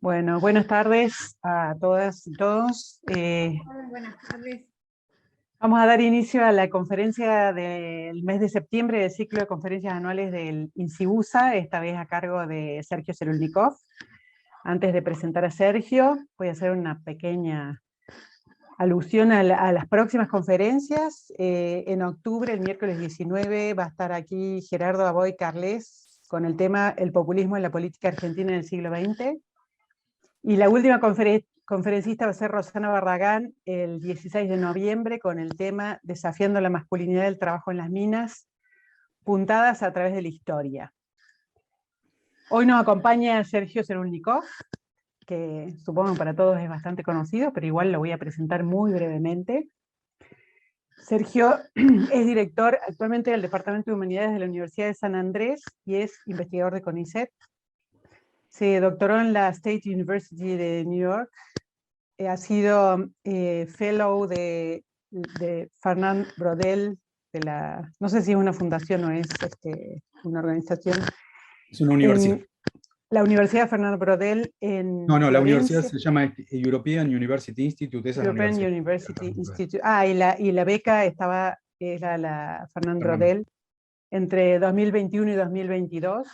Bueno, buenas tardes a todas y todos. Buenas tardes. Vamos a dar inicio a la conferencia del mes de septiembre del ciclo de conferencias anuales del INSIBUSA, esta vez a cargo de Sergio Cerulnikov. Antes de presentar a Sergio, voy a hacer una pequeña alusión a las próximas conferencias. En octubre, el miércoles 19, va a estar aquí Gerardo Aboy Carles con el tema El populismo en la política argentina en el siglo XX. Y la última conferencista va a ser Rosana Barragán el 16 de noviembre con el tema Desafiando la masculinidad del trabajo en las minas, puntadas a través de la historia. Hoy nos acompaña Sergio Cerulnikov, que supongo para todos es bastante conocido, pero igual lo voy a presentar muy brevemente. Sergio es director actualmente del Departamento de Humanidades de la Universidad de San Andrés y es investigador de CONICET. Se doctoró en la State University de New York. Ha sido fellow de Fernand Braudel, no sé si es una fundación o es una organización. Es una universidad. La Universidad Fernand Braudel en No, Florencia. la universidad se llama European University Institute. Esa European es la University Institute. Y la beca era la Fernand Braudel entre 2021 y 2022.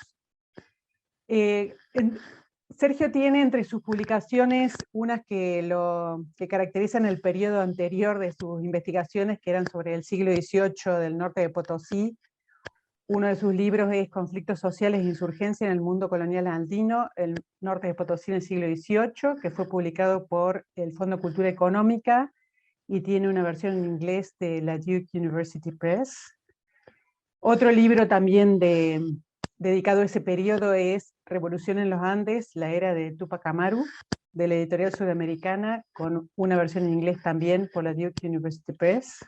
Sergio tiene entre sus publicaciones unas que caracterizan el periodo anterior de sus investigaciones, que eran sobre el siglo XVIII del norte de Potosí. Uno de sus libros es Conflictos sociales e insurgencia en el mundo colonial andino, el norte de Potosí en el siglo XVIII, que fue publicado por el Fondo Cultura Económica y tiene una versión en inglés de la Duke University Press. Otro libro también dedicado a ese periodo es Revolución en los Andes, la era de Túpac Amaru, de la editorial sudamericana, con una versión en inglés también por la Duke University Press.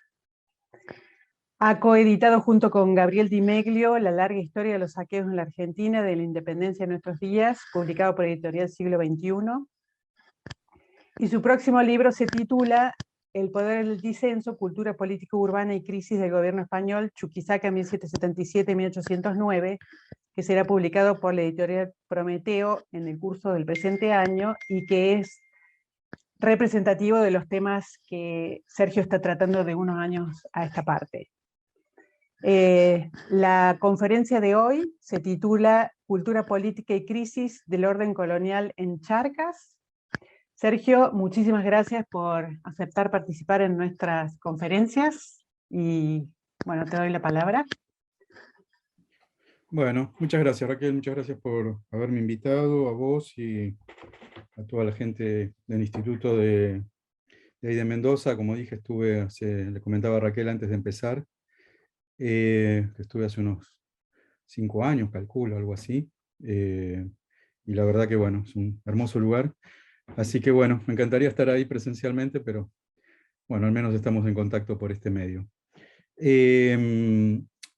Ha coeditado junto con Gabriel Di Meglio La larga historia de los saqueos en la Argentina de la independencia en nuestros días, publicado por Editorial Siglo XXI. Y su próximo libro se titula El poder del disenso, cultura política urbana y crisis del gobierno español, Chuquisaca 1777-1809, que será publicado por la editorial Prometeo en el curso del presente año y que es representativo de los temas que Sergio está tratando de unos años a esta parte. La conferencia de hoy se titula Cultura política y crisis del orden colonial en Charcas. Sergio, muchísimas gracias por aceptar participar en nuestras conferencias y bueno, te doy la palabra. Bueno, muchas gracias Raquel, muchas gracias por haberme invitado, a vos y a toda la gente del Instituto de ahí de Mendoza. Como dije, le comentaba a Raquel antes de empezar, que estuve hace unos 5 años, calculo, algo así, y la verdad que bueno, es un hermoso lugar, así que bueno, me encantaría estar ahí presencialmente, pero bueno, al menos estamos en contacto por este medio.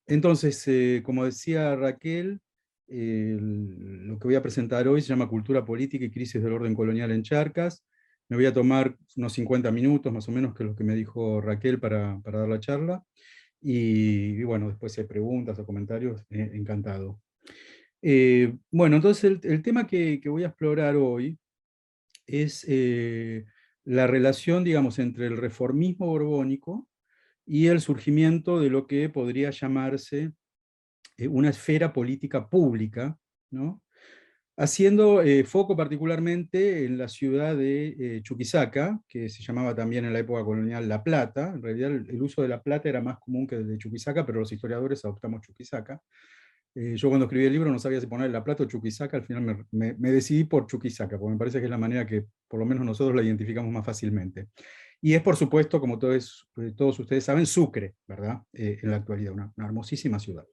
Entonces, como decía Raquel, lo que voy a presentar hoy se llama Cultura política y crisis del orden colonial en Charcas. Me voy a tomar unos 50 minutos más o menos, que es lo que me dijo Raquel para dar la charla. Y bueno, después si hay preguntas o comentarios, encantado. Bueno, entonces el tema que voy a explorar hoy es la relación, digamos, entre el reformismo borbónico y el surgimiento de lo que podría llamarse una esfera política pública, ¿no? Haciendo foco particularmente en la ciudad de Chuquisaca, que se llamaba también en la época colonial La Plata. En realidad el uso de La Plata era más común que el de Chuquisaca, pero los historiadores adoptamos Chuquisaca. Yo cuando escribí el libro no sabía si poner La Plata o Chuquisaca, al final me decidí por Chuquisaca, porque me parece que es la manera que por lo menos nosotros la identificamos más fácilmente. Y es, por supuesto, como todos ustedes saben, Sucre, ¿verdad? En la actualidad, una hermosísima ciudad.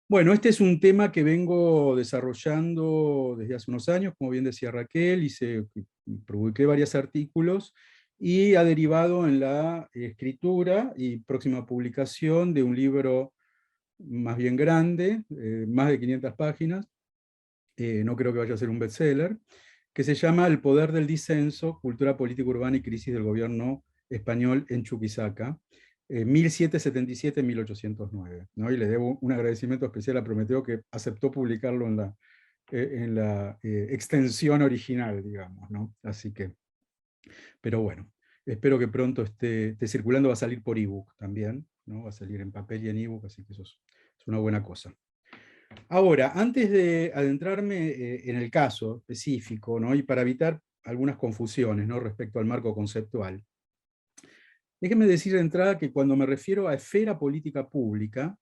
Bueno, este es un tema que vengo desarrollando desde hace unos años, como bien decía Raquel, publiqué varios artículos, y ha derivado en la escritura y próxima publicación de un libro más bien grande, más de 500 páginas, no creo que vaya a ser un bestseller, que se llama El poder del disenso, cultura política urbana y crisis del gobierno español en Chuquisaca, 1777-1809. ¿no? Y le debo un agradecimiento especial a Prometeo, que aceptó publicarlo en la en la extensión original, digamos, ¿no? Así que, pero bueno, espero que pronto esté circulando, va a salir por ebook también, ¿no? Va a salir en papel y en ebook, así que eso es una buena cosa. Ahora, antes de adentrarme en el caso específico, ¿no? Y para evitar algunas confusiones, ¿no? Respecto al marco conceptual, déjenme decir de entrada que cuando me refiero a esfera política pública,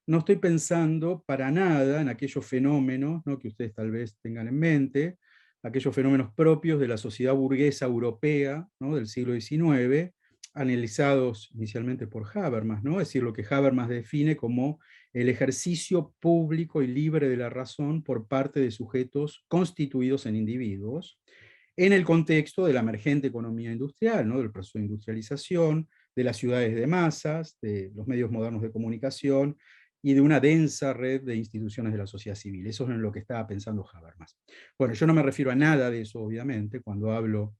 no estoy pensando para nada en aquellos fenómenos, ¿no? Que ustedes tal vez tengan en mente, aquellos fenómenos propios de la sociedad burguesa europea, ¿no? Del siglo XIX, analizados inicialmente por Habermas, ¿no? Es decir, lo que Habermas define como el ejercicio público y libre de la razón por parte de sujetos constituidos en individuos, en el contexto de la emergente economía industrial, ¿no? Del proceso de industrialización, de las ciudades de masas, de los medios modernos de comunicación, y de una densa red de instituciones de la sociedad civil. Eso es en lo que estaba pensando Habermas. Bueno, yo no me refiero a nada de eso, obviamente, cuando hablo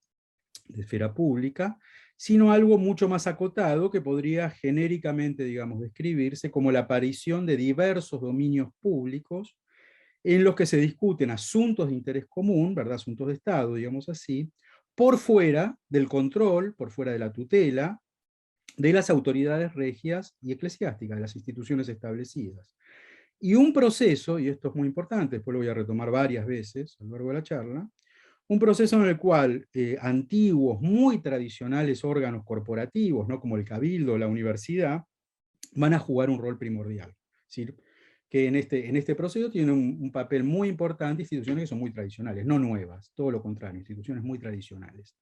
de esfera pública, sino algo mucho más acotado que podría genéricamente, digamos, describirse como la aparición de diversos dominios públicos en los que se discuten asuntos de interés común, ¿verdad? Asuntos de Estado, digamos así, por fuera del control, por fuera de la tutela, de las autoridades regias y eclesiásticas, de las instituciones establecidas. Y un proceso, y esto es muy importante, después lo voy a retomar varias veces a lo largo de la charla, un proceso en el cual antiguos, muy tradicionales órganos corporativos, ¿no? Como el cabildo, la universidad, van a jugar un rol primordial. Es decir, que en este proceso tienen un papel muy importante instituciones que son muy tradicionales, no nuevas, todo lo contrario, instituciones muy tradicionales.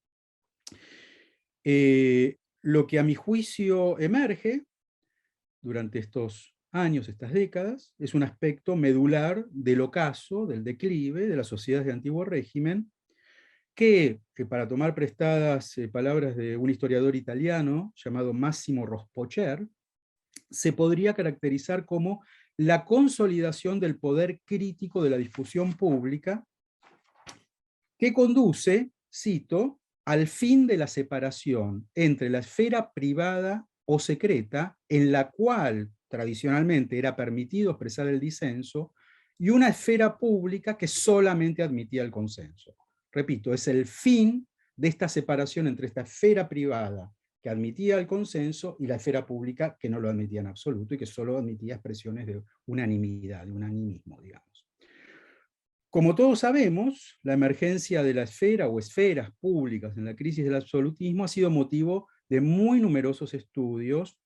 Lo que a mi juicio emerge durante estos años, estas décadas, es un aspecto medular del ocaso, del declive de las sociedades de antiguo régimen, que para tomar prestadas palabras de un historiador italiano llamado Massimo Rospocher, se podría caracterizar como la consolidación del poder crítico de la discusión pública que conduce, cito, al fin de la separación entre la esfera privada o secreta, en la cual tradicionalmente era permitido expresar el disenso, y una esfera pública que solamente admitía el consenso. Repito, es el fin de esta separación entre esta esfera privada que admitía el consenso y la esfera pública que no lo admitía en absoluto y que solo admitía expresiones de unanimidad, de unanimismo, digamos. Como todos sabemos, la emergencia de la esfera o esferas públicas en la crisis del absolutismo ha sido motivo de muy numerosos estudios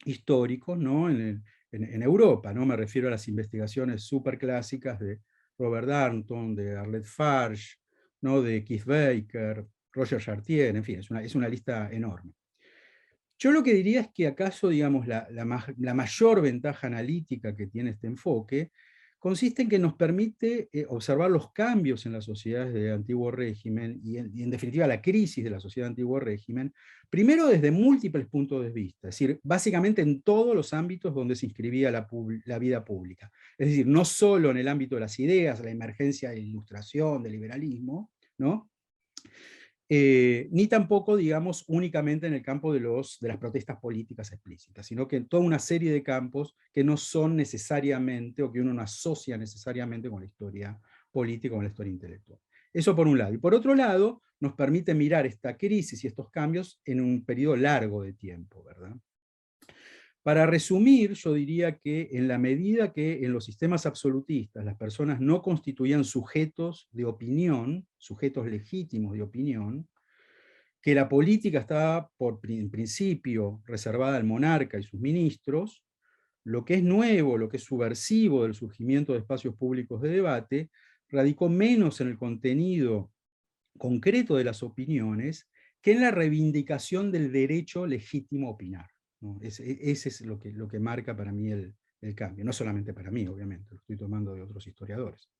históricos, ¿no? en Europa, ¿no? Me refiero a las investigaciones superclásicas de Robert Darnton, de Arlette Farge, ¿no? De Keith Baker, Roger Chartier, en fin, es una lista enorme. Yo lo que diría es que acaso, digamos, la mayor ventaja analítica que tiene este enfoque consiste en que nos permite observar los cambios en las sociedades de antiguo régimen y en definitiva la crisis de la sociedad de antiguo régimen, primero desde múltiples puntos de vista, es decir, básicamente en todos los ámbitos donde se inscribía la vida pública. Es decir, no solo en el ámbito de las ideas, la emergencia de la ilustración, del liberalismo, ¿no? Ni tampoco, digamos, únicamente en el campo de las protestas políticas explícitas, sino que en toda una serie de campos que no son necesariamente, o que uno no asocia necesariamente con la historia política o con la historia intelectual. Eso por un lado. Y por otro lado, nos permite mirar esta crisis y estos cambios en un periodo largo de tiempo, ¿verdad? Para resumir, yo diría que en la medida que en los sistemas absolutistas las personas no constituían sujetos de opinión, sujetos legítimos de opinión, que la política estaba en principio reservada al monarca y sus ministros, lo que es nuevo, lo que es subversivo del surgimiento de espacios públicos de debate, radicó menos en el contenido concreto de las opiniones que en la reivindicación del derecho legítimo a opinar, ¿no? Ese es lo que marca para mí el cambio, no solamente para mí, obviamente, lo estoy tomando de otros historiadores.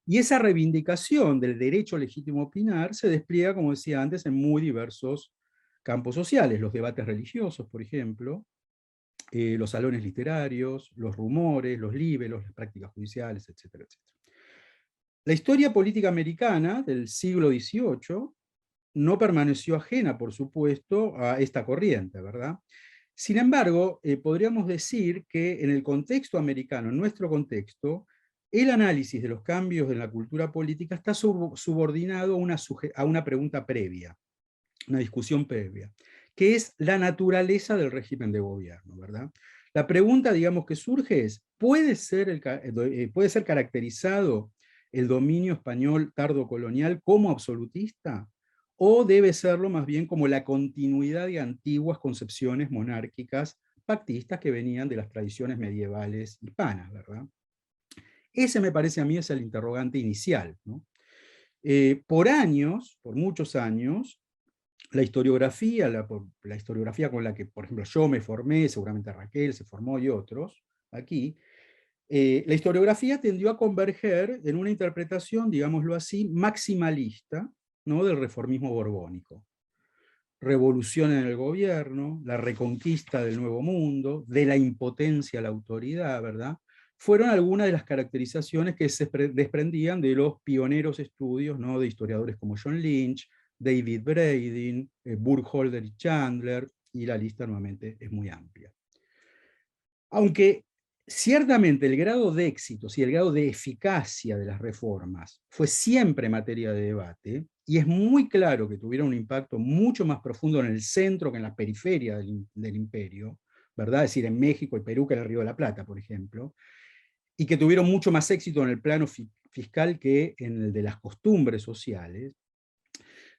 Y esa reivindicación del derecho legítimo a opinar se despliega, como decía antes, en muy diversos campos sociales, los debates religiosos, por ejemplo, los salones literarios, los rumores, los libelos, las prácticas judiciales, etcétera, etcétera. La historia política americana del siglo XVIII no permaneció ajena, por supuesto, a esta corriente, ¿verdad? Sin embargo, podríamos decir que en el contexto americano, en nuestro contexto, el análisis de los cambios en la cultura política está subordinado a una pregunta previa, una discusión previa, que es la naturaleza del régimen de gobierno, ¿verdad? La pregunta, digamos, que surge es, puede ser caracterizado el dominio español tardocolonial como absolutista? ¿O debe serlo más bien como la continuidad de antiguas concepciones monárquicas pactistas que venían de las tradiciones medievales hispanas, ¿verdad? Ese me parece a mí es el interrogante inicial, ¿no? Por años, por muchos años, la historiografía, la historiografía con la que, por ejemplo, yo me formé, seguramente Raquel se formó y otros, aquí, la historiografía tendió a converger en una interpretación, digámoslo así, maximalista, ¿no?, del reformismo borbónico. Revolución en el gobierno, la reconquista del nuevo mundo, de la impotencia a la autoridad, ¿verdad? Fueron algunas de las caracterizaciones que se desprendían de los pioneros estudios, ¿no?, de historiadores como John Lynch, David Braden, Burkholder y Chandler, y la lista nuevamente es muy amplia. Aunque ciertamente el grado de éxito y el grado de eficacia de las reformas fue siempre materia de debate, y es muy claro que tuvieron un impacto mucho más profundo en el centro que en la periferia del imperio, ¿verdad? Es decir, en México y Perú que en el Río de la Plata, por ejemplo, y que tuvieron mucho más éxito en el plano fiscal que en el de las costumbres sociales.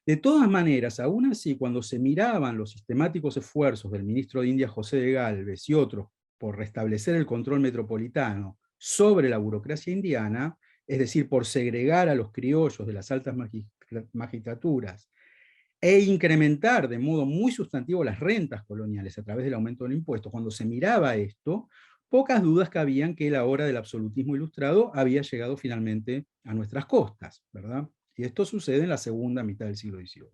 De todas maneras, aún así, cuando se miraban los sistemáticos esfuerzos del ministro de Indias José de Gálvez y otros por restablecer el control metropolitano sobre la burocracia indiana, es decir, por segregar a los criollos de las altas magistraturas e incrementar de modo muy sustantivo las rentas coloniales a través del aumento del impuesto, cuando se miraba esto, pocas dudas cabían que la hora del absolutismo ilustrado había llegado finalmente a nuestras costas, ¿verdad? Y esto sucede en la segunda mitad del siglo XVIII.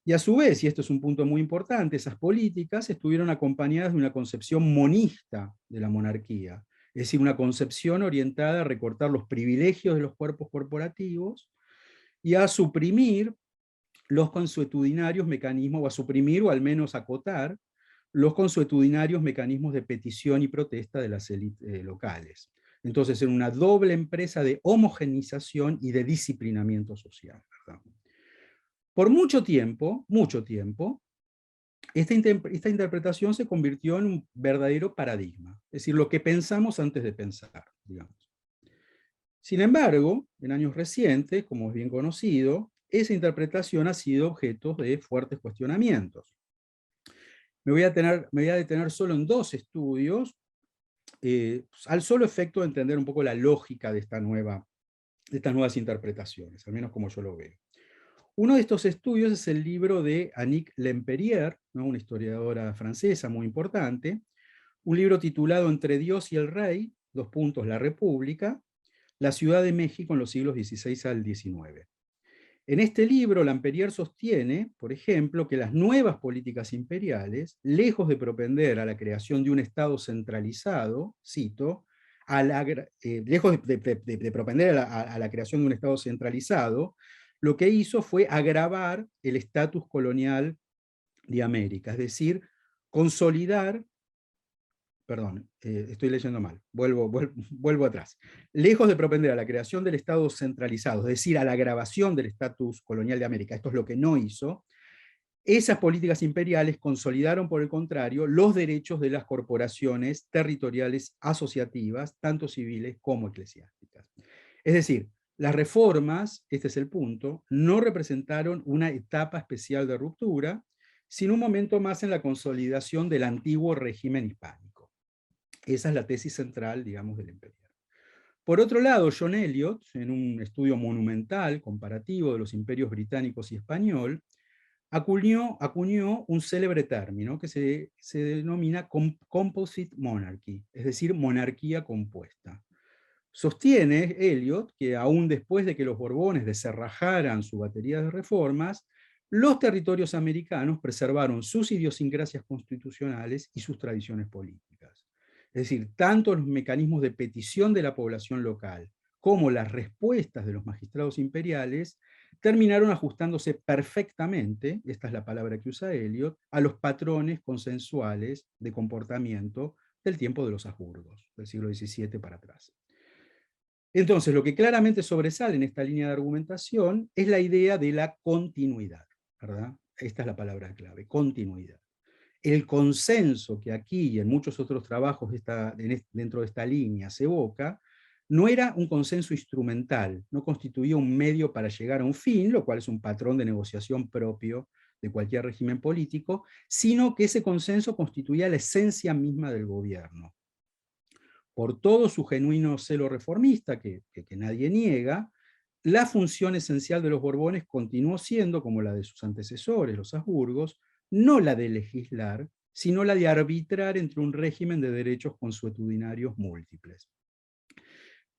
Y a su vez, y esto es un punto muy importante, esas políticas estuvieron acompañadas de una concepción monista de la monarquía, es decir, una concepción orientada a recortar los privilegios de los cuerpos corporativos y a suprimir los consuetudinarios mecanismos, o a suprimir o al menos acotar los consuetudinarios mecanismos de petición y protesta de las élites locales. Entonces, en una doble empresa de homogenización y de disciplinamiento social, ¿verdad? Por mucho tiempo, esta interpretación se convirtió en un verdadero paradigma, es decir, lo que pensamos antes de pensar, digamos. Sin embargo, en años recientes, como es bien conocido, esa interpretación ha sido objeto de fuertes cuestionamientos. Me voy a detener solo en dos estudios, al solo efecto de entender un poco la lógica de estas nuevas interpretaciones, al menos como yo lo veo. Uno de estos estudios es el libro de Annick Lemperrier, ¿no?, una historiadora francesa muy importante, un libro titulado Entre Dios y el Rey, la República, la Ciudad de México en los siglos XVI al XIX. En este libro, Lemperrier sostiene, por ejemplo, que las nuevas políticas imperiales, lejos de propender a la creación de un Estado centralizado, cito, lejos de propender a la creación de un Estado centralizado, lo que hizo fue agravar el estatus colonial de América, es decir, consolidar, perdón, estoy leyendo mal, vuelvo atrás. Lejos de propender a la creación del Estado centralizado, es decir, a la agravación del estatus colonial de América, esto es lo que no hizo, esas políticas imperiales consolidaron, por el contrario, los derechos de las corporaciones territoriales asociativas, tanto civiles como eclesiásticas. Es decir, las reformas, este es el punto, no representaron una etapa especial de ruptura, sino un momento más en la consolidación del antiguo régimen hispánico. Esa es la tesis central, digamos, del Lemperrier. Por otro lado, John Eliot, en un estudio monumental, comparativo de los imperios británicos y español, acuñó un célebre término que se denomina composite monarchy, es decir, monarquía compuesta. Sostiene Eliot que aún después de que los Borbones deserrajaran su batería de reformas, los territorios americanos preservaron sus idiosincrasias constitucionales y sus tradiciones políticas. Es decir, tanto los mecanismos de petición de la población local como las respuestas de los magistrados imperiales terminaron ajustándose perfectamente, esta es la palabra que usa Eliot, a los patrones consensuales de comportamiento del tiempo de los Habsburgos, del siglo XVII para atrás. Entonces, lo que claramente sobresale en esta línea de argumentación es la idea de la continuidad, ¿verdad? Esta es la palabra clave, continuidad. El consenso que aquí y en muchos otros trabajos dentro de esta línea se evoca, no era un consenso instrumental, no constituía un medio para llegar a un fin, lo cual es un patrón de negociación propio de cualquier régimen político, sino que ese consenso constituía la esencia misma del gobierno. Por todo su genuino celo reformista, que nadie niega, la función esencial de los Borbones continuó siendo, como la de sus antecesores, los Habsburgos, no la de legislar, sino la de arbitrar entre un régimen de derechos consuetudinarios múltiples.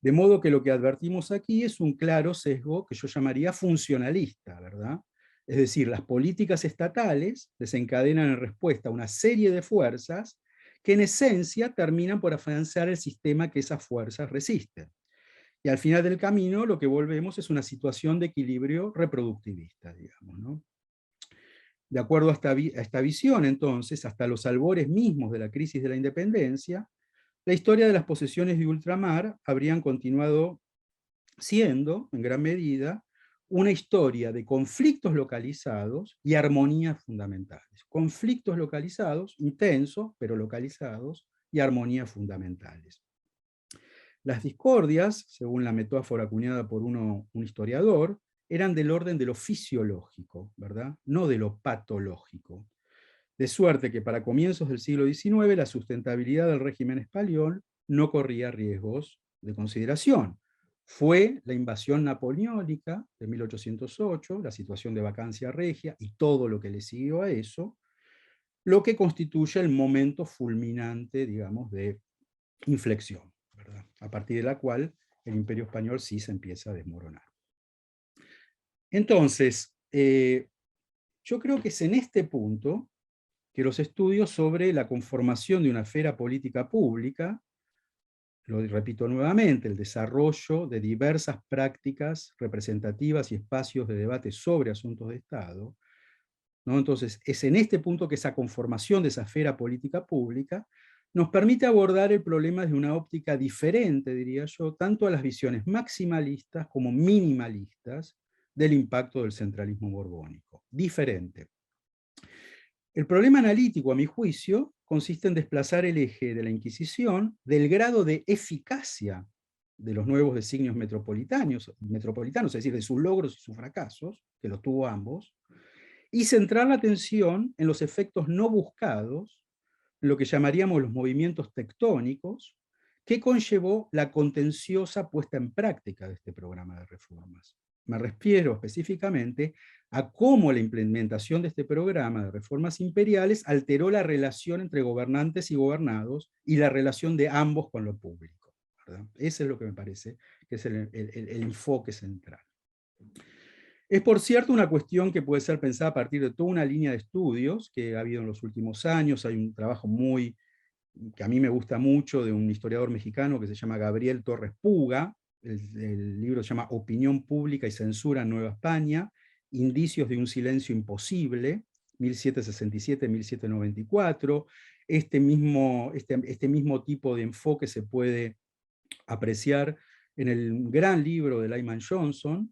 De modo que lo que advertimos aquí es un claro sesgo que yo llamaría funcionalista, ¿verdad? Es decir, las políticas estatales desencadenan en respuesta a una serie de fuerzas que en esencia terminan por afianzar el sistema que esas fuerzas resisten. Y al final del camino lo que volvemos es una situación de equilibrio reproductivista, digamos, ¿no? De acuerdo a esta visión, entonces, hasta los albores mismos de la crisis de la independencia, la historia de las posesiones de ultramar habrían continuado siendo, en gran medida, una historia de conflictos localizados y armonías fundamentales. Conflictos localizados, intensos, pero localizados, y armonías fundamentales. Las discordias, según la metáfora acuñada por un historiador, eran del orden de lo fisiológico, ¿verdad? No de lo patológico. De suerte que para comienzos del siglo XIX la sustentabilidad del régimen español no corría riesgos de consideración. Fue la invasión napoleónica de 1808, la situación de vacancia regia y todo lo que le siguió a eso, lo que constituye el momento fulminante, digamos, de inflexión, ¿verdad? A partir de la cual el Imperio Español sí se empieza a desmoronar. Entonces, yo creo que es en este punto que los estudios sobre la conformación de una esfera política pública, lo repito nuevamente, el desarrollo de diversas prácticas representativas y espacios de debate sobre asuntos de Estado, ¿no? Entonces, es en este punto que esa conformación de esa esfera política pública nos permite abordar el problema desde una óptica diferente, diría yo, tanto a las visiones maximalistas como minimalistas del impacto del centralismo borbónico. Diferente. El problema analítico, a mi juicio, consiste en desplazar el eje de la Inquisición del grado de eficacia de los nuevos designios metropolitanos, es decir, de sus logros y sus fracasos, que los tuvo ambos, y centrar la atención en los efectos no buscados, lo que llamaríamos los movimientos tectónicos, que conllevó la contenciosa puesta en práctica de este programa de reformas. Me refiero específicamente a cómo la implementación de este programa de reformas imperiales alteró la relación entre gobernantes y gobernados y la relación de ambos con lo público, ¿verdad? Ese es lo que me parece que es el enfoque central. Es, por cierto, una cuestión que puede ser pensada a partir de toda una línea de estudios que ha habido en los últimos años. Hay un trabajo que a mí me gusta mucho, de un historiador mexicano que se llama Gabriel Torres Puga. El libro se llama Opinión Pública y Censura en Nueva España, Indicios de un Silencio Imposible, 1767-1794. Este mismo tipo de enfoque se puede apreciar en el gran libro de Lyman Johnson,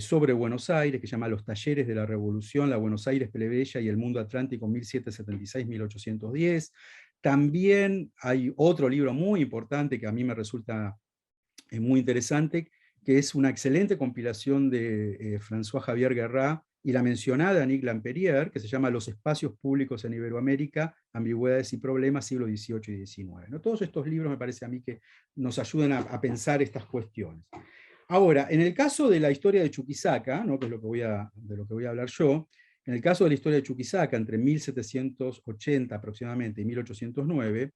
sobre Buenos Aires, que se llama Los Talleres de la Revolución, la Buenos Aires plebeya y el Mundo Atlántico 1776-1810. También hay otro libro muy importante que a mí me resulta muy interesante, que es una excelente compilación de François Javier Guerrat y la mencionada Nick Lamperière, que se llama Los espacios públicos en Iberoamérica, ambigüedades y problemas, siglo XVIII y XIX. ¿No? Todos estos libros me parece a mí que nos ayudan a pensar estas cuestiones. Ahora, en el caso de la historia de Chuquisaca, ¿no? Que es de lo que voy a hablar yo, en el caso de la historia de Chuquisaca, entre 1780 aproximadamente y 1809,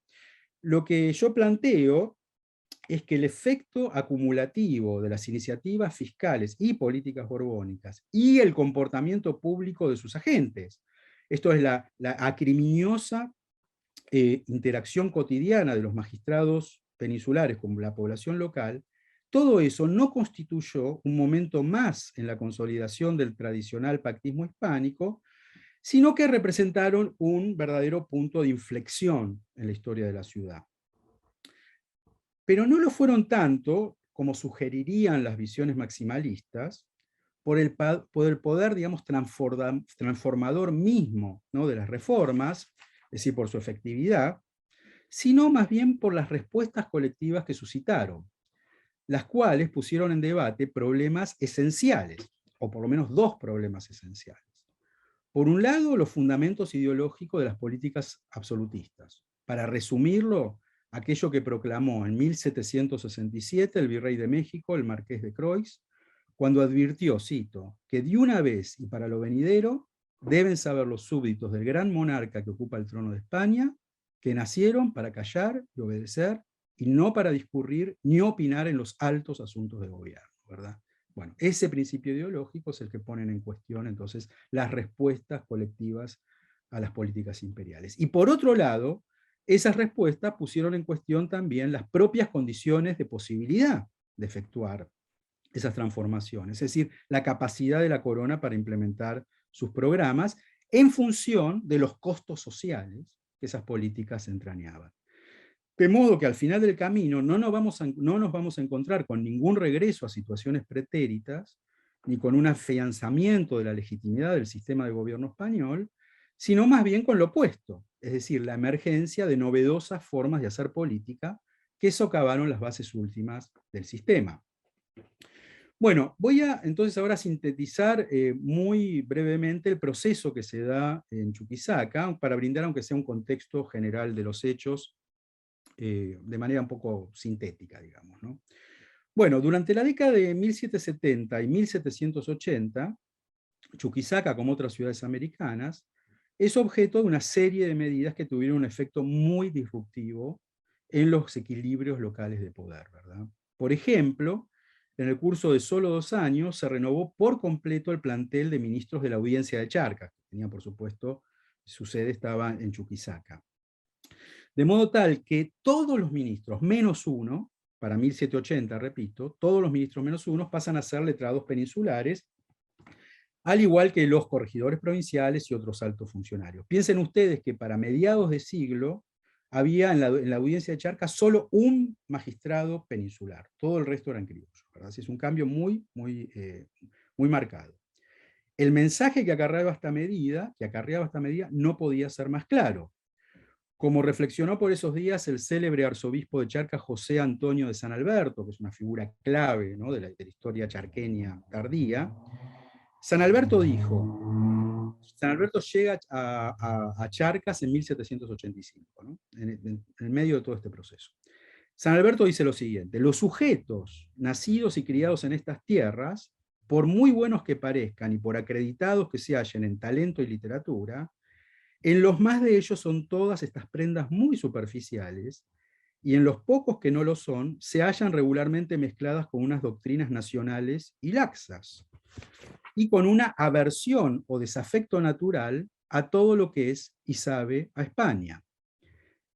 lo que yo planteo es que el efecto acumulativo de las iniciativas fiscales y políticas borbónicas y el comportamiento público de sus agentes, esto es la acriminiosa interacción cotidiana de los magistrados peninsulares con la población local, todo eso no constituyó un momento más en la consolidación del tradicional pactismo hispánico, sino que representaron un verdadero punto de inflexión en la historia de la ciudad. Pero no lo fueron tanto como sugerirían las visiones maximalistas, por el poder, digamos, transformador mismo, ¿no?, de las reformas, es decir, por su efectividad, sino más bien por las respuestas colectivas que suscitaron, las cuales pusieron en debate problemas esenciales, o por lo menos dos problemas esenciales. Por un lado, los fundamentos ideológicos de las políticas absolutistas. Para resumirlo, aquello que proclamó en 1767 el virrey de México, el marqués de Croix, cuando advirtió, cito, que de una vez y para lo venidero deben saber los súbditos del gran monarca que ocupa el trono de España, que nacieron para callar y obedecer, y no para discurrir ni opinar en los altos asuntos de gobierno, ¿verdad? Bueno, ese principio ideológico es el que ponen en cuestión entonces las respuestas colectivas a las políticas imperiales. Y por otro lado, esas respuestas pusieron en cuestión también las propias condiciones de posibilidad de efectuar esas transformaciones, es decir, la capacidad de la corona para implementar sus programas en función de los costos sociales que esas políticas entrañaban. De modo que al final del camino no nos vamos a encontrar con ningún regreso a situaciones pretéritas, ni con un afianzamiento de la legitimidad del sistema de gobierno español, sino más bien con lo opuesto, es decir, la emergencia de novedosas formas de hacer política que socavaron las bases últimas del sistema. Bueno, voy a entonces ahora sintetizar muy brevemente el proceso que se da en Chuquisaca, para brindar aunque sea un contexto general de los hechos, de manera un poco sintética, digamos, ¿no? Bueno, durante la década de 1770 y 1780, Chuquisaca, como otras ciudades americanas, es objeto de una serie de medidas que tuvieron un efecto muy disruptivo en los equilibrios locales de poder, ¿verdad? Por ejemplo, en el curso de solo 2 años se renovó por completo el plantel de ministros de la Audiencia de Charcas, que tenía, por supuesto, su sede estaba en Chuquisaca. De modo tal que todos los ministros, menos uno, para 1780, repito, todos los ministros menos uno pasan a ser letrados peninsulares, al igual que los corregidores provinciales y otros altos funcionarios. Piensen ustedes que para mediados de siglo había en la Audiencia de Charcas solo un magistrado peninsular, todo el resto eran criollos, ¿verdad? Así es un cambio muy marcado. El mensaje que acarreaba esta medida no podía ser más claro. Como reflexionó por esos días el célebre arzobispo de Charcas, José Antonio de San Alberto, que es una figura clave, ¿no?, de la historia charqueña tardía, San Alberto llega a Charcas en 1785, ¿no?, en medio de todo este proceso. San Alberto dice lo siguiente: los sujetos nacidos y criados en estas tierras, por muy buenos que parezcan y por acreditados que se hallen en talento y literatura, en los más de ellos son todas estas prendas muy superficiales, y en los pocos que no lo son, se hallan regularmente mezcladas con unas doctrinas nacionales y laxas, y con una aversión o desafecto natural a todo lo que es y sabe a España.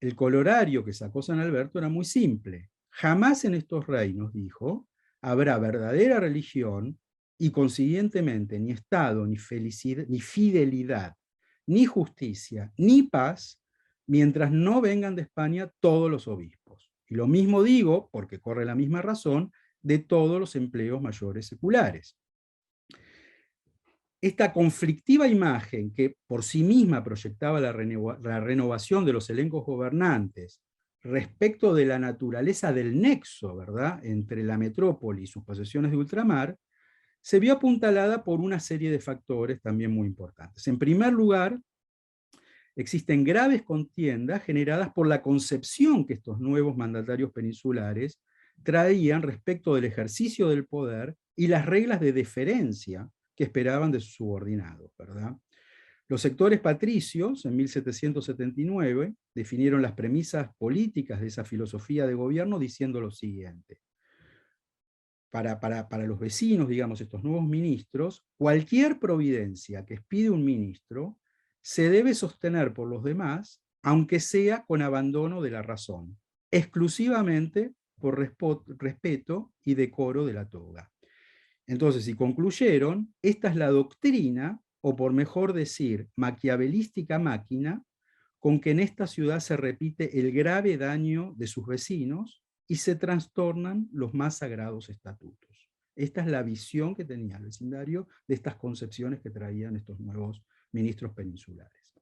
El colorario que sacó San Alberto era muy simple: jamás en estos reinos, dijo, habrá verdadera religión, y consiguientemente ni Estado, ni fidelidad, ni justicia, ni paz, mientras no vengan de España todos los obispos. Y lo mismo digo, porque corre la misma razón, de todos los empleos mayores seculares. Esta conflictiva imagen que por sí misma proyectaba la renovación de los elencos gobernantes respecto de la naturaleza del nexo, ¿verdad?, entre la metrópoli y sus posesiones de ultramar, se vio apuntalada por una serie de factores también muy importantes. En primer lugar, existen graves contiendas generadas por la concepción que estos nuevos mandatarios peninsulares traían respecto del ejercicio del poder y las reglas de deferencia que esperaban de sus subordinados, ¿verdad? Los sectores patricios, en 1779, definieron las premisas políticas de esa filosofía de gobierno diciendo lo siguiente: para los vecinos, digamos, estos nuevos ministros, cualquier providencia que expide un ministro se debe sostener por los demás, aunque sea con abandono de la razón, exclusivamente por respeto y decoro de la toga. Entonces, si concluyeron, esta es la doctrina, o por mejor decir, maquiavelística máquina, con que en esta ciudad se repite el grave daño de sus vecinos, y se trastornan los más sagrados estatutos. Esta es la visión que tenía el vecindario de estas concepciones que traían estos nuevos ministros peninsulares.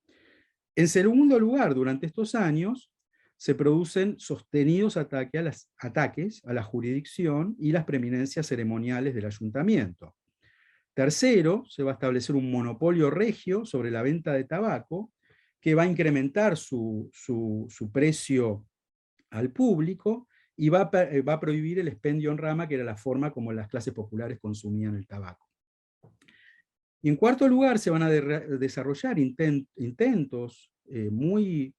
En segundo lugar, durante estos años se producen sostenidos ataques a la jurisdicción y las preeminencias ceremoniales del ayuntamiento. Tercero, se va a establecer un monopolio regio sobre la venta de tabaco, que va a incrementar su precio al público y va a prohibir el expendio en rama, que era la forma como las clases populares consumían el tabaco. Y en cuarto lugar, se van a desarrollar intentos muy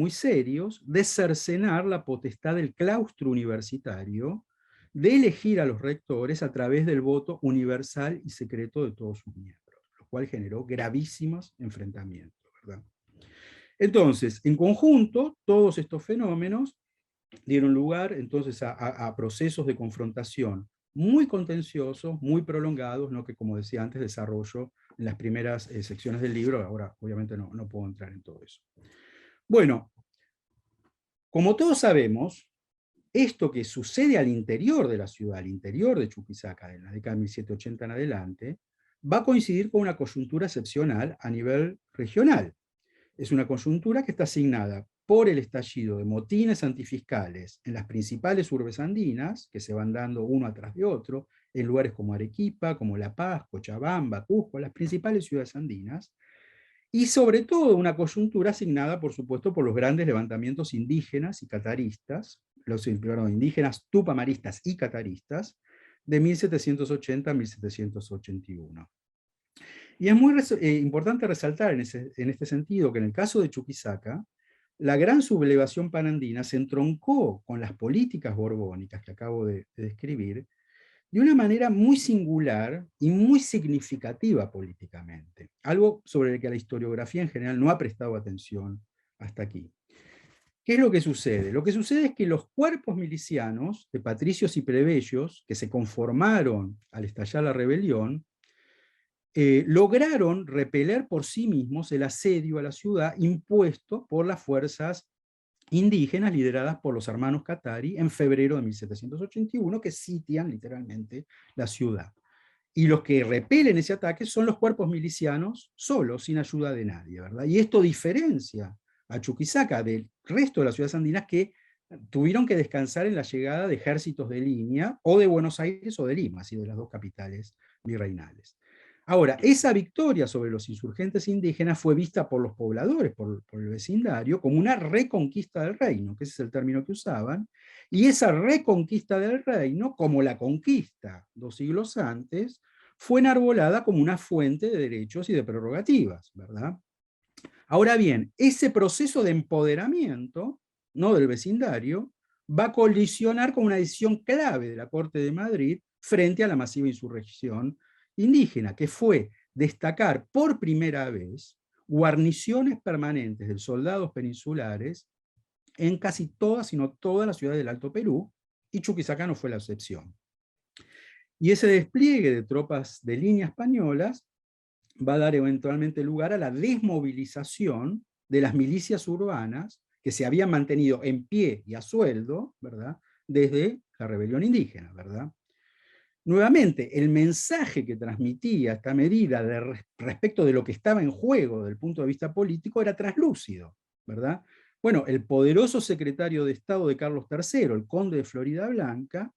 serios de cercenar la potestad del claustro universitario de elegir a los rectores a través del voto universal y secreto de todos sus miembros, lo cual generó gravísimos enfrentamientos, ¿verdad? Entonces, en conjunto, todos estos fenómenos dieron lugar entonces a procesos de confrontación muy contenciosos, muy prolongados, ¿no? Que, como decía antes, desarrollo en las primeras secciones del libro. Ahora obviamente no puedo entrar en todo eso. Bueno, como todos sabemos, esto que sucede al interior de la ciudad, al interior de Chuquisaca, en la década de 1780 en adelante, va a coincidir con una coyuntura excepcional a nivel regional. Es una coyuntura que está asignada por el estallido de motines antifiscales en las principales urbes andinas, que se van dando uno atrás de otro, en lugares como Arequipa, como La Paz, Cochabamba, Cusco, las principales ciudades andinas, y sobre todo una coyuntura asignada, por supuesto, por los grandes levantamientos indígenas y cataristas, indígenas tupamaristas y cataristas, de 1780 a 1781. Y es muy importante resaltar en este sentido que en el caso de Chuquisaca, la gran sublevación panandina se entroncó con las políticas borbónicas que acabo de describir de una manera muy singular y muy significativa políticamente, algo sobre el que la historiografía en general no ha prestado atención hasta aquí. ¿Qué es lo que sucede? Lo que sucede es que los cuerpos milicianos de patricios y plebeyos que se conformaron al estallar la rebelión lograron repeler por sí mismos el asedio a la ciudad impuesto por las fuerzas indígenas lideradas por los hermanos Katari en febrero de 1781, que sitian literalmente la ciudad. Y los que repelen ese ataque son los cuerpos milicianos solos, sin ayuda de nadie, ¿verdad? Y esto diferencia a Chuquisaca del resto de las ciudades andinas, que tuvieron que descansar en la llegada de ejércitos de línea, o de Buenos Aires o de Lima, así de las dos capitales virreinales. Ahora, esa victoria sobre los insurgentes indígenas fue vista por los pobladores, por el vecindario, como una reconquista del reino, que ese es el término que usaban, y esa reconquista del reino, como la conquista 2 siglos antes, fue enarbolada como una fuente de derechos y de prerrogativas, ¿verdad? Ahora bien, ese proceso de empoderamiento, no del vecindario, va a colisionar con una decisión clave de la Corte de Madrid frente a la masiva insurrección indígena, que fue destacar por primera vez guarniciones permanentes de soldados peninsulares en casi todas, sino todas las ciudades del Alto Perú, y Chuquisaca no fue la excepción. Y ese despliegue de tropas de línea españolas va a dar eventualmente lugar a la desmovilización de las milicias urbanas que se habían mantenido en pie y a sueldo, ¿verdad?, desde la rebelión indígena, ¿verdad? Nuevamente, el mensaje que transmitía esta medida respecto de lo que estaba en juego desde el punto de vista político era translúcido, ¿verdad? Bueno, el poderoso secretario de Estado de Carlos III, el conde de Floridablanca,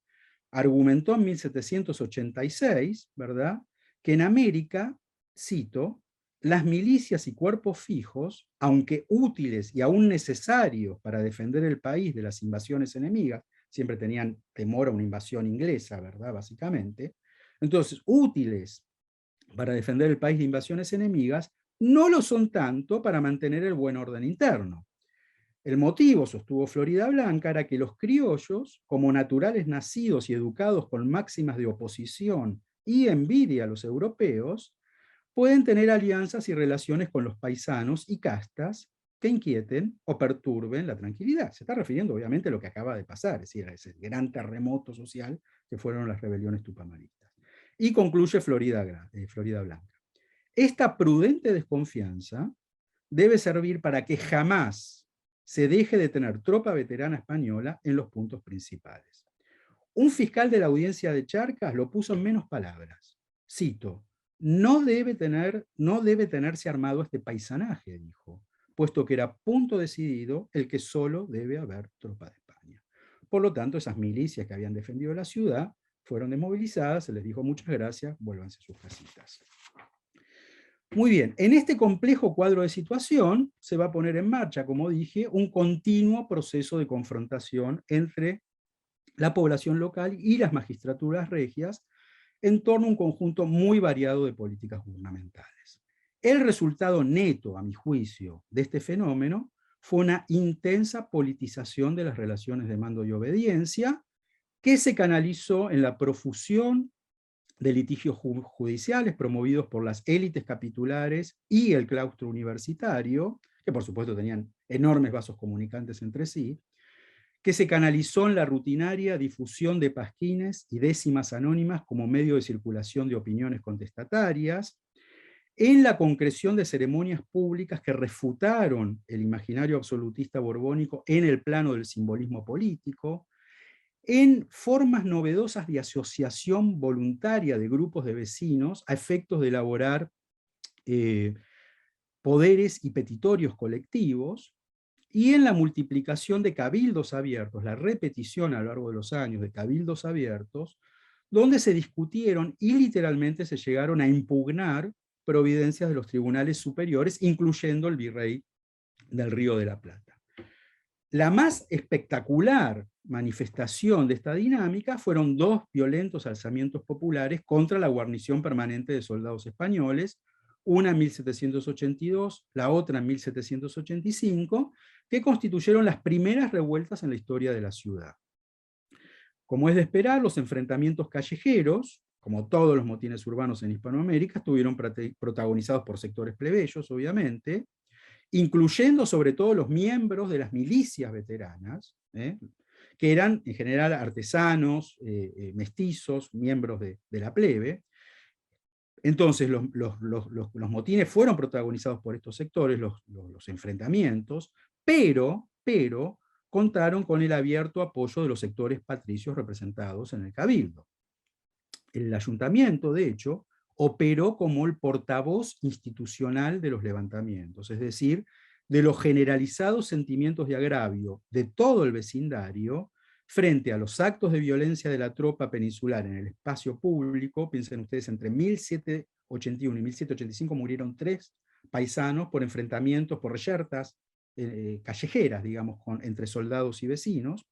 argumentó en 1786, ¿verdad?, que en América, cito, las milicias y cuerpos fijos, aunque útiles y aún necesarios para defender el país de las invasiones enemigas, siempre tenían temor a una invasión inglesa, ¿verdad?, básicamente, entonces, útiles para defender el país de invasiones enemigas, no lo son tanto para mantener el buen orden interno. El motivo, sostuvo Floridablanca, era que los criollos, como naturales nacidos y educados con máximas de oposición y envidia a los europeos, pueden tener alianzas y relaciones con los paisanos y castas que inquieten o perturben la tranquilidad. Se está refiriendo obviamente a lo que acaba de pasar, es decir, a ese gran terremoto social que fueron las rebeliones tupamaristas. Y concluye Floridablanca. Esta prudente desconfianza debe servir para que jamás se deje de tener tropa veterana española en los puntos principales. Un fiscal de la audiencia de Charcas lo puso en menos palabras. Cito: no debe tenerse armado este paisanaje, dijo, puesto que era punto decidido el que solo debe haber tropa de España. Por lo tanto, esas milicias que habían defendido la ciudad fueron desmovilizadas, se les dijo muchas gracias, vuélvanse a sus casitas. Muy bien, en este complejo cuadro de situación se va a poner en marcha, como dije, un continuo proceso de confrontación entre la población local y las magistraturas regias en torno a un conjunto muy variado de políticas gubernamentales. El resultado neto, a mi juicio, de este fenómeno fue una intensa politización de las relaciones de mando y obediencia, que se canalizó en la profusión de litigios judiciales promovidos por las élites capitulares y el claustro universitario, que por supuesto tenían enormes vasos comunicantes entre sí, que se canalizó en la rutinaria difusión de pasquines y décimas anónimas como medio de circulación de opiniones contestatarias, en la concreción de ceremonias públicas que refutaron el imaginario absolutista borbónico en el plano del simbolismo político, en formas novedosas de asociación voluntaria de grupos de vecinos a efectos de elaborar poderes y petitorios colectivos, y en la multiplicación de cabildos abiertos, la repetición a lo largo de los años de cabildos abiertos, donde se discutieron y literalmente se llegaron a impugnar providencias de los tribunales superiores, incluyendo el virrey del Río de la Plata. La más espectacular manifestación de esta dinámica fueron dos violentos alzamientos populares contra la guarnición permanente de soldados españoles, una en 1782, la otra en 1785, que constituyeron las primeras revueltas en la historia de la ciudad. Como es de esperar, los enfrentamientos callejeros, como todos los motines urbanos en Hispanoamérica, estuvieron protagonizados por sectores plebeyos, obviamente, incluyendo sobre todo los miembros de las milicias veteranas, que eran en general artesanos, mestizos, miembros de la plebe. Entonces los motines fueron protagonizados por estos sectores, los enfrentamientos, pero contaron con el abierto apoyo de los sectores patricios representados en el cabildo. El ayuntamiento, de hecho, operó como el portavoz institucional de los levantamientos, es decir, de los generalizados sentimientos de agravio de todo el vecindario frente a los actos de violencia de la tropa peninsular en el espacio público. Piensen ustedes, entre 1781 y 1785 murieron 3 paisanos por enfrentamientos, por reyertas callejeras, digamos, entre soldados y vecinos.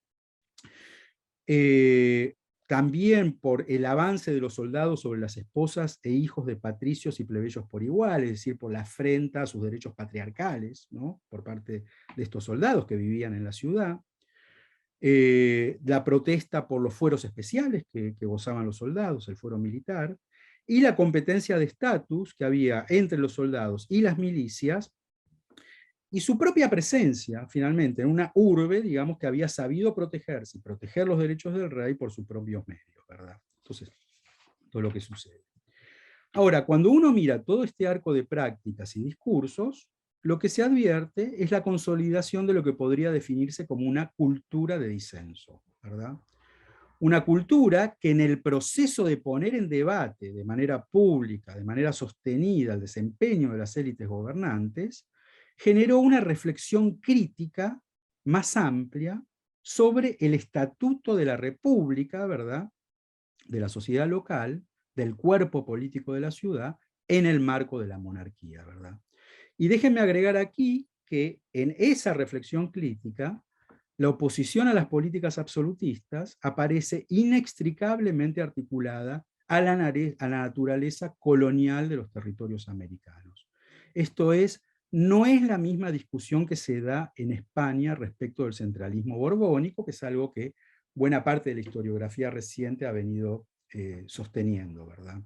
También por el avance de los soldados sobre las esposas e hijos de patricios y plebeyos por igual, es decir, por la afrenta a sus derechos patriarcales, ¿no?, por parte de estos soldados que vivían en la ciudad. La protesta por los fueros especiales que gozaban los soldados, el fuero militar, y la competencia de estatus que había entre los soldados y las milicias, y su propia presencia, finalmente, en una urbe, digamos, que había sabido protegerse y proteger los derechos del rey por sus propios medios, ¿verdad? Entonces, todo lo que sucede. Ahora, cuando uno mira todo este arco de prácticas y discursos, lo que se advierte es la consolidación de lo que podría definirse como una cultura de disenso, ¿verdad? Una cultura que en el proceso de poner en debate de manera pública, de manera sostenida, el desempeño de las élites gobernantes, generó una reflexión crítica más amplia sobre el estatuto de la república, ¿verdad?, de la sociedad local, del cuerpo político de la ciudad, en el marco de la monarquía, ¿verdad? Y déjenme agregar aquí que en esa reflexión crítica, la oposición a las políticas absolutistas aparece inextricablemente articulada a la naturaleza colonial de los territorios americanos. Esto es, no es la misma discusión que se da en España respecto del centralismo borbónico, que es algo que buena parte de la historiografía reciente ha venido sosteniendo, ¿verdad?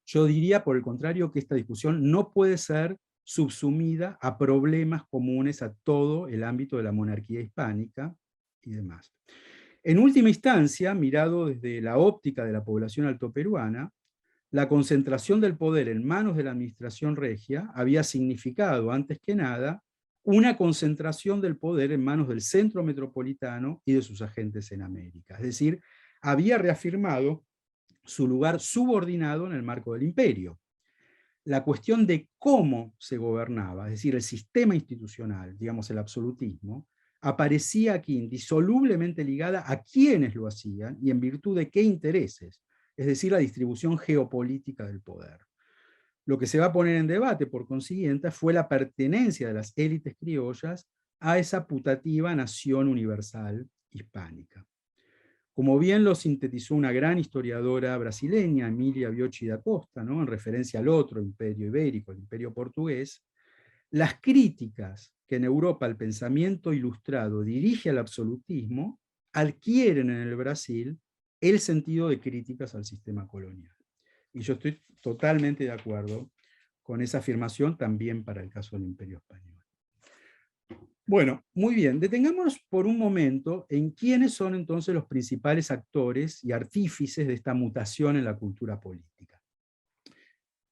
Yo diría, por el contrario, que esta discusión no puede ser subsumida a problemas comunes a todo el ámbito de la monarquía hispánica y demás. En última instancia, mirado desde la óptica de la población altoperuana, la concentración del poder en manos de la administración regia había significado, antes que nada, una concentración del poder en manos del centro metropolitano y de sus agentes en América. Es decir, había reafirmado su lugar subordinado en el marco del imperio. La cuestión de cómo se gobernaba, es decir, el sistema institucional, digamos el absolutismo, aparecía aquí indisolublemente ligada a quienes lo hacían y en virtud de qué intereses, es decir, la distribución geopolítica del poder. Lo que se va a poner en debate, por consiguiente, fue la pertenencia de las élites criollas a esa putativa nación universal hispánica. Como bien lo sintetizó una gran historiadora brasileña, Emilia Biochi da Costa, ¿no?, en referencia al otro imperio ibérico, el imperio portugués, las críticas que en Europa el pensamiento ilustrado dirige al absolutismo adquieren en el Brasil el sentido de críticas al sistema colonial. Y yo estoy totalmente de acuerdo con esa afirmación también para el caso del Imperio Español. Bueno, muy bien, detengámonos por un momento en quiénes son entonces los principales actores y artífices de esta mutación en la cultura política.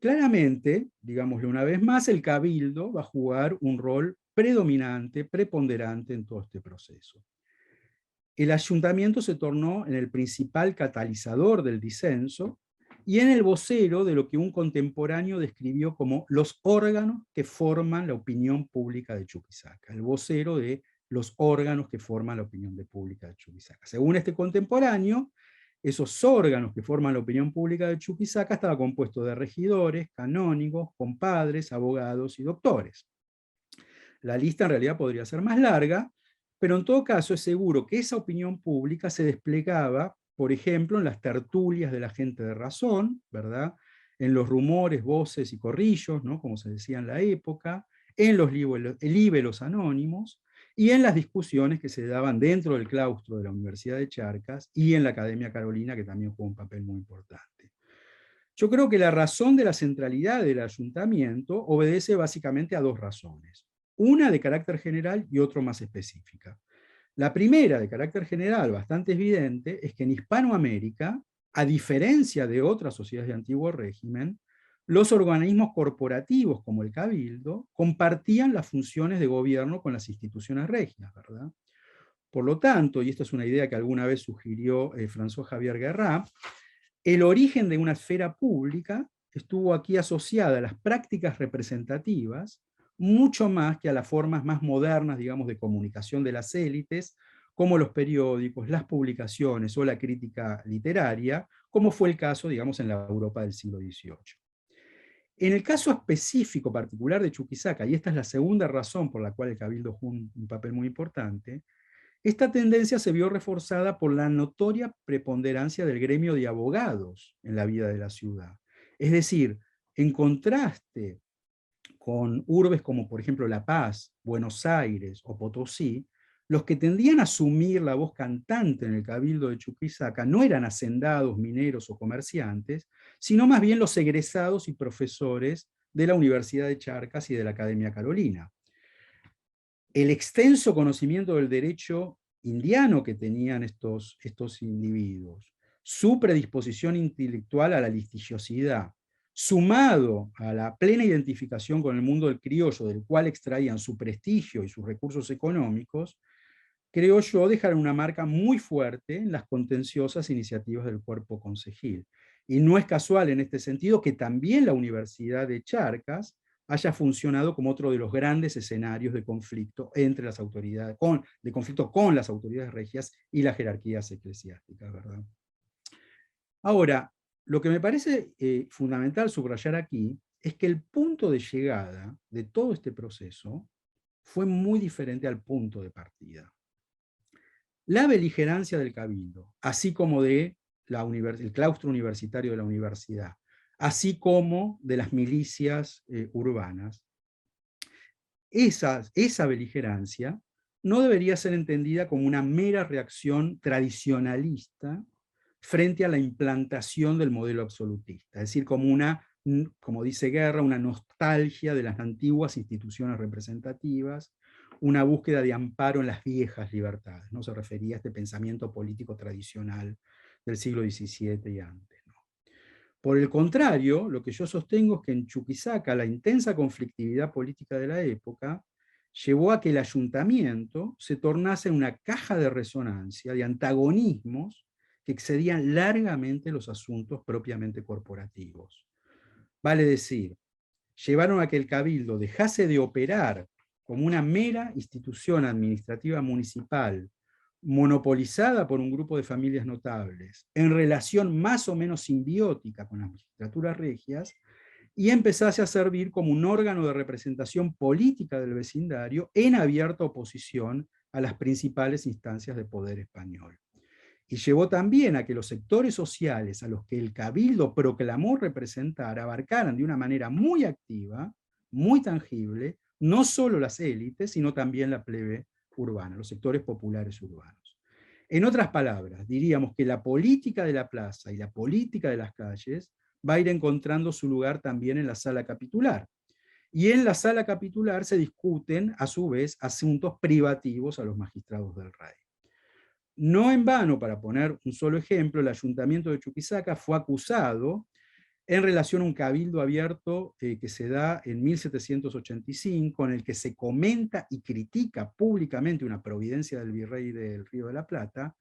Claramente, digámoslo una vez más, el cabildo va a jugar un rol predominante, preponderante en todo este proceso. El ayuntamiento se tornó en el principal catalizador del disenso y en el vocero de lo que un contemporáneo describió como los órganos que forman la opinión pública de Chuquisaca, el vocero de los órganos que forman la opinión pública de Chuquisaca. Según este contemporáneo, esos órganos que forman la opinión pública de Chuquisaca estaba compuesto de regidores, canónigos, compadres, abogados y doctores. La lista en realidad podría ser más larga, pero en todo caso es seguro que esa opinión pública se desplegaba, por ejemplo, en las tertulias de la gente de razón, ¿verdad?, en los rumores, voces y corrillos, ¿no?, como se decía en la época, en los libelos anónimos, y en las discusiones que se daban dentro del claustro de la Universidad de Charcas y en la Academia Carolina, que también jugó un papel muy importante. Yo creo que la razón de la centralidad del ayuntamiento obedece básicamente a dos razones. Una de carácter general y otra más específica. La primera, de carácter general, bastante evidente, es que en Hispanoamérica, a diferencia de otras sociedades de antiguo régimen, los organismos corporativos como el Cabildo compartían las funciones de gobierno con las instituciones regias, ¿verdad? Por lo tanto, y esta es una idea que alguna vez sugirió François Javier Guerra, el origen de una esfera pública estuvo aquí asociada a las prácticas representativas mucho más que a las formas más modernas, digamos, de comunicación de las élites, como los periódicos, las publicaciones o la crítica literaria, como fue el caso, digamos, en la Europa del siglo XVIII. En el caso específico particular de Chuquisaca, y esta es la segunda razón por la cual el Cabildo jugó un papel muy importante, esta tendencia se vio reforzada por la notoria preponderancia del gremio de abogados en la vida de la ciudad. Es decir, en contraste con urbes como por ejemplo La Paz, Buenos Aires o Potosí, los que tendían a asumir la voz cantante en el Cabildo de Chuquisaca no eran hacendados, mineros o comerciantes, sino más bien los egresados y profesores de la Universidad de Charcas y de la Academia Carolina. El extenso conocimiento del derecho indiano que tenían estos individuos, su predisposición intelectual a la litigiosidad, sumado a la plena identificación con el mundo del criollo, del cual extraían su prestigio y sus recursos económicos, creo yo, dejaron una marca muy fuerte en las contenciosas iniciativas del cuerpo concejil. Y no es casual en este sentido que también la Universidad de Charcas haya funcionado como otro de los grandes escenarios de conflicto entre las autoridades, de conflicto con las autoridades regias y las jerarquías eclesiásticas, ¿verdad? Ahora, lo que me parece fundamental subrayar aquí es que el punto de llegada de todo este proceso fue muy diferente al punto de partida. La beligerancia del Cabildo, así como del claustro universitario de la universidad, así como de las milicias urbanas, esa beligerancia no debería ser entendida como una mera reacción tradicionalista frente a la implantación del modelo absolutista, es decir, como dice Guerra, una nostalgia de las antiguas instituciones representativas, una búsqueda de amparo en las viejas libertades, no se refería a este pensamiento político tradicional del siglo XVII y antes. ¿No? Por el contrario, lo que yo sostengo es que en Chuquisaca la intensa conflictividad política de la época llevó a que el ayuntamiento se tornase una caja de resonancia de antagonismos que excedían largamente los asuntos propiamente corporativos. Vale decir, llevaron a que el cabildo dejase de operar como una mera institución administrativa municipal, monopolizada por un grupo de familias notables, en relación más o menos simbiótica con las magistraturas regias, y empezase a servir como un órgano de representación política del vecindario en abierta oposición a las principales instancias de poder español. Y llevó también a que los sectores sociales a los que el cabildo proclamó representar abarcaran de una manera muy activa, muy tangible, no solo las élites, sino también la plebe urbana, los sectores populares urbanos. En otras palabras, diríamos que la política de la plaza y la política de las calles va a ir encontrando su lugar también en la sala capitular. Y en la sala capitular se discuten, a su vez, asuntos privativos a los magistrados del rey. No en vano, para poner un solo ejemplo, el ayuntamiento de Chuquisaca fue acusado en relación a un cabildo abierto que se da en 1785, en el que se comenta y critica públicamente una providencia del virrey del Río de la Plata.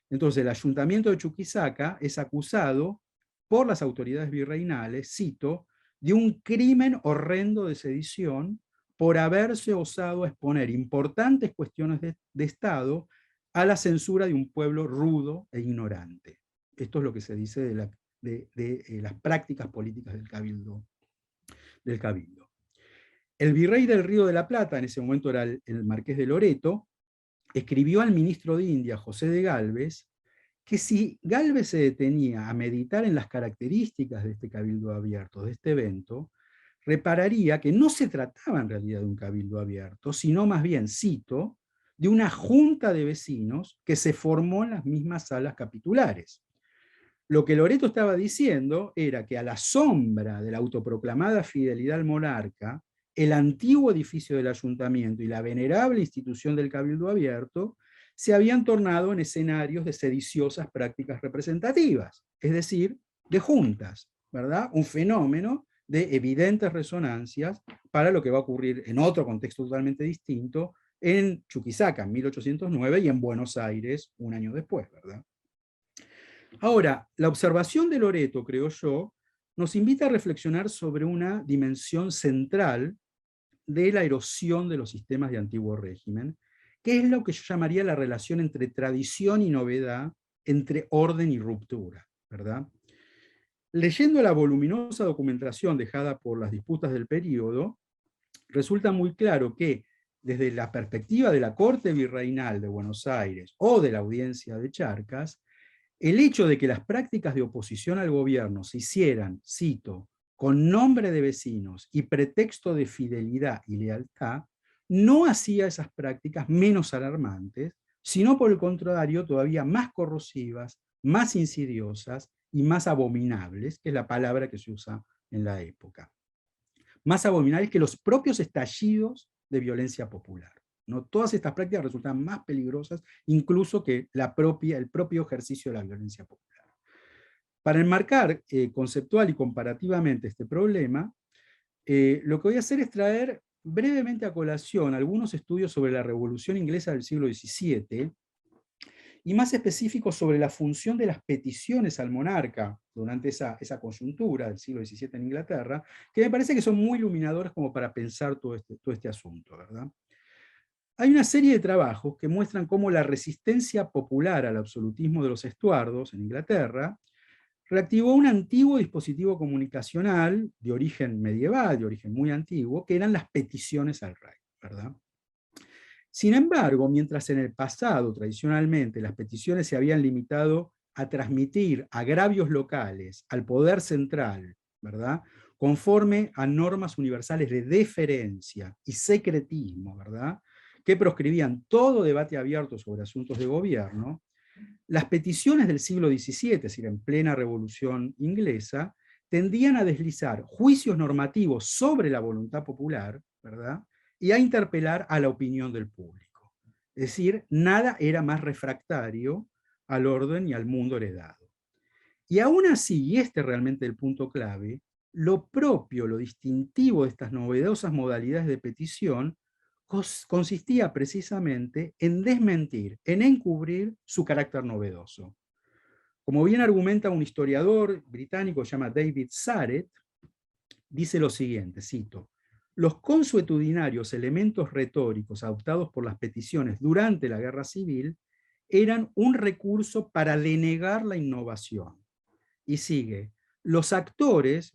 Entonces el ayuntamiento de Chuquisaca es acusado por las autoridades virreinales, cito, de un crimen horrendo de sedición por haberse osado a exponer importantes cuestiones de Estado a la censura de un pueblo rudo e ignorante. Esto es lo que se dice de las prácticas políticas del cabildo. El virrey del Río de la Plata, en ese momento era el marqués de Loreto, escribió al ministro de India, José de Gálvez, que si Gálvez se detenía a meditar en las características de este cabildo abierto, de este evento, repararía que no se trataba en realidad de un cabildo abierto, sino más bien, cito, de una junta de vecinos que se formó en las mismas salas capitulares. Lo que Loreto estaba diciendo era que a la sombra de la autoproclamada fidelidad al monarca, el antiguo edificio del ayuntamiento y la venerable institución del cabildo abierto se habían tornado en escenarios de sediciosas prácticas representativas, es decir, de juntas, ¿verdad? Un fenómeno de evidentes resonancias para lo que va a ocurrir en otro contexto totalmente distinto en Chuquisaca en 1809 y en Buenos Aires un año después, ¿verdad? Ahora, la observación de Loreto, creo yo, nos invita a reflexionar sobre una dimensión central de la erosión de los sistemas de antiguo régimen, que es lo que yo llamaría la relación entre tradición y novedad, entre orden y ruptura, ¿verdad? Leyendo la voluminosa documentación dejada por las disputas del período, resulta muy claro que desde la perspectiva de la Corte Virreinal de Buenos Aires o de la Audiencia de Charcas, el hecho de que las prácticas de oposición al gobierno se hicieran, cito, con nombre de vecinos y pretexto de fidelidad y lealtad, no hacía esas prácticas menos alarmantes, sino por el contrario todavía más corrosivas, más insidiosas y más abominables, que es la palabra que se usa en la época. Más abominables que los propios estallidos de violencia popular, ¿no? Todas estas prácticas resultan más peligrosas incluso que el propio ejercicio de la violencia popular. Para enmarcar conceptual y comparativamente este problema, lo que voy a hacer es traer brevemente a colación algunos estudios sobre la Revolución Inglesa del siglo XVII, y más específicos sobre la función de las peticiones al monarca durante esa coyuntura del siglo XVII en Inglaterra, que me parece que son muy iluminadores como para pensar todo este asunto, ¿verdad? Hay una serie de trabajos que muestran cómo la resistencia popular al absolutismo de los Estuardos en Inglaterra reactivó un antiguo dispositivo comunicacional de origen medieval, de origen muy antiguo, que eran las peticiones al rey, ¿verdad? Sin embargo, mientras en el pasado, tradicionalmente, las peticiones se habían limitado a transmitir agravios locales al poder central, ¿verdad?, conforme a normas universales de deferencia y secretismo, ¿verdad?, que proscribían todo debate abierto sobre asuntos de gobierno, las peticiones del siglo XVII, es decir, en plena Revolución Inglesa, tendían a deslizar juicios normativos sobre la voluntad popular, ¿verdad?, y a interpelar a la opinión del público. Es decir, nada era más refractario al orden y al mundo heredado. Y aún así, y este es realmente el punto clave, lo propio, lo distintivo de estas novedosas modalidades de petición consistía precisamente en desmentir, en encubrir su carácter novedoso. Como bien argumenta un historiador británico que se llama David Saret, dice lo siguiente, cito: los consuetudinarios elementos retóricos adoptados por las peticiones durante la Guerra Civil eran un recurso para denegar la innovación. Y sigue, los actores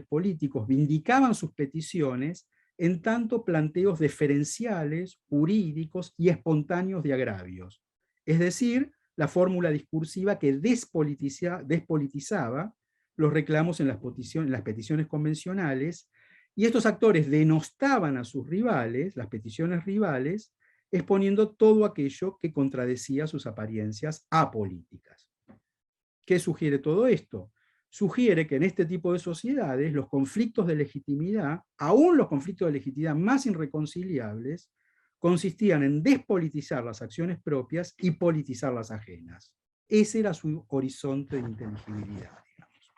políticos, vindicaban sus peticiones en tanto planteos deferenciales, jurídicos y espontáneos de agravios. Es decir, la fórmula discursiva que despolitizaba los reclamos en las peticiones convencionales, y estos actores denostaban a sus rivales, las peticiones rivales, exponiendo todo aquello que contradecía sus apariencias apolíticas. ¿Qué sugiere todo esto? Sugiere que en este tipo de sociedades los conflictos de legitimidad, aún los conflictos de legitimidad más irreconciliables, consistían en despolitizar las acciones propias y politizar las ajenas. Ese era su horizonte de inteligibilidad, digamos.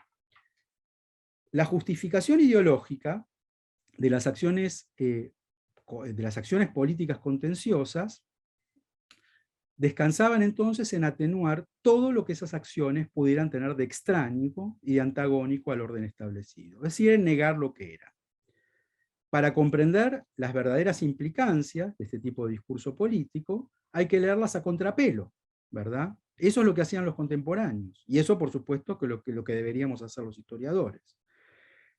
La justificación ideológica de las acciones políticas contenciosas descansaban entonces en atenuar todo lo que esas acciones pudieran tener de extraño y de antagónico al orden establecido, es decir, en negar lo que era. Para comprender las verdaderas implicancias de este tipo de discurso político, hay que leerlas a contrapelo, ¿verdad? Eso es lo que hacían los contemporáneos, y eso por supuesto que lo que deberíamos hacer los historiadores.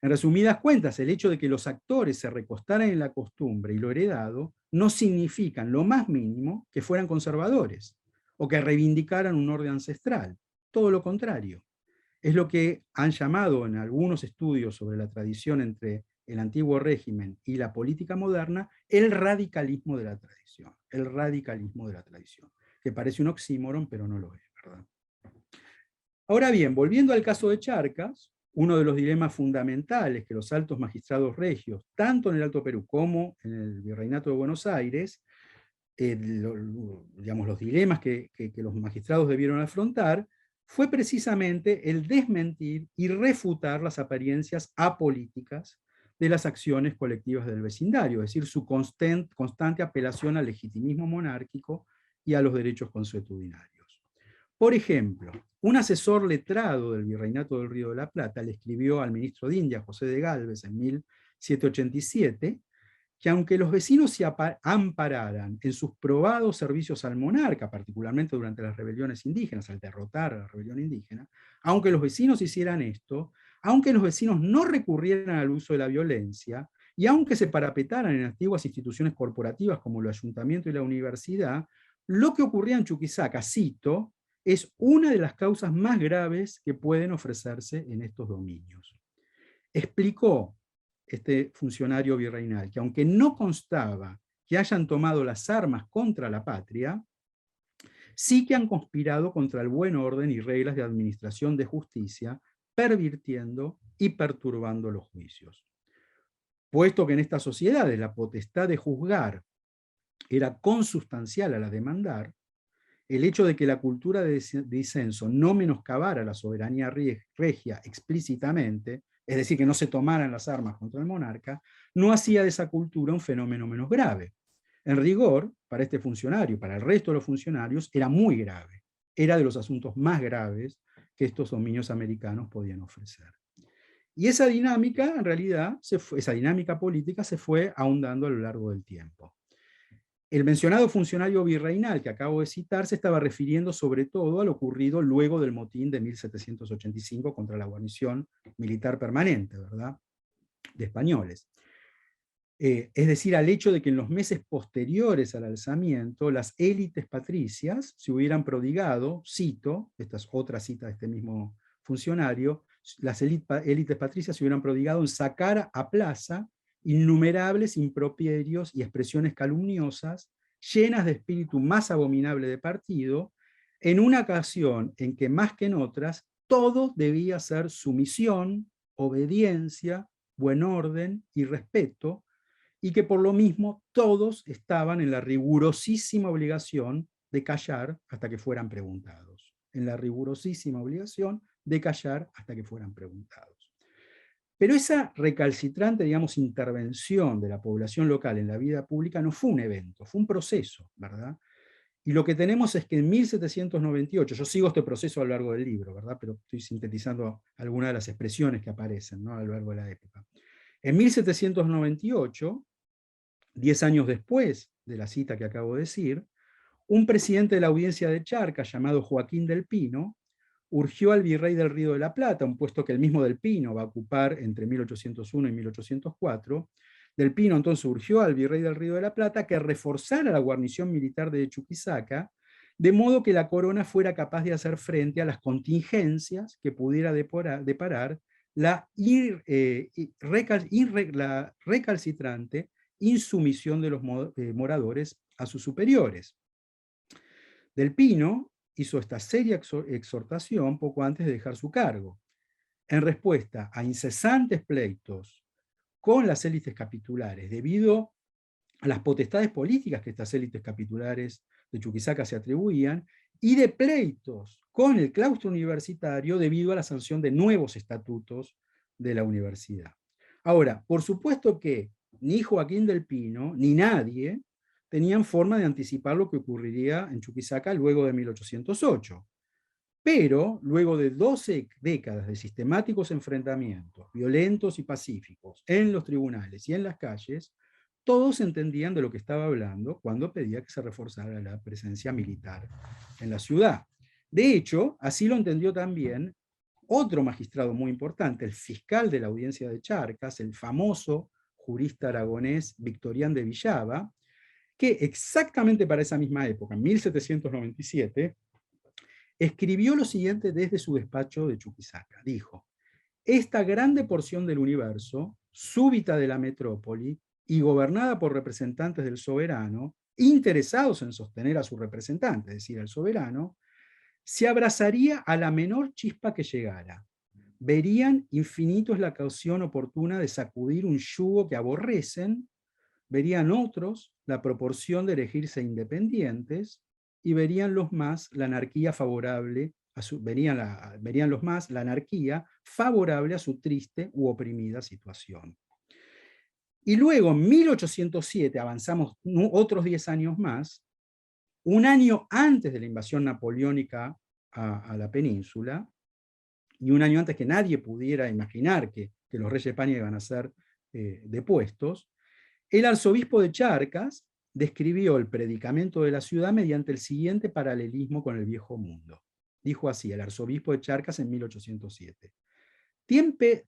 En resumidas cuentas, el hecho de que los actores se recostaran en la costumbre y lo heredado no significan lo más mínimo que fueran conservadores o que reivindicaran un orden ancestral. Todo lo contrario. Es lo que han llamado en algunos estudios sobre la tradición entre el antiguo régimen y la política moderna el radicalismo de la tradición. El radicalismo de la tradición. Que parece un oxímoron, pero no lo es, ¿verdad? Ahora bien, volviendo al caso de Charcas, uno de los dilemas fundamentales que los altos magistrados regios, tanto en el Alto Perú como en el Virreinato de Buenos Aires, digamos, los dilemas que los magistrados debieron afrontar, fue precisamente el desmentir y refutar las apariencias apolíticas de las acciones colectivas del vecindario, es decir, su constante apelación al legitimismo monárquico y a los derechos consuetudinarios. Por ejemplo, un asesor letrado del Virreinato del Río de la Plata le escribió al ministro de Indias, José de Gálvez, en 1787, que aunque los vecinos se ampararan en sus probados servicios al monarca, particularmente durante las rebeliones indígenas, al derrotar a la rebelión indígena, aunque los vecinos hicieran esto, aunque los vecinos no recurrieran al uso de la violencia, y aunque se parapetaran en antiguas instituciones corporativas como el ayuntamiento y la universidad, lo que ocurría en Chuquisaca, cito, es una de las causas más graves que pueden ofrecerse en estos dominios. Explicó este funcionario virreinal que aunque no constaba que hayan tomado las armas contra la patria, sí que han conspirado contra el buen orden y reglas de administración de justicia, pervirtiendo y perturbando los juicios. Puesto que en estas sociedades la potestad de juzgar era consustancial a la de mandar, el hecho de que la cultura de disenso no menoscabara la soberanía regia explícitamente, es decir, que no se tomaran las armas contra el monarca, no hacía de esa cultura un fenómeno menos grave. En rigor, para este funcionario, para el resto de los funcionarios, era muy grave. Era de los asuntos más graves que estos dominios americanos podían ofrecer. Y esa dinámica, en realidad, esa dinámica política se fue ahondando a lo largo del tiempo. El mencionado funcionario virreinal que acabo de citar se estaba refiriendo sobre todo a lo ocurrido luego del motín de 1785 contra la guarnición militar permanente, ¿verdad?, de españoles. Es decir, al hecho de que en los meses posteriores al alzamiento, las élites patricias se hubieran prodigado, cito, esta es otra cita de este mismo funcionario, las élites patricias se hubieran prodigado en sacar a plaza innumerables improperios y expresiones calumniosas, llenas de espíritu más abominable de partido, en una ocasión en que más que en otras, todo debía ser sumisión, obediencia, buen orden y respeto, y que por lo mismo todos estaban en la rigurosísima obligación de callar hasta que fueran preguntados. En la rigurosísima obligación de callar hasta que fueran preguntados. Pero esa recalcitrante, digamos, intervención de la población local en la vida pública no fue un evento, fue un proceso, ¿verdad? Y lo que tenemos es que en 1798, yo sigo este proceso a lo largo del libro, ¿verdad? Pero estoy sintetizando algunas de las expresiones que aparecen, ¿no?, a lo largo de la época. En 1798, 10 años después de la cita que acabo de decir, un presidente de la audiencia de Charcas, llamado Joaquín del Pino, urgió al virrey del Río de la Plata, un puesto que el mismo Del Pino va a ocupar entre 1801 y 1804. Del Pino entonces urgió al virrey del Río de la Plata que reforzara la guarnición militar de Chuquisaca, de modo que la corona fuera capaz de hacer frente a las contingencias que pudiera deparar la recalcitrante insumisión de los moradores a sus superiores. Del Pino hizo esta seria exhortación poco antes de dejar su cargo. En respuesta a incesantes pleitos con las élites capitulares, debido a las potestades políticas que estas élites capitulares de Chuquisaca se atribuían, y de pleitos con el claustro universitario debido a la sanción de nuevos estatutos de la universidad. Ahora, por supuesto que ni Joaquín del Pino, ni nadie, tenían forma de anticipar lo que ocurriría en Chuquisaca luego de 1808. Pero, luego de 12 décadas de sistemáticos enfrentamientos, violentos y pacíficos, en los tribunales y en las calles, todos entendían de lo que estaba hablando cuando pedía que se reforzara la presencia militar en la ciudad. De hecho, así lo entendió también otro magistrado muy importante, el fiscal de la audiencia de Charcas, el famoso jurista aragonés Victorián de Villava, que exactamente para esa misma época, en 1797, escribió lo siguiente desde su despacho de Chuquisaca. Dijo: esta grande porción del universo, súbita de la metrópoli, y gobernada por representantes del soberano, interesados en sostener a su representante, es decir, al soberano, se abrazaría a la menor chispa que llegara. Verían infinitos la ocasión oportuna de sacudir un yugo que aborrecen, verían otros la proporción de elegirse independientes, y verían los más la anarquía favorable verían los más la anarquía favorable a su triste u oprimida situación. Y luego, en 1807, avanzamos otros 10 años más, un año antes de la invasión napoleónica a la península, y un año antes que nadie pudiera imaginar que los reyes de España iban a ser depuestos, el arzobispo de Charcas describió el predicamento de la ciudad mediante el siguiente paralelismo con el viejo mundo. Dijo así el arzobispo de Charcas en 1807.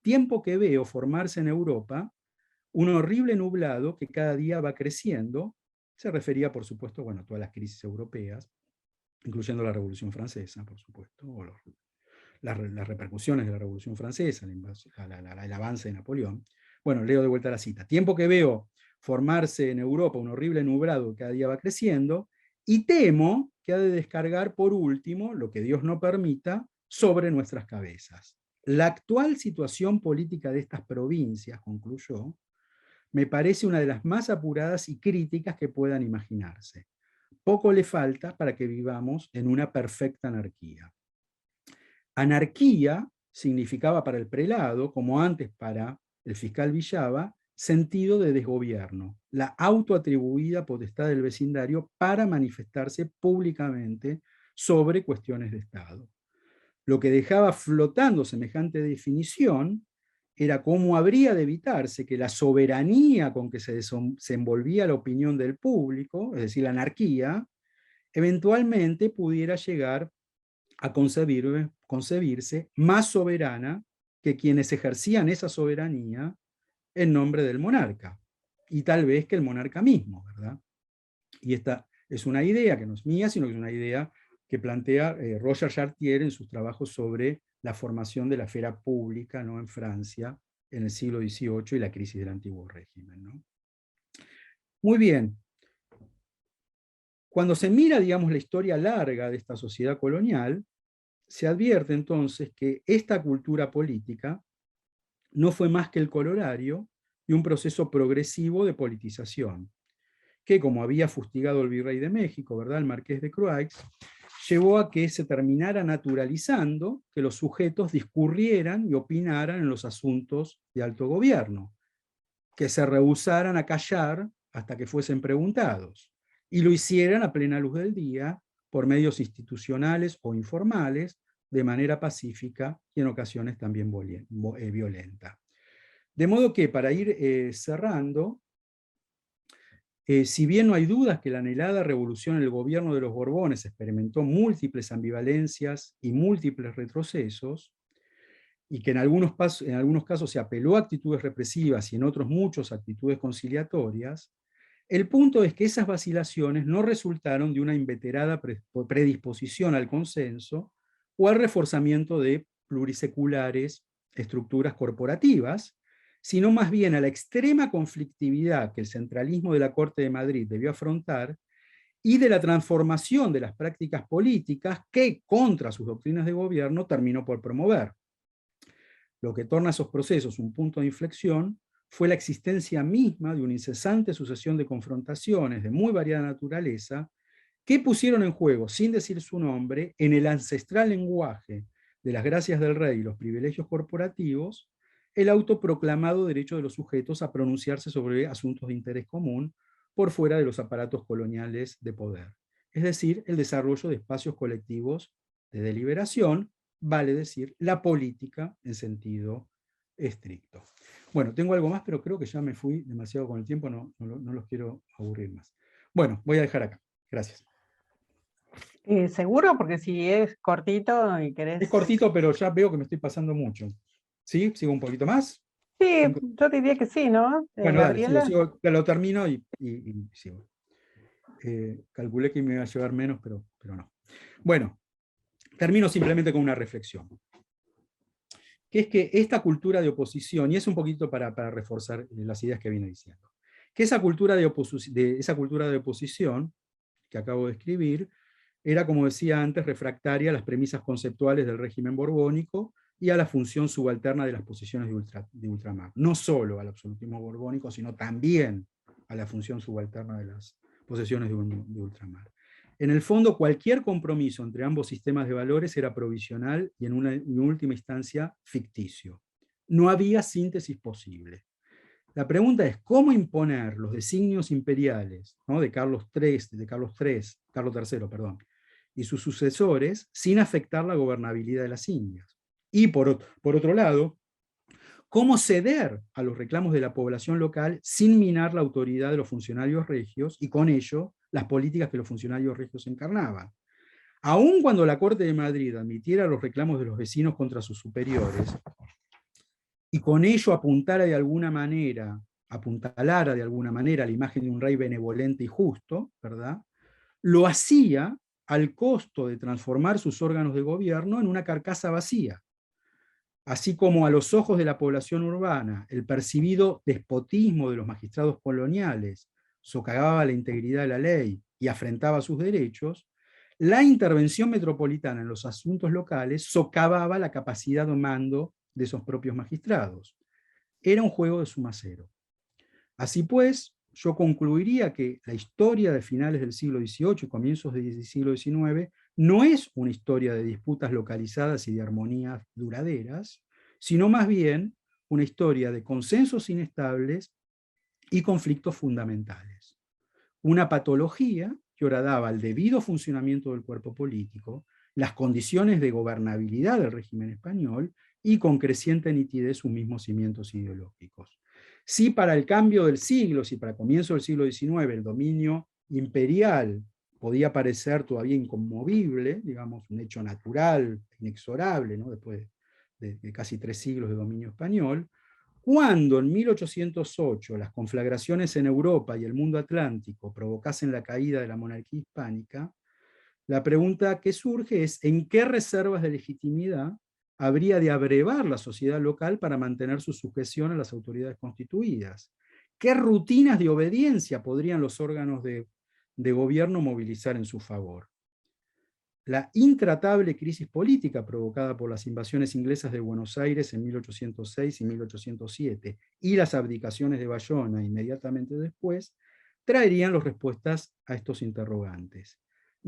Tiempo que veo formarse en Europa un horrible nublado que cada día va creciendo. Se refería, por supuesto, bueno, a todas las crisis europeas, incluyendo la Revolución Francesa, por supuesto, o las repercusiones de la Revolución Francesa, el avance de Napoleón. Bueno, leo de vuelta la cita. Tiempo que veo formarse en Europa un horrible nublado que cada día va creciendo, y temo que ha de descargar por último, lo que Dios no permita, sobre nuestras cabezas. La actual situación política de estas provincias, concluyó, me parece una de las más apuradas y críticas que puedan imaginarse. Poco le falta para que vivamos en una perfecta anarquía. Anarquía significaba para el prelado, como antes para el fiscal Villava, sentido de desgobierno, la autoatribuida potestad del vecindario para manifestarse públicamente sobre cuestiones de Estado. Lo que dejaba flotando semejante definición era cómo habría de evitarse que la soberanía con que se envolvía la opinión del público, es decir, la anarquía, eventualmente pudiera llegar a concebirse más soberana que quienes ejercían esa soberanía en nombre del monarca, y tal vez que el monarca mismo, ¿verdad? Y esta es una idea que no es mía, sino que es una idea que plantea Roger Chartier en sus trabajos sobre la formación de la esfera pública, ¿no?, en Francia en el siglo XVIII y la crisis del antiguo régimen, ¿no? Muy bien. Cuando se mira, digamos, la historia larga de esta sociedad colonial, se advierte entonces que esta cultura política no fue más que el corolario de un proceso progresivo de politización, que, como había fustigado el virrey de México, ¿verdad?, el marqués de Croix, llevó a que se terminara naturalizando que los sujetos discurrieran y opinaran en los asuntos de alto gobierno, que se rehusaran a callar hasta que fuesen preguntados, y lo hicieran a plena luz del día, por medios institucionales o informales, de manera pacífica y en ocasiones también violenta. De modo que, para ir cerrando, si bien no hay dudas que la anhelada revolución en el gobierno de los Borbones experimentó múltiples ambivalencias y múltiples retrocesos, y que en algunos casos se apeló a actitudes represivas y en otros muchos actitudes conciliatorias, el punto es que esas vacilaciones no resultaron de una inveterada predisposición al consenso o al reforzamiento de pluriseculares estructuras corporativas, sino más bien a la extrema conflictividad que el centralismo de la Corte de Madrid debió afrontar y de la transformación de las prácticas políticas que, contra sus doctrinas de gobierno, terminó por promover. Lo que torna esos procesos un punto de inflexión fue la existencia misma de una incesante sucesión de confrontaciones de muy variada naturaleza que pusieron en juego, sin decir su nombre, en el ancestral lenguaje de las gracias del rey y los privilegios corporativos, el autoproclamado derecho de los sujetos a pronunciarse sobre asuntos de interés común por fuera de los aparatos coloniales de poder. Es decir, el desarrollo de espacios colectivos de deliberación, vale decir, la política en sentido estricto. Bueno, tengo algo más, pero creo que ya me fui demasiado con el tiempo, no los quiero aburrir más. Bueno, voy a dejar acá. Gracias. ¿Seguro? Porque si es cortito y querés... Es cortito, pero ya veo que me estoy pasando mucho. ¿Sí? ¿Sigo un poquito más? Sí, yo diría que sí, ¿no? Bueno, dale, Gabriela. lo termino y sigo. Calculé que me iba a llevar menos, pero no. Bueno, termino simplemente con una reflexión. Que es que esta cultura de oposición, y es un poquito para reforzar las ideas que vine diciendo, que esa cultura de oposición que acabo de escribir, era, como decía antes, refractaria a las premisas conceptuales del régimen borbónico y a la función subalterna de las posiciones de ultramar. No solo al absolutismo borbónico, sino también a la función subalterna de las posesiones de ultramar. En el fondo, cualquier compromiso entre ambos sistemas de valores era provisional y en última instancia ficticio. No había síntesis posible. La pregunta es, ¿cómo imponer los designios imperiales, ¿no?, de Carlos III, y sus sucesores sin afectar la gobernabilidad de las Indias? Y por otro lado, ¿cómo ceder a los reclamos de la población local sin minar la autoridad de los funcionarios regios y con ello las políticas que los funcionarios regios encarnaban? Aun cuando la Corte de Madrid admitiera los reclamos de los vecinos contra sus superiores, y con ello apuntalara de alguna manera la imagen de un rey benevolente y justo, ¿verdad?, lo hacía al costo de transformar sus órganos de gobierno en una carcasa vacía. Así como a los ojos de la población urbana el percibido despotismo de los magistrados coloniales socavaba la integridad de la ley y afrentaba sus derechos, la intervención metropolitana en los asuntos locales socavaba la capacidad de mando de esos propios magistrados. Era un juego de suma cero. Así pues, yo concluiría que la historia de finales del siglo XVIII y comienzos del siglo XIX no es una historia de disputas localizadas y de armonías duraderas, sino más bien una historia de consensos inestables y conflictos fundamentales. Una patología que horadaba el debido funcionamiento del cuerpo político, las condiciones de gobernabilidad del régimen español y con creciente nitidez sus mismos cimientos ideológicos. Si para el cambio del siglo, si para el comienzo del siglo XIX el dominio imperial podía parecer todavía inconmovible, digamos, un hecho natural, inexorable, ¿no?, después de casi 3 siglos de dominio español, cuando en 1808 las conflagraciones en Europa y el mundo atlántico provocasen la caída de la monarquía hispánica, la pregunta que surge es ¿en qué reservas de legitimidad habría de abrevar la sociedad local para mantener su sujeción a las autoridades constituidas? ¿Qué rutinas de obediencia podrían los órganos de gobierno movilizar en su favor? La intratable crisis política provocada por las invasiones inglesas de Buenos Aires en 1806 y 1807 y las abdicaciones de Bayona inmediatamente después traerían las respuestas a estos interrogantes.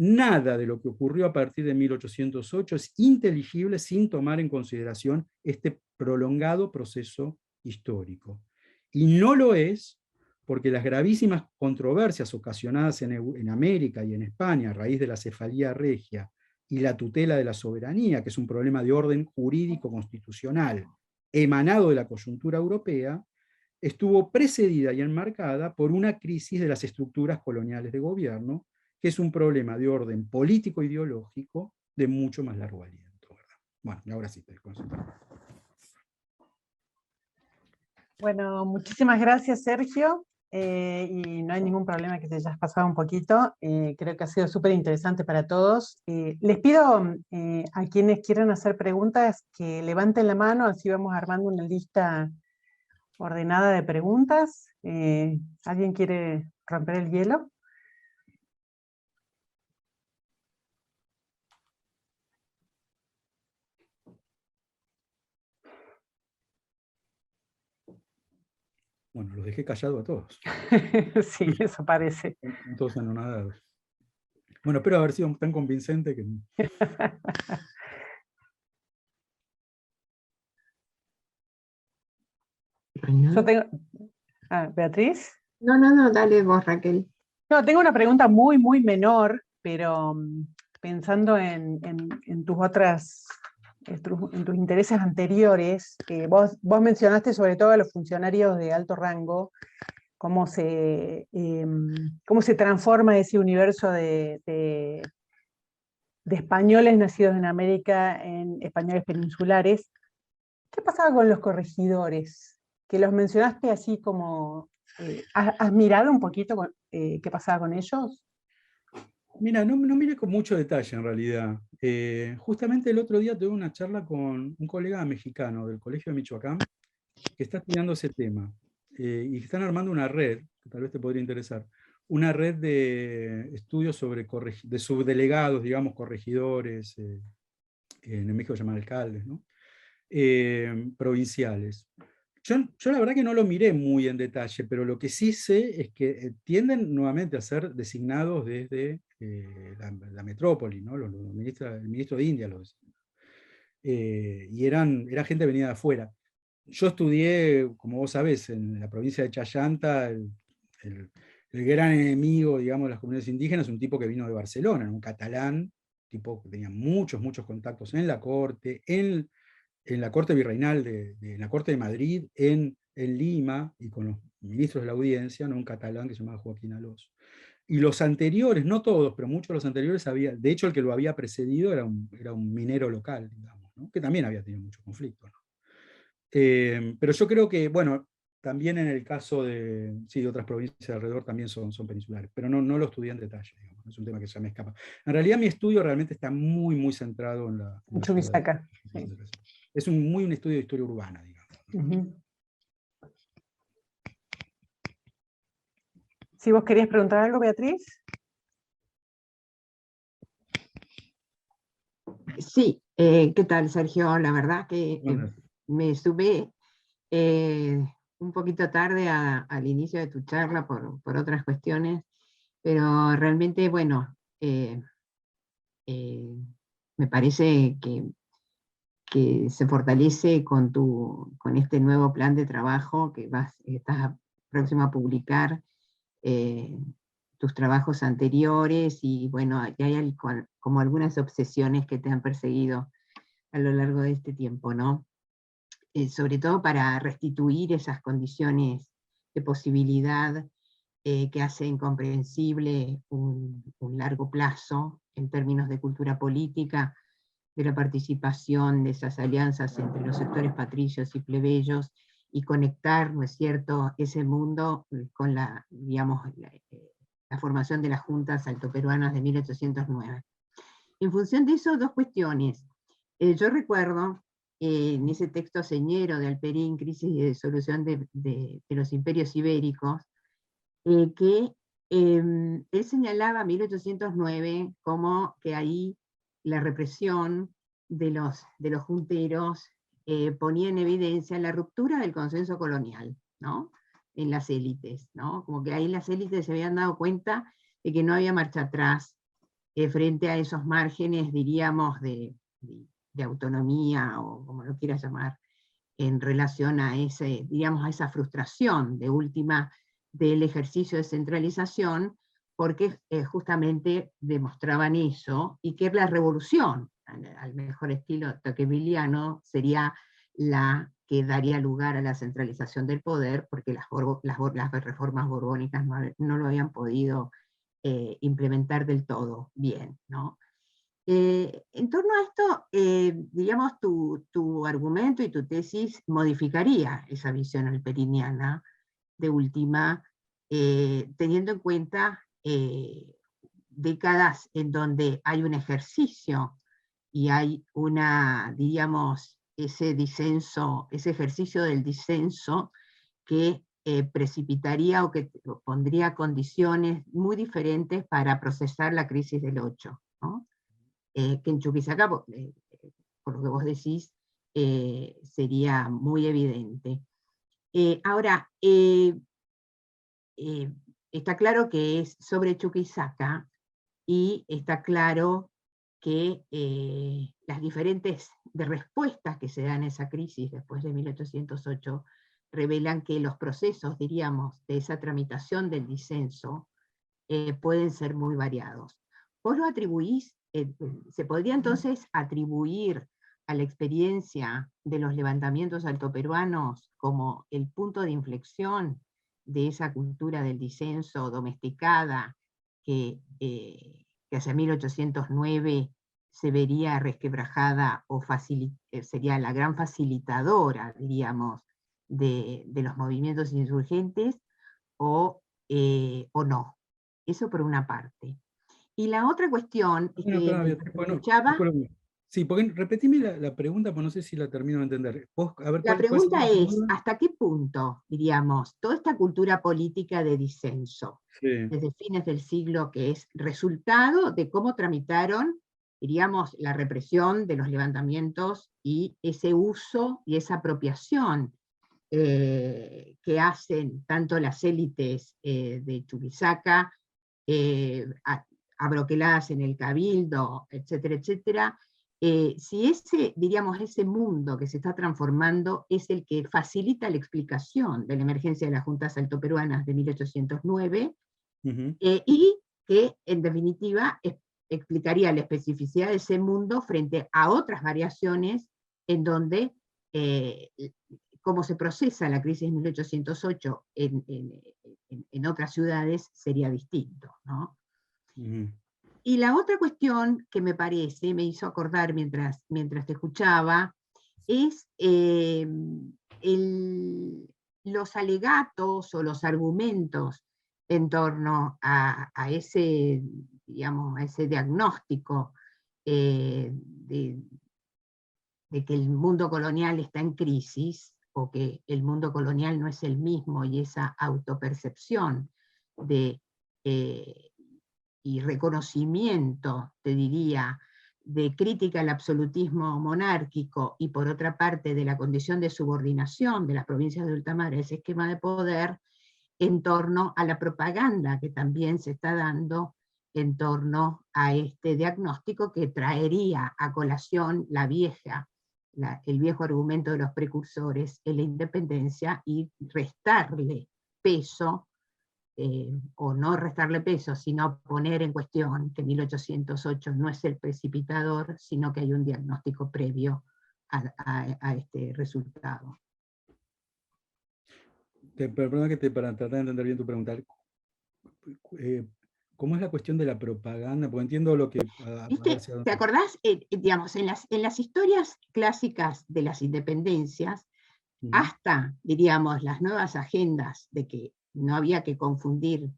Nada de lo que ocurrió a partir de 1808 es inteligible sin tomar en consideración este prolongado proceso histórico. Y no lo es porque las gravísimas controversias ocasionadas en América y en España a raíz de la cefalía regia y la tutela de la soberanía, que es un problema de orden jurídico constitucional emanado de la coyuntura europea, estuvo precedida y enmarcada por una crisis de las estructuras coloniales de gobierno, que es un problema de orden político-ideológico de mucho más largo aliento, ¿verdad? Bueno, y ahora sí te concentro. Bueno, muchísimas gracias, Sergio. Y no hay ningún problema que te hayas pasado un poquito. Creo que ha sido súper interesante para todos. Les pido a quienes quieran hacer preguntas que levanten la mano, así vamos armando una lista ordenada de preguntas. ¿Alguien quiere romper el hielo? Bueno, los dejé callados a todos. Sí, eso parece. Están todos anonadados. Bueno, espero haber sido tan convincente que... Yo tengo... ¿Beatriz? No, dale vos, Raquel. No, tengo una pregunta muy, muy menor, pero pensando en tus otras, en tus intereses anteriores, vos mencionaste sobre todo a los funcionarios de alto rango, cómo se transforma ese universo de españoles nacidos en América en españoles peninsulares. ¿Qué pasaba con los corregidores? Que los mencionaste así como... ¿has mirado un poquito qué pasaba con ellos? Mira, no miré con mucho detalle en realidad. Justamente el otro día tuve una charla con un colega mexicano del Colegio de Michoacán que está estudiando ese tema y están armando una red, que tal vez te podría interesar, una red de estudios sobre de subdelegados, digamos, corregidores, en México se llaman alcaldes, ¿no? Provinciales. Yo la verdad que no lo miré muy en detalle, pero lo que sí sé es que tienden nuevamente a ser designados desde la metrópoli, ¿no? El ministro de India los designa. Y era gente venida de afuera. Yo estudié, como vos sabés, en la provincia de Chayanta, el gran enemigo, digamos, de las comunidades indígenas, un tipo que vino de Barcelona, un catalán, tipo que tenía muchos contactos en la corte, en la corte virreinal, en la corte de Madrid, en Lima, y con los ministros de la audiencia, ¿no? Un catalán que se llamaba Joaquín Alós. Y los anteriores, no todos, pero muchos de los anteriores, de hecho el que lo había precedido era un minero local, digamos, ¿no? Que también había tenido mucho conflicto, ¿no? Pero yo creo que, bueno, también en el caso de otras provincias de alrededor también son peninsulares, pero no lo estudié en detalle, digamos, es un tema que ya me escapa. En realidad mi estudio realmente está muy centrado en la Chuquisaca. ciudad. Sí. Es un estudio de historia urbana, digamos. Si vos querías preguntar algo, Beatriz. Sí, ¿qué tal, Sergio? La verdad que me sumé un poquito tarde al inicio de tu charla por otras cuestiones, pero realmente, bueno, me parece que se fortalece con este nuevo plan de trabajo que estás próximo a publicar, tus trabajos anteriores, y bueno, ya hay como algunas obsesiones que te han perseguido a lo largo de este tiempo, ¿no? Sobre todo para restituir esas condiciones de posibilidad que hacen incomprensible un largo plazo en términos de cultura política, de la participación de esas alianzas entre los sectores patricios y plebeyos, y conectar, ¿no es cierto?, ese mundo con digamos, la formación de las juntas altoperuanas de 1809. En función de eso, dos cuestiones. Yo recuerdo en ese texto señero de Alperín, Crisis y Disolución de los Imperios Ibéricos, que él señalaba 1809 como que ahí la represión de los junteros ponía en evidencia la ruptura del consenso colonial, ¿no?, en las élites, ¿no? Como que ahí las élites se habían dado cuenta de que no había marcha atrás frente a esos márgenes, diríamos, de autonomía, o como lo quieras llamar, en relación a digamos, a esa frustración de última del ejercicio de centralización, porque justamente demostraban eso, y que la revolución, al mejor estilo tocquevilleano, sería la que daría lugar a la centralización del poder, porque las reformas borbónicas no lo habían podido implementar del todo bien, ¿no? En torno a esto, digamos, tu argumento y tu tesis modificaría esa visión alperiniana de última, teniendo en cuenta décadas en donde hay un ejercicio y hay digamos, ese disenso, ese ejercicio del disenso que precipitaría o que pondría condiciones muy diferentes para procesar la crisis del 8, ¿no? Que en Chuquisaca, por lo que vos decís, sería muy evidente. Ahora, está claro que es sobre Chuquisaca, y está claro que las diferentes respuestas que se dan a esa crisis después de 1808 revelan que los procesos, diríamos, de esa tramitación del disenso pueden ser muy variados. Vos lo atribuís, se podría entonces atribuir a la experiencia de los levantamientos altoperuanos como el punto de inflexión de esa cultura del disenso domesticada que hacia 1809 se vería resquebrajada o sería la gran facilitadora, diríamos, de los movimientos insurgentes, o no. Eso por una parte. Y la otra cuestión es que escuchaba... Sí, porque repetime la pregunta, porque no sé si la termino de entender. La pregunta es, ¿hasta qué punto, diríamos, toda esta cultura política de disenso, desde fines del siglo, que es resultado de cómo tramitaron, diríamos, la represión de los levantamientos y ese uso y esa apropiación que hacen tanto las élites de Chuquisaca, abroqueladas en el cabildo, etcétera, etcétera, si diríamos, ese mundo que se está transformando es el que facilita la explicación de la emergencia de las juntas altoperuanas de 1809, y que, en definitiva, explicaría la especificidad de ese mundo frente a otras variaciones en donde cómo se procesa la crisis de 1808 en otras ciudades sería distinto, ¿no? Y la otra cuestión que me hizo acordar mientras te escuchaba, es los alegatos o los argumentos en torno a ese, digamos, a ese diagnóstico de que el mundo colonial está en crisis, o que el mundo colonial no es el mismo, y esa autopercepción y reconocimiento, te diría, de crítica al absolutismo monárquico, y por otra parte de la condición de subordinación de las provincias de ultramar a ese esquema de poder, en torno a la propaganda que también se está dando en torno a este diagnóstico, que traería a colación el viejo argumento de los precursores en la independencia, y restarle peso, o no restarle peso, sino poner en cuestión que 1808 no es el precipitador, sino que hay un diagnóstico previo a este resultado. Perdona para tratar de entender bien tu pregunta. ¿Cómo es la cuestión de la propaganda? Porque entiendo lo que... ¿Te acordás? Digamos, en las historias clásicas de las independencias, hasta, diríamos, las nuevas agendas de que no había que confundir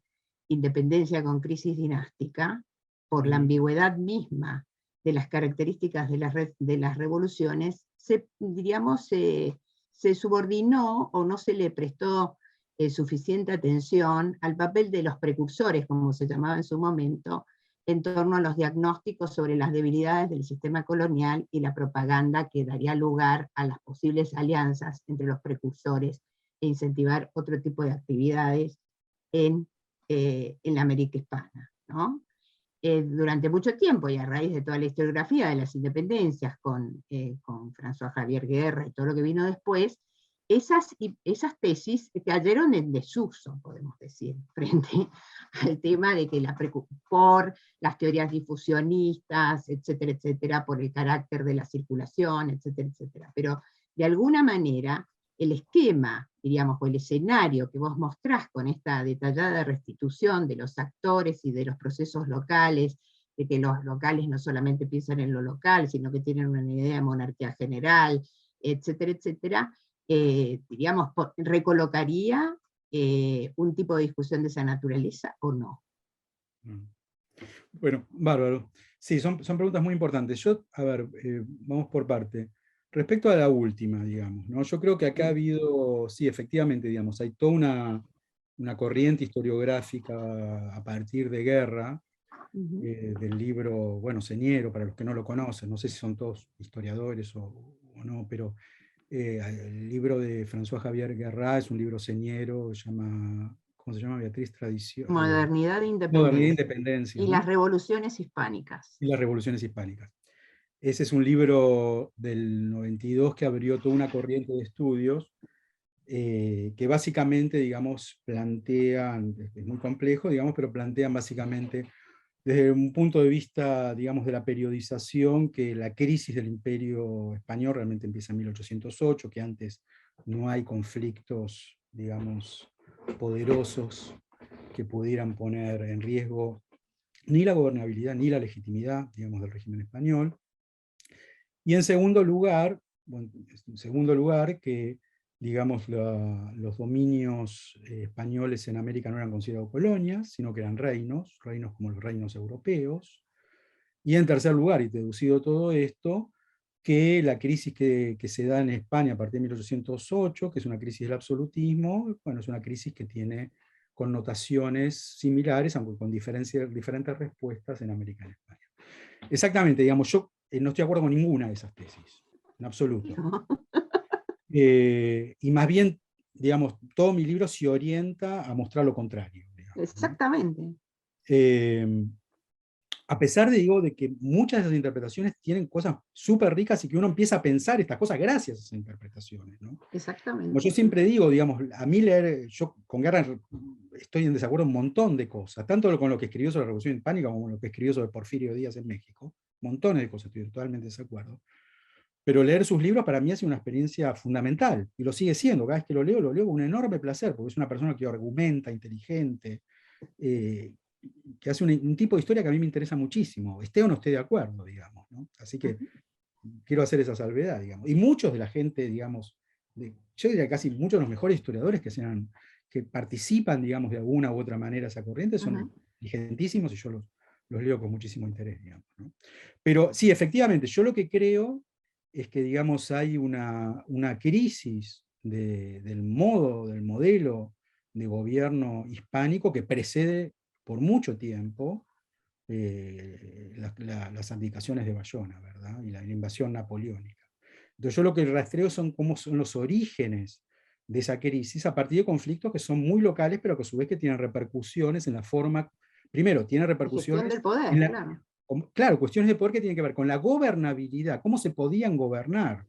independencia con crisis dinástica, por la ambigüedad misma de las características de las revoluciones, diríamos, se subordinó o no se le prestó suficiente atención al papel de los precursores, como se llamaba en su momento, en torno a los diagnósticos sobre las debilidades del sistema colonial y la propaganda que daría lugar a las posibles alianzas entre los precursores e incentivar otro tipo de actividades en la América hispana, ¿no? durante mucho tiempo, y a raíz de toda la historiografía de las independencias con François Javier Guerra y todo lo que vino después, esas tesis cayeron en desuso, podemos decir, frente al tema de que por las teorías difusionistas, etcétera, etcétera, por el carácter de la circulación, etcétera, etcétera. Pero de alguna manera, el esquema, diríamos, o el escenario que vos mostrás con esta detallada restitución de los actores y de los procesos locales, de que los locales no solamente piensan en lo local, sino que tienen una idea de monarquía general, etcétera, etcétera, diríamos, recolocaría un tipo de discusión de esa naturaleza o no. Bueno, bárbaro. Sí, son preguntas muy importantes. Yo, a ver, vamos por parte. Respecto a la última, digamos, ¿no? Yo creo que acá ha habido, sí, efectivamente, digamos, hay toda una corriente historiográfica a partir de Guerra, del libro, bueno, Señero, para los que no lo conocen, no sé si son todos historiadores o no, pero el libro de François Javier Guerra es un libro señero, ¿cómo se llama? Beatriz Tradición. Modernidad e Independencia. Modernidad e Independencia. Y ¿no? las revoluciones hispánicas. Y las revoluciones hispánicas. Ese es un libro del 92 que abrió toda una corriente de estudios que básicamente, digamos, plantean, es muy complejo, digamos, pero plantean básicamente desde un punto de vista, digamos, de la periodización, que la crisis del Imperio Español realmente empieza en 1808, que antes no hay conflictos, digamos, poderosos que pudieran poner en riesgo ni la gobernabilidad ni la legitimidad, digamos, del régimen español. Y en segundo lugar, que digamos, los dominios españoles en América no eran considerados colonias, sino que eran reinos como los reinos europeos. Y en tercer lugar, y deducido todo esto, que la crisis que se da en España a partir de 1808, que es una crisis del absolutismo, bueno, es una crisis que tiene connotaciones similares, aunque con diferentes respuestas en América y en España. Exactamente, digamos, yo no estoy de acuerdo con ninguna de esas tesis, en absoluto. Y más bien, digamos, todo mi libro se orienta a mostrar lo contrario. Digamos, exactamente. ¿no? A pesar de que muchas de esas interpretaciones tienen cosas súper ricas y que uno empieza a pensar estas cosas gracias a esas interpretaciones. ¿no? Exactamente. Como yo siempre digo, digamos, a mí leer, yo con Guerra estoy en desacuerdo en un montón de cosas, tanto con lo que escribió sobre la Revolución Hispánica como con lo que escribió sobre Porfirio Díaz en México, montones de cosas, estoy totalmente en desacuerdo. Pero leer sus libros para mí ha sido una experiencia fundamental, y lo sigue siendo, cada vez que lo leo con un enorme placer, porque es una persona que argumenta, inteligente, que hace un tipo de historia que a mí me interesa muchísimo, esté o no esté de acuerdo, digamos. ¿no? Así que quiero hacer esa salvedad, digamos. Y muchos de la gente, digamos, yo diría casi muchos de los mejores historiadores que participan, digamos, de alguna u otra manera esa corriente son inteligentísimos y yo los leo con muchísimo interés, digamos. ¿no? Pero sí, efectivamente, yo lo que creo es que, digamos, hay una crisis del modelo de gobierno hispánico que precede por mucho tiempo las abdicaciones de Bayona, ¿verdad? Y la invasión napoleónica. Entonces yo lo que rastreo son cómo son los orígenes de esa crisis a partir de conflictos que son muy locales, pero que a su vez que tienen repercusiones en la forma, primero, tienen repercusiones del poder, en la, claro. Claro, cuestiones de poder que tienen que ver con la gobernabilidad, cómo se podían gobernar,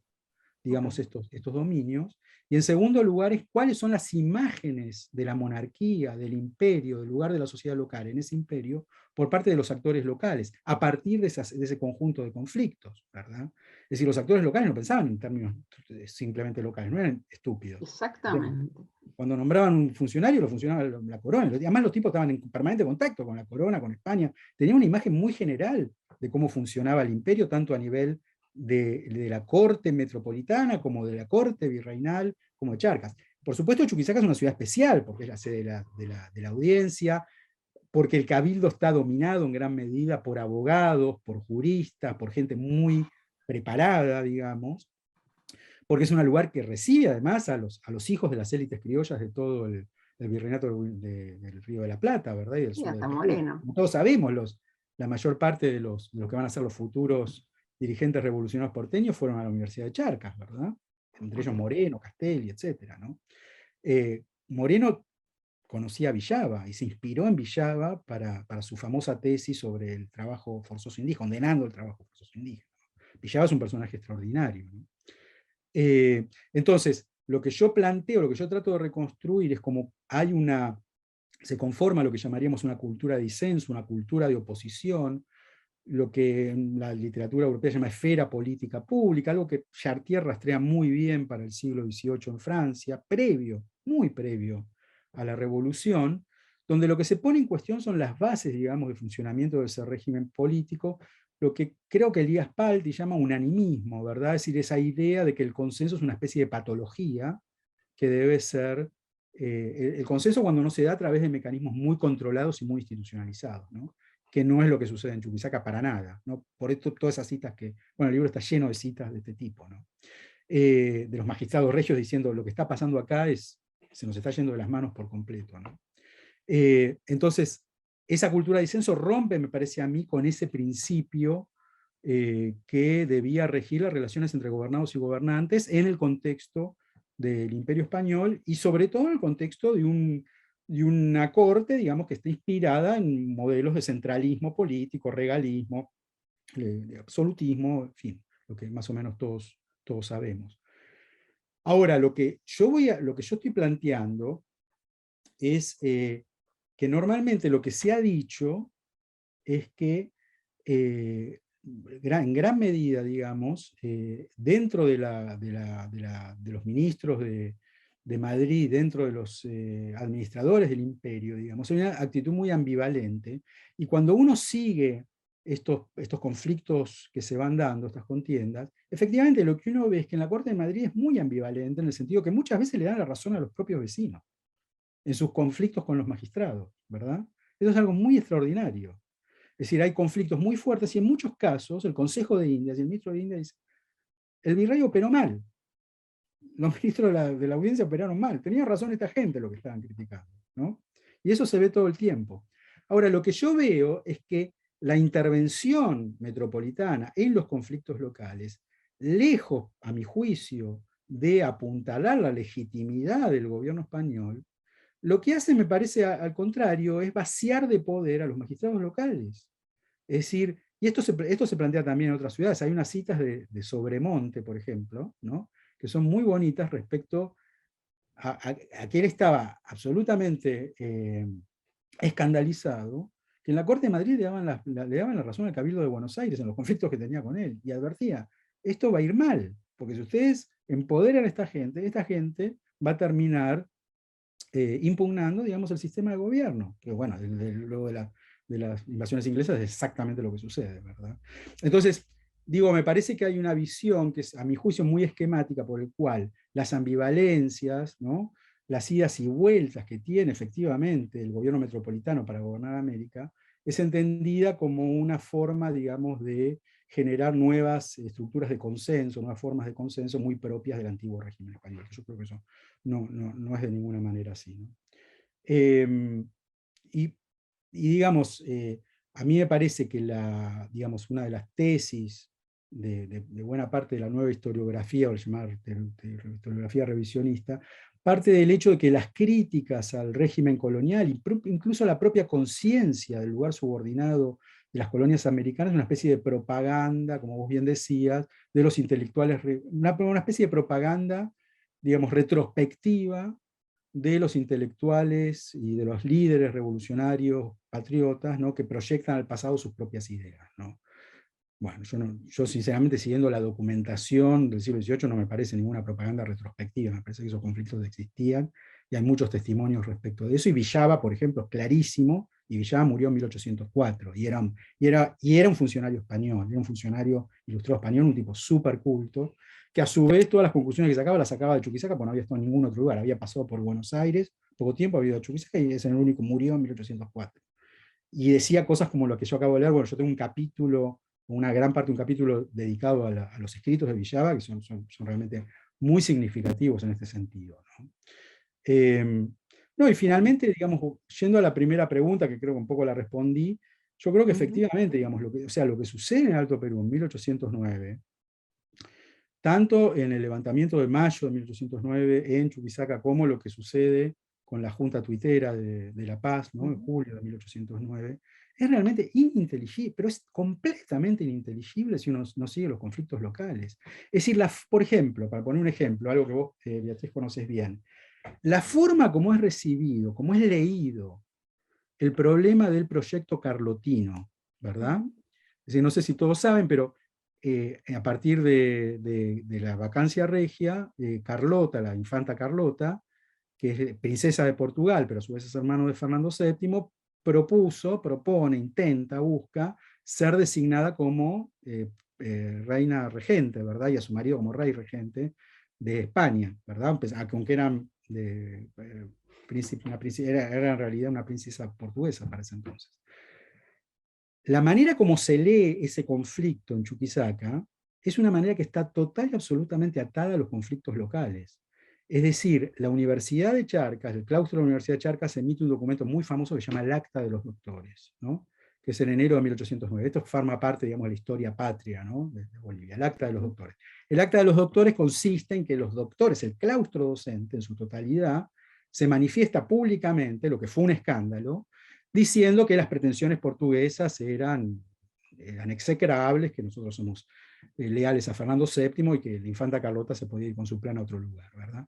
digamos, estos dominios, y en segundo lugar es cuáles son las imágenes de la monarquía, del imperio, del lugar de la sociedad local en ese imperio, por parte de los actores locales, a partir de ese conjunto de conflictos, ¿verdad? Es decir, los actores locales no pensaban en términos simplemente locales, no eran estúpidos. Exactamente. Cuando nombraban un funcionario, lo funcionaba la corona. Además, los tipos estaban en permanente contacto con la corona, con España. Tenían una imagen muy general de cómo funcionaba el imperio, tanto a nivel de la corte metropolitana, como de la corte virreinal, como de Charcas. Por supuesto, Chuquisaca es una ciudad especial, porque es la sede de la audiencia, porque el cabildo está dominado en gran medida por abogados, por juristas, por gente muy preparada, digamos, porque es un lugar que recibe además a los hijos de las élites criollas de todo el virreinato del Río de la Plata, ¿verdad? Y del sur hasta del Perú. Moreno. Como todos sabemos, la mayor parte de los que van a ser los futuros dirigentes revolucionarios porteños fueron a la Universidad de Charcas, ¿verdad? Entre ellos Moreno, Castelli, etc. ¿no? Moreno conocía a Villava y se inspiró en Villava para su famosa tesis sobre el trabajo forzoso indígena, condenando el trabajo forzoso indígena. Villava es un personaje extraordinario, ¿no? Entonces, lo que yo planteo, lo que yo trato de reconstruir es como se conforma lo que llamaríamos una cultura de disenso, una cultura de oposición, lo que en la literatura europea se llama esfera política pública, algo que Chartier rastrea muy bien para el siglo XVIII en Francia, muy previo a la Revolución, donde lo que se pone en cuestión son las bases, digamos, de funcionamiento de ese régimen político, lo que creo que Elías Palti llama unanimismo, ¿verdad? Es decir, esa idea de que el consenso es una especie de patología que debe ser, el consenso cuando no se da a través de mecanismos muy controlados y muy institucionalizados, ¿no? Que no es lo que sucede en Chuquisaca para nada, ¿no? Por esto todas esas citas que, bueno, el libro está lleno de citas de este tipo, ¿no? De los magistrados regios diciendo lo que está pasando acá se nos está yendo de las manos por completo, ¿no? Entonces, esa cultura de disenso rompe, me parece a mí, con ese principio que debía regir las relaciones entre gobernados y gobernantes en el contexto del Imperio Español y sobre todo en el contexto de una corte, digamos, que está inspirada en modelos de centralismo político, regalismo, de absolutismo, en fin, lo que más o menos todos sabemos. Ahora, lo que yo estoy planteando es que normalmente lo que se ha dicho es que en gran medida, digamos, dentro de los ministros de Madrid, dentro de los administradores del imperio, digamos, hay una actitud muy ambivalente, y cuando uno sigue estos conflictos que se van dando, estas contiendas, efectivamente lo que uno ve es que en la Corte de Madrid es muy ambivalente, en el sentido que muchas veces le dan la razón a los propios vecinos, en sus conflictos con los magistrados, ¿verdad? Eso es algo muy extraordinario. Es decir, hay conflictos muy fuertes y en muchos casos el Consejo de Indias y el ministro de Indias dice, el virrey operó mal, los ministros de la audiencia operaron mal, tenía razón esta gente lo que estaban criticando, ¿no? Y eso se ve todo el tiempo. Ahora, lo que yo veo es que la intervención metropolitana en los conflictos locales, lejos, a mi juicio, de apuntalar la legitimidad del gobierno español, lo que hace, me parece, al contrario, es vaciar de poder a los magistrados locales. Es decir, y esto se plantea también en otras ciudades, hay unas citas de Sobremonte, por ejemplo, ¿no? Que son muy bonitas respecto a que él estaba absolutamente escandalizado, que en la Corte de Madrid le daban la razón al Cabildo de Buenos Aires en los conflictos que tenía con él, y advertía, esto va a ir mal, porque si ustedes empoderan a esta gente va a terminar impugnando, digamos, el sistema de gobierno, que bueno, luego de las invasiones inglesas es exactamente lo que sucede, ¿verdad? Entonces, digo, me parece que hay una visión que es, a mi juicio, muy esquemática, por el cual las ambivalencias, ¿no? Las idas y vueltas que tiene efectivamente el gobierno metropolitano para gobernar América, es entendida como una forma, digamos, de generar nuevas estructuras de consenso, nuevas formas de consenso muy propias del antiguo régimen español. Yo creo que eso no es de ninguna manera así, ¿no? Y digamos, a mí me parece que digamos, una de las tesis de buena parte de la nueva historiografía, o llamar historiografía revisionista, parte del hecho de que las críticas al régimen colonial, incluso la propia conciencia del lugar subordinado de las colonias americanas, es una especie de propaganda, como vos bien decías, de los intelectuales, una especie de propaganda, digamos, retrospectiva de los intelectuales y de los líderes revolucionarios patriotas, ¿no? Que proyectan al pasado sus propias ideas, ¿no? Bueno, yo sinceramente, siguiendo la documentación del siglo XVIII, no me parece ninguna propaganda retrospectiva, me parece que esos conflictos existían, y hay muchos testimonios respecto de eso, y Villava, por ejemplo, es clarísimo, y Villava murió en 1804, y era un funcionario español, era un funcionario ilustrado español, un tipo súper culto, que a su vez todas las conclusiones que sacaba las sacaba de Chuquisaca, porque no había estado en ningún otro lugar, había pasado por Buenos Aires, poco tiempo había ido a Chuquisaca, y es el único, murió en 1804. Y decía cosas como lo que yo acabo de leer. Bueno, yo tengo un capítulo, una gran parte de un capítulo dedicado a los escritos de Villava, que son realmente muy significativos en este sentido, ¿no? No, y finalmente, digamos, yendo a la primera pregunta, que creo que un poco la respondí, yo creo que efectivamente, digamos, lo que sucede en Alto Perú en 1809, tanto en el levantamiento de mayo de 1809 en Chuquisaca, como lo que sucede con la Junta Tuitera de La Paz, ¿no? En julio de 1809, es realmente ininteligible, pero es completamente ininteligible si uno no sigue los conflictos locales. Es decir, por ejemplo, para poner un ejemplo, algo que vos, Beatriz, conoces bien, la forma como es recibido, como es leído el problema del proyecto carlotino, ¿verdad? Es decir, no sé si todos saben, pero a partir de la vacancia regia, Carlota, la infanta Carlota, que es princesa de Portugal, pero a su vez es hermano de Fernando VII, propone, intenta, busca ser designada como reina regente, ¿verdad? Y a su marido como rey regente de España, ¿verdad? Aunque eran era en realidad una princesa portuguesa para ese entonces. La manera como se lee ese conflicto en Chuquisaca es una manera que está total y absolutamente atada a los conflictos locales. Es decir, la Universidad de Charcas, el claustro de la Universidad de Charcas emite un documento muy famoso que se llama el Acta de los Doctores, ¿no? Que es en enero de 1809. Esto forma parte, digamos, de la historia patria, ¿no? de Bolivia, el Acta de los Doctores. El Acta de los Doctores consiste en que los doctores, el claustro docente en su totalidad, se manifiesta públicamente, lo que fue un escándalo, diciendo que las pretensiones portuguesas eran execrables, que nosotros somos leales a Fernando VII y que la infanta Carlota se podía ir con su plan a otro lugar, ¿verdad?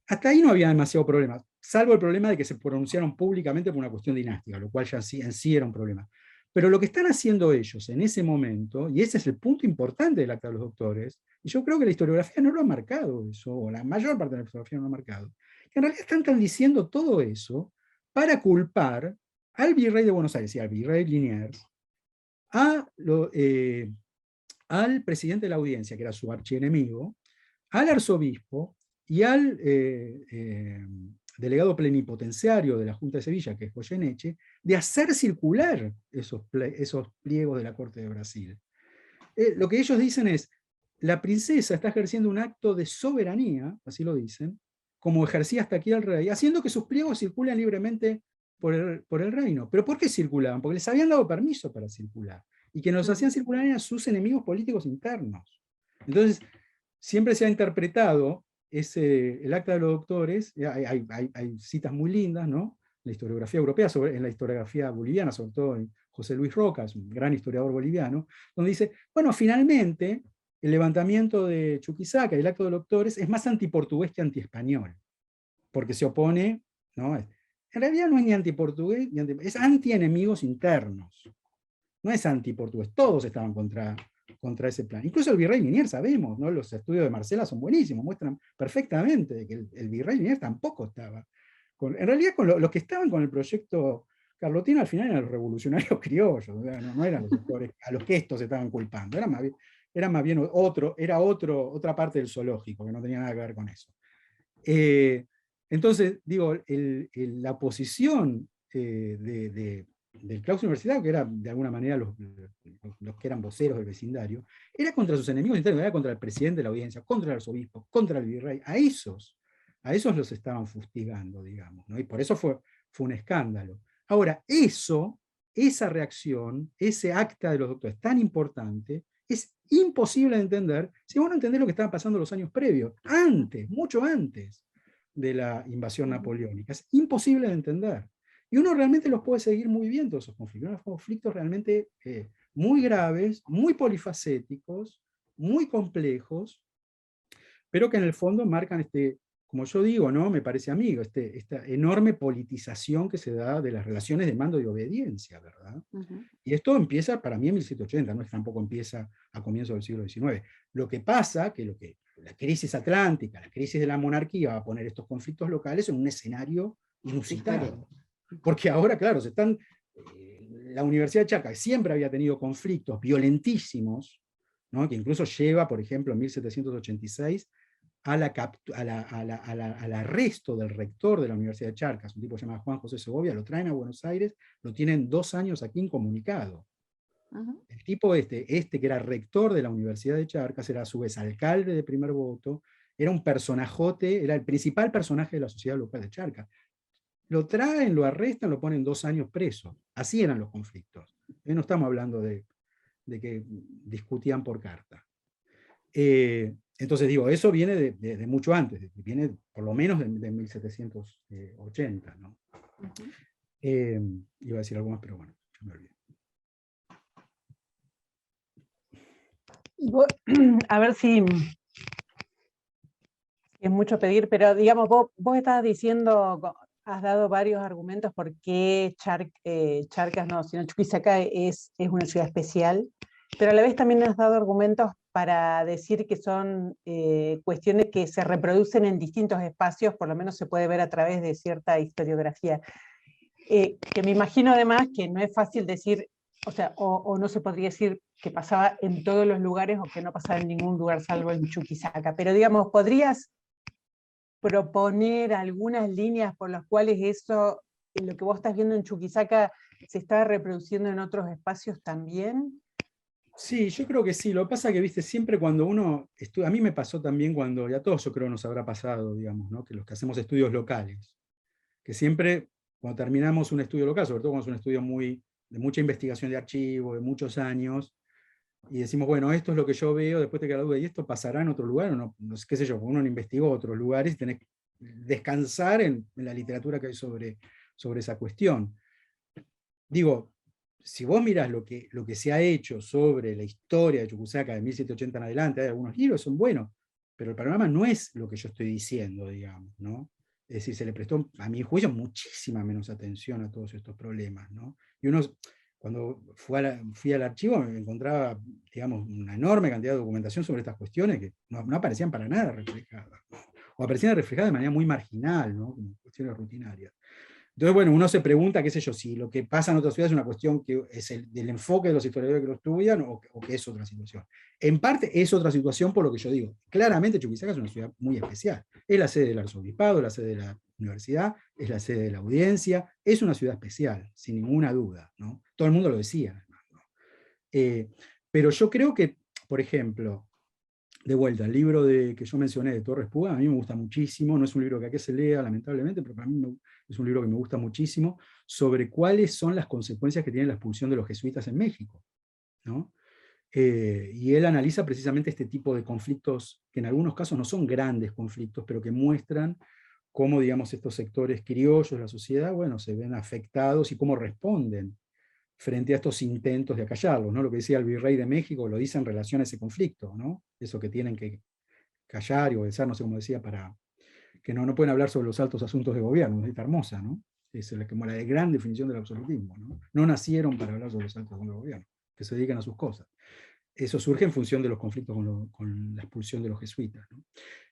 Hasta ahí no había demasiado problema, salvo el problema de que se pronunciaron públicamente por una cuestión dinástica, lo cual ya en sí era un problema. Pero lo que están haciendo ellos en ese momento, y ese es el punto importante del Acta de los Doctores, y yo creo que la historiografía no lo ha marcado eso, o la mayor parte de la historiografía no lo ha marcado, que en realidad están diciendo todo eso para culpar al virrey de Buenos Aires y al virrey Liniers, al presidente de la audiencia, que era su archienemigo, al arzobispo y al delegado plenipotenciario de la Junta de Sevilla, que es Goyeneche, de hacer circular esos pliegos de la Corte de Brasil. Lo que ellos dicen es, la princesa está ejerciendo un acto de soberanía, así lo dicen, como ejercía hasta aquí el rey, haciendo que sus pliegos circulen libremente por el reino. ¿Pero por qué circulaban? Porque les habían dado permiso para circular. Y quienes los hacían circular eran sus enemigos políticos internos. Entonces, siempre se ha interpretado el Acta de los Doctores, hay citas muy lindas, ¿no? En la historiografía europea, en la historiografía boliviana, sobre todo en José Luis Rocas, un gran historiador boliviano, donde dice, bueno, finalmente, el levantamiento de Chuquisaca y el Acta de los Doctores es más antiportugués que antiespañol, porque se opone, ¿no? En realidad no es ni antiportugués, es anti-enemigos internos. No es antiportugués, todos estaban contra ese plan. Incluso el virrey Liniers, sabemos, ¿no? Los estudios de Marcela son buenísimos, muestran perfectamente que el virrey Liniers tampoco estaba. En realidad, los que estaban con el proyecto carlotino al final eran los revolucionarios criollos, no eran los sectores a los que estos estaban culpando, era más bien otra parte del zoológico, que no tenía nada que ver con eso. Entonces, digo, la posición del claustro universitario, que era de alguna manera los que eran voceros del vecindario, era contra sus enemigos internos, era contra el presidente de la audiencia, contra el arzobispo, contra el virrey, a esos los estaban fustigando, digamos, ¿no? Y por eso fue un escándalo. Ahora, esa reacción, ese acta de los doctores tan importante, es imposible de entender si vos no entendés lo que estaba pasando los años previos, mucho antes de la invasión napoleónica. Es imposible de entender. Y uno realmente los puede seguir muy bien todos esos conflictos. Unos conflictos realmente muy graves, muy polifacéticos, muy complejos, pero que en el fondo marcan como yo digo, ¿no? Me parece a mí, esta enorme politización que se da de las relaciones de mando y obediencia, ¿verdad? Y esto empieza para mí en 1780, no es tampoco empieza a comienzos del siglo XIX. Lo que pasa, que la crisis atlántica, la crisis de la monarquía va a poner estos conflictos locales en un escenario inusitado. Porque ahora, claro, la Universidad de Charcas, que siempre había tenido conflictos violentísimos, ¿no? Que incluso lleva, por ejemplo, en 1786, al arresto del rector de la Universidad de Charcas, un tipo llamado Juan José Segovia, lo traen a Buenos Aires, lo tienen 2 años aquí incomunicado. El tipo que era rector de la Universidad de Charcas, era a su vez alcalde de primer voto, era un personajote, era el principal personaje de la sociedad local de Charcas. Lo traen, lo arrestan, lo ponen 2 años preso. Así eran los conflictos. No estamos hablando de que discutían por carta. Entonces digo, eso viene de mucho antes, viene por lo menos de 1780, ¿no? Iba a decir algo más, pero bueno, ya me olvidé. A ver si es mucho pedir, pero digamos, vos estabas diciendo, has dado varios argumentos por qué Charcas, no, sino Chuquisaca es una ciudad especial, pero a la vez también has dado argumentos para decir que son cuestiones que se reproducen en distintos espacios, por lo menos se puede ver a través de cierta historiografía. Que me imagino además que no es fácil decir, o sea, o no se podría decir que pasaba en todos los lugares o que no pasaba en ningún lugar salvo en Chuquisaca, pero digamos, ¿podrías proponer algunas líneas por las cuales eso, lo que vos estás viendo en Chuquisaca, se está reproduciendo en otros espacios también? Sí, yo creo que sí. Lo que pasa es que, viste, siempre cuando uno estudia, a mí me pasó también cuando, y a todos yo creo nos habrá pasado, digamos, ¿no? Que los que hacemos estudios locales, que siempre cuando terminamos un estudio local, sobre todo cuando es un estudio de mucha investigación de archivo, de muchos años, y decimos, bueno, esto es lo que yo veo, después te queda la duda, ¿y esto pasará en otro lugar o no? No sé, qué sé yo, uno no investigó otros lugares y tenés que descansar en la literatura que hay sobre esa cuestión. Digo, si vos mirás lo que se ha hecho sobre la historia de Chuquisaca de 1780 en adelante, hay algunos libros, son buenos, pero el panorama no es lo que yo estoy diciendo, digamos, ¿no? Es decir, se le prestó, a mi juicio, muchísima menos atención a todos estos problemas, ¿no? Y uno, cuando fui al archivo, me encontraba, digamos, una enorme cantidad de documentación sobre estas cuestiones que no aparecían para nada reflejadas, o aparecían reflejadas de manera muy marginal, ¿no? Como cuestiones rutinarias. Entonces, bueno, uno se pregunta, qué sé yo, si lo que pasa en otras ciudades es una cuestión que es del enfoque de los historiadores que lo estudian o que es otra situación. En parte es otra situación por lo que yo digo. Claramente Chuquisaca es una ciudad muy especial. Es la sede del arzobispado, la sede de la universidad, es la sede de la audiencia, es una ciudad especial, sin ninguna duda, ¿no? Todo el mundo lo decía, además, ¿no? Pero yo creo que, por ejemplo, de vuelta, el libro que yo mencioné de Torres Puga, a mí me gusta muchísimo, no es un libro que aquí se lea, lamentablemente, pero para mí es un libro que me gusta muchísimo, sobre cuáles son las consecuencias que tiene la expulsión de los jesuitas en México, ¿no? Y él analiza precisamente este tipo de conflictos, que en algunos casos no son grandes conflictos, pero que muestran cómo, digamos, estos sectores criollos de la sociedad, bueno, se ven afectados y cómo responden frente a estos intentos de acallarlos, ¿no? Lo que decía el virrey de México lo dice en relación a ese conflicto, ¿no? Eso que tienen que callar y obedecer, no sé cómo decía, para que no pueden hablar sobre los altos asuntos de gobierno, es hermosa, ¿no? Es como la gran definición del absolutismo, ¿no? No nacieron para hablar sobre los altos asuntos de gobierno, que se dedican a sus cosas. Eso surge en función de los conflictos con la expulsión de los jesuitas, ¿no?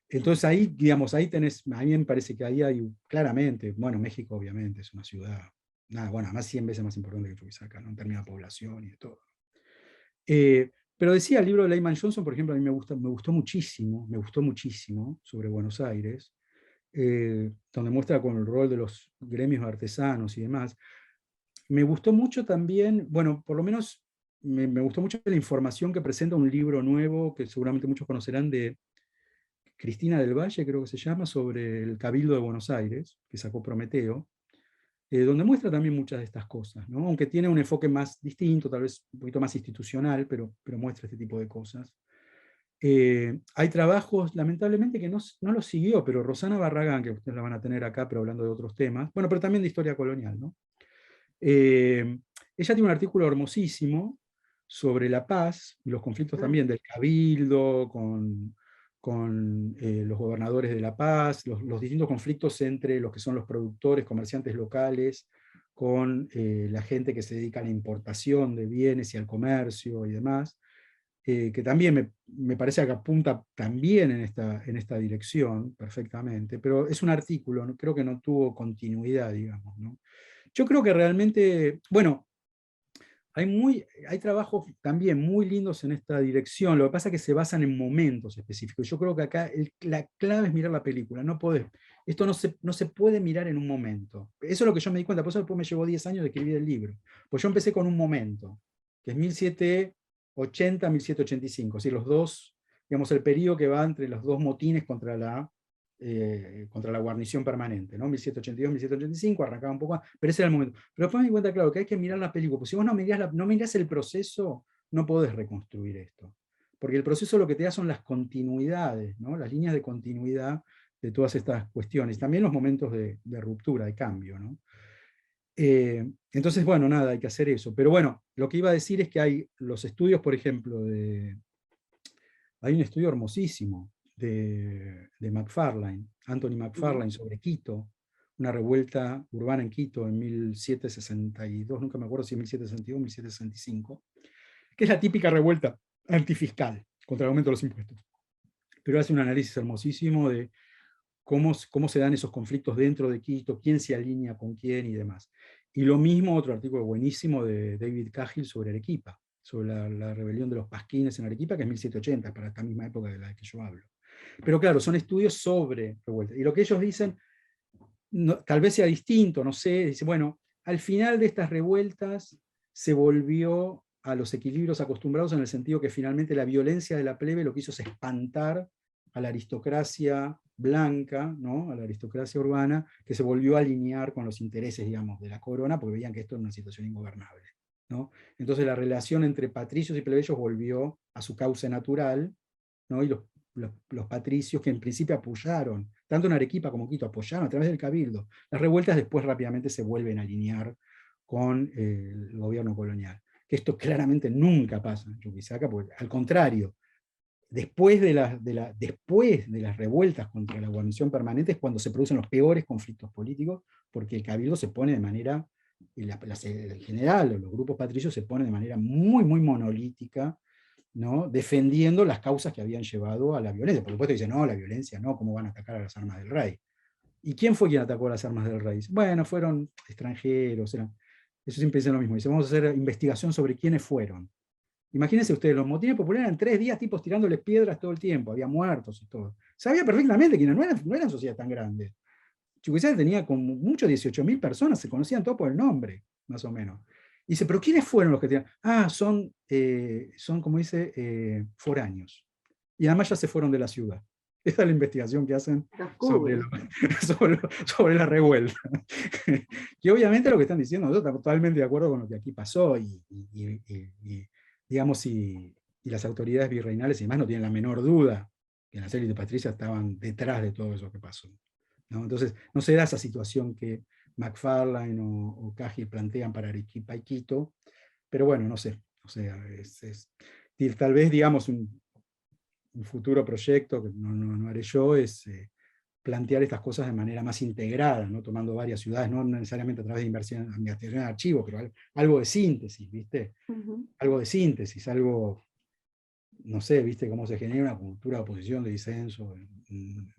Entonces ahí, digamos, ahí tenés, a mí me parece que ahí hay claramente, bueno, México obviamente es una ciudad, nada, bueno, además 100 veces más importante que Chuquisaca, ¿no? En términos de población y de todo. Pero decía, el libro de Lehman Johnson, por ejemplo, a mí me gustó muchísimo sobre Buenos Aires, donde muestra con el rol de los gremios artesanos y demás. Me gustó mucho también, bueno, por lo menos me gustó mucho la información que presenta un libro nuevo, que seguramente muchos conocerán, de Cristina del Valle, creo que se llama, sobre el Cabildo de Buenos Aires, que sacó Prometeo, donde muestra también muchas de estas cosas, ¿no? Aunque tiene un enfoque más distinto, tal vez un poquito más institucional, pero muestra este tipo de cosas. Hay trabajos, lamentablemente, que no los siguió, pero Rosana Barragán, que ustedes la van a tener acá, pero hablando de otros temas, bueno, pero también de historia colonial, ¿no? Ella tiene un artículo hermosísimo sobre la paz y los conflictos también del Cabildo con los gobernadores de La Paz, los distintos conflictos entre los que son los productores, comerciantes locales, con la gente que se dedica a la importación de bienes y al comercio y demás, que también me parece que apunta también en esta dirección perfectamente, pero es un artículo, ¿no? Creo que no tuvo continuidad, digamos, ¿no? Yo creo que realmente, bueno, hay trabajos también muy lindos en esta dirección, lo que pasa es que se basan en momentos específicos. Yo creo que acá la clave es mirar la película, esto no se puede mirar en un momento. Eso es lo que yo me di cuenta, por eso después me llevó 10 años de escribir el libro. Pues yo empecé con un momento, que es 1780 1785, ¿sí? Los dos, digamos, el periodo que va entre los dos motines contra la guarnición permanente, ¿no? 1782, 1785, arrancaba un poco, pero ese era el momento. Pero después me di cuenta, claro, que hay que mirar la película, porque si vos no mirás el proceso, no podés reconstruir esto. porque el proceso lo que te da son las continuidades, ¿no? Las líneas de continuidad de todas estas cuestiones, también los momentos de ruptura, de cambio, ¿no? Entonces, bueno, nada, hay que hacer eso. Pero bueno, lo que iba a decir es que hay los estudios, por ejemplo, hay un estudio hermosísimo de McFarlane, Anthony McFarlane, sobre Quito, una revuelta urbana en Quito en 1762, nunca me acuerdo si es 1762 o 1765, que es la típica revuelta antifiscal contra el aumento de los impuestos. Pero hace un análisis hermosísimo de cómo se dan esos conflictos dentro de Quito, quién se alinea con quién y demás. Y lo mismo, otro artículo buenísimo de David Cahill sobre Arequipa, sobre la rebelión de los pasquines en Arequipa, que es 1780, para esta misma época de la que yo hablo. Pero claro, son estudios sobre revueltas. Y lo que ellos dicen, tal vez sea distinto, no sé, dice, bueno, al final de estas revueltas se volvió a los equilibrios acostumbrados, en el sentido que finalmente la violencia de la plebe lo que hizo es espantar a la aristocracia blanca, ¿no? A la aristocracia urbana, que se volvió a alinear con los intereses, digamos, de la corona, porque veían que esto era una situación ingobernable, ¿no? Entonces la relación entre patricios y plebeyos volvió a su cauce natural, ¿no? Y los patricios, que en principio apoyaron, tanto en Arequipa como Quito, apoyaron a través del cabildo. Las revueltas después rápidamente se vuelven a alinear con el gobierno colonial. Que esto claramente nunca pasa en Chuquisaca, porque al contrario, después de las revueltas contra la guarnición permanente es cuando se producen los peores conflictos políticos, porque el cabildo se pone de manera, en general, los grupos patricios se ponen de manera muy, muy monolítica, ¿no? Defendiendo las causas que habían llevado a la violencia. Por supuesto dicen, no, la violencia no, ¿cómo van a atacar a las armas del rey? ¿Y quién fue quien atacó a las armas del rey? Bueno, fueron extranjeros, eso siempre dicen lo mismo. Dicen, vamos a hacer investigación sobre quiénes fueron. Imagínense ustedes, los motines populares eran 3 días tipos tirándoles piedras todo el tiempo, había muertos y todo. Sabía perfectamente que no eran sociedades tan grandes. Chuquisaca tenía como mucho 18.000 personas, se conocían todos por el nombre, más o menos. Y dice, ¿pero quiénes fueron los que tenían? Ah, son como dice, foráneos. Y además ya se fueron de la ciudad. Esa es la investigación que hacen sobre la revuelta. Y obviamente lo que están diciendo, yo estoy totalmente de acuerdo con lo que aquí pasó, digamos, y las autoridades virreinales y demás no tienen la menor duda que las élites patricias estaban detrás de todo eso que pasó, ¿no? Entonces, no se da esa situación que McFarlane o Cahill plantean para Arequipa y Quito, pero bueno, no sé, o sea, tal vez, digamos, un futuro proyecto, que no haré yo, es plantear estas cosas de manera más integrada, ¿no? Tomando varias ciudades, no necesariamente a través de inversión en archivos, pero algo de síntesis, ¿viste? Algo de síntesis, algo, no sé, ¿viste? Cómo se genera una cultura de oposición, de disenso en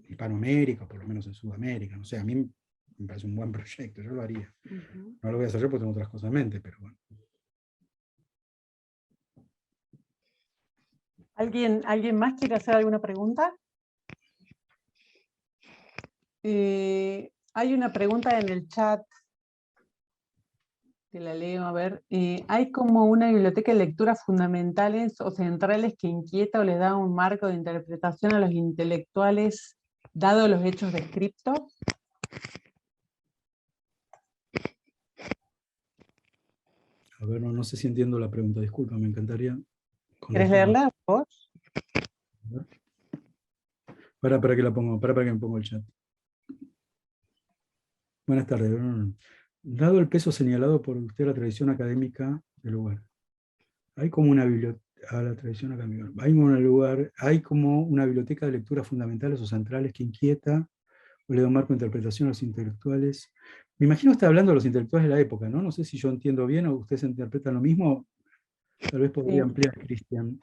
Hispanoamérica, por lo menos en Sudamérica, no sé, a mí me parece un buen proyecto, yo lo haría. No lo voy a hacer yo porque tengo otras cosas en mente, pero bueno. ¿Alguien más quiere hacer alguna pregunta? Hay una pregunta en el chat, que la leo, a ver. ¿Hay como una biblioteca de lecturas fundamentales o centrales que inquieta o les da un marco de interpretación a los intelectuales, dado los hechos descriptos? A ver, no sé si entiendo la pregunta, disculpa, me encantaría. ¿Querés leerla vos? Para que la pongo, para que me pongo el chat. Buenas tardes. Dado el peso señalado por usted a la tradición académica del lugar, hay como una biblioteca, a la tradición académica, hay como una biblioteca de lecturas fundamentales o centrales que inquieta o le da un marco de interpretación a los intelectuales. Me imagino que está hablando de los intelectuales de la época, ¿no? No sé si yo entiendo bien o ustedes interpretan lo mismo. Tal vez podría ampliar, Cristian.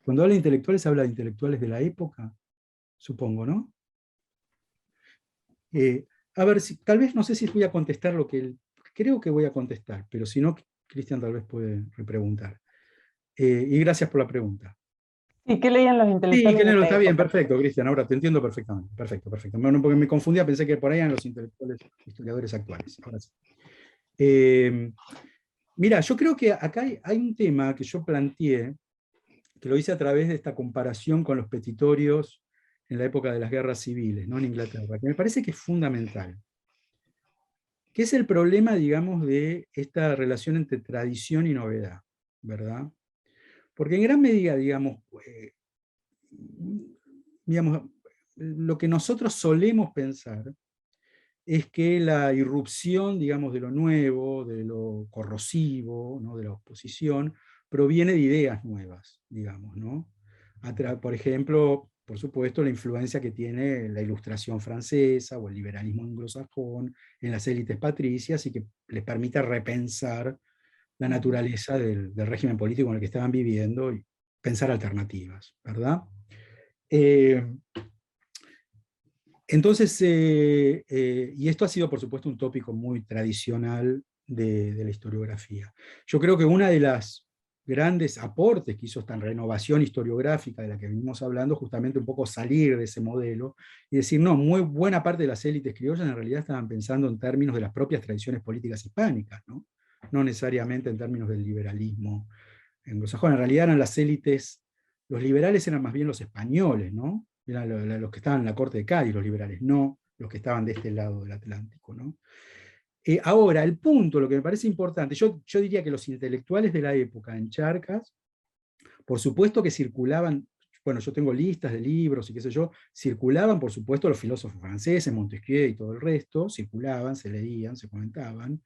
Cuando habla de intelectuales, habla de intelectuales de la época, supongo, ¿no? A ver, tal vez no sé si voy a contestar lo que él... Creo que voy a contestar, pero si no, Cristian tal vez puede repreguntar. Y gracias por la pregunta. ¿Y qué leían los intelectuales? Sí, está bien, perfecto, Cristian, ahora te entiendo perfectamente. Perfecto. Bueno, porque me confundía, pensé que por ahí eran los intelectuales, historiadores actuales. Ahora sí. Mira, yo creo que acá hay un tema que yo planteé, que lo hice a través de esta comparación con los petitorios en la época de las guerras civiles, ¿no? En Inglaterra, que me parece que es fundamental. ¿Qué es el problema, digamos, de esta relación entre tradición y novedad? ¿Verdad? Porque en gran medida, digamos, lo que nosotros solemos pensar es que la irrupción, digamos, de lo nuevo, de lo corrosivo, ¿no?, de la oposición, proviene de ideas nuevas, digamos, ¿no? Por ejemplo, por supuesto, la influencia que tiene la Ilustración francesa o el liberalismo anglosajón en las élites patricias y que les permite repensar la naturaleza del régimen político en el que estaban viviendo y pensar alternativas, ¿verdad? Entonces, y esto ha sido, por supuesto, un tópico muy tradicional de la historiografía. Yo creo que una de las grandes aportes que hizo esta renovación historiográfica de la que venimos hablando, justamente un poco salir de ese modelo y decir, no, muy buena parte de las élites criollas en realidad estaban pensando en términos de las propias tradiciones políticas hispánicas, ¿no? No necesariamente en términos del liberalismo anglosajón. En realidad eran las élites, los liberales eran más bien los españoles, ¿no? Eran los que estaban en la corte de Cádiz, los liberales, no los que estaban de este lado del Atlántico, ¿no? Ahora, el punto, lo que me parece importante, yo diría que los intelectuales de la época en Charcas, por supuesto que circulaban, bueno, yo tengo listas de libros y qué sé yo, circulaban, por supuesto, los filósofos franceses, Montesquieu y todo el resto, circulaban, se leían, se comentaban,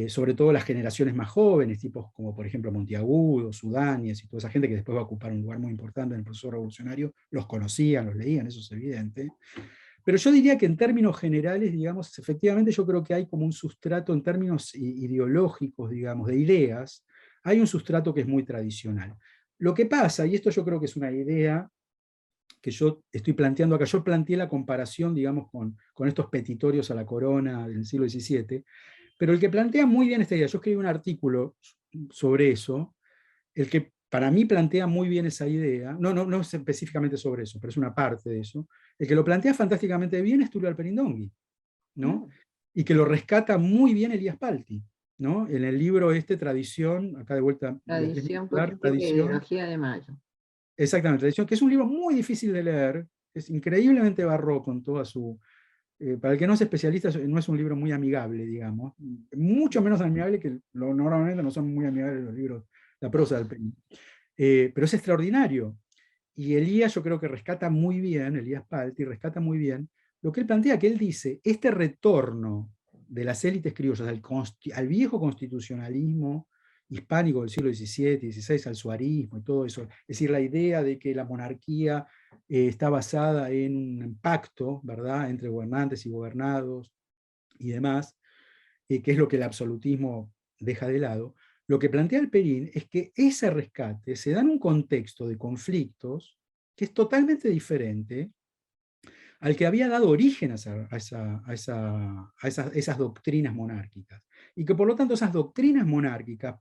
sobre todo las generaciones más jóvenes, tipos como por ejemplo Monteagudo, Sudáñez y toda esa gente que después va a ocupar un lugar muy importante en el proceso revolucionario, los conocían, los leían, eso es evidente. Pero yo diría que en términos generales, digamos, efectivamente yo creo que hay como un sustrato en términos ideológicos, digamos, de ideas, hay un sustrato que es muy tradicional. Lo que pasa, y esto yo creo que es una idea que yo estoy planteando acá, yo planteé la comparación, digamos, con estos petitorios a la corona del siglo XVII, pero el que plantea muy bien esta idea, yo escribí un artículo sobre eso, el que para mí plantea muy bien esa idea, no es específicamente sobre eso, pero es una parte de eso, el que lo plantea fantásticamente bien es Tulio Alperindongui, ¿no? Y que lo rescata muy bien Elías Palti, ¿no? En el libro Tradición, acá de vuelta, Tradición política e ideología de Mayo. Exactamente, Tradición, que es un libro muy difícil de leer, es increíblemente barroco en toda su... para el que no es especialista, no es un libro muy amigable, digamos, mucho menos amigable que normalmente no son muy amigables los libros, la prosa del Perín. Pero es extraordinario. Y Elías yo creo que rescata muy bien, Elías Palti rescata muy bien lo que él plantea, que él dice, este retorno de las élites criollas al viejo constitucionalismo hispánico del siglo XVII, XVI, al suarismo y todo eso, es decir, la idea de que la monarquía está basada en un pacto, ¿verdad?, entre gobernantes y gobernados y demás, que es lo que el absolutismo deja de lado. Lo que plantea el Perín es que ese rescate se da en un contexto de conflictos que es totalmente diferente al que había dado origen a esas doctrinas monárquicas. Y que por lo tanto esas doctrinas monárquicas,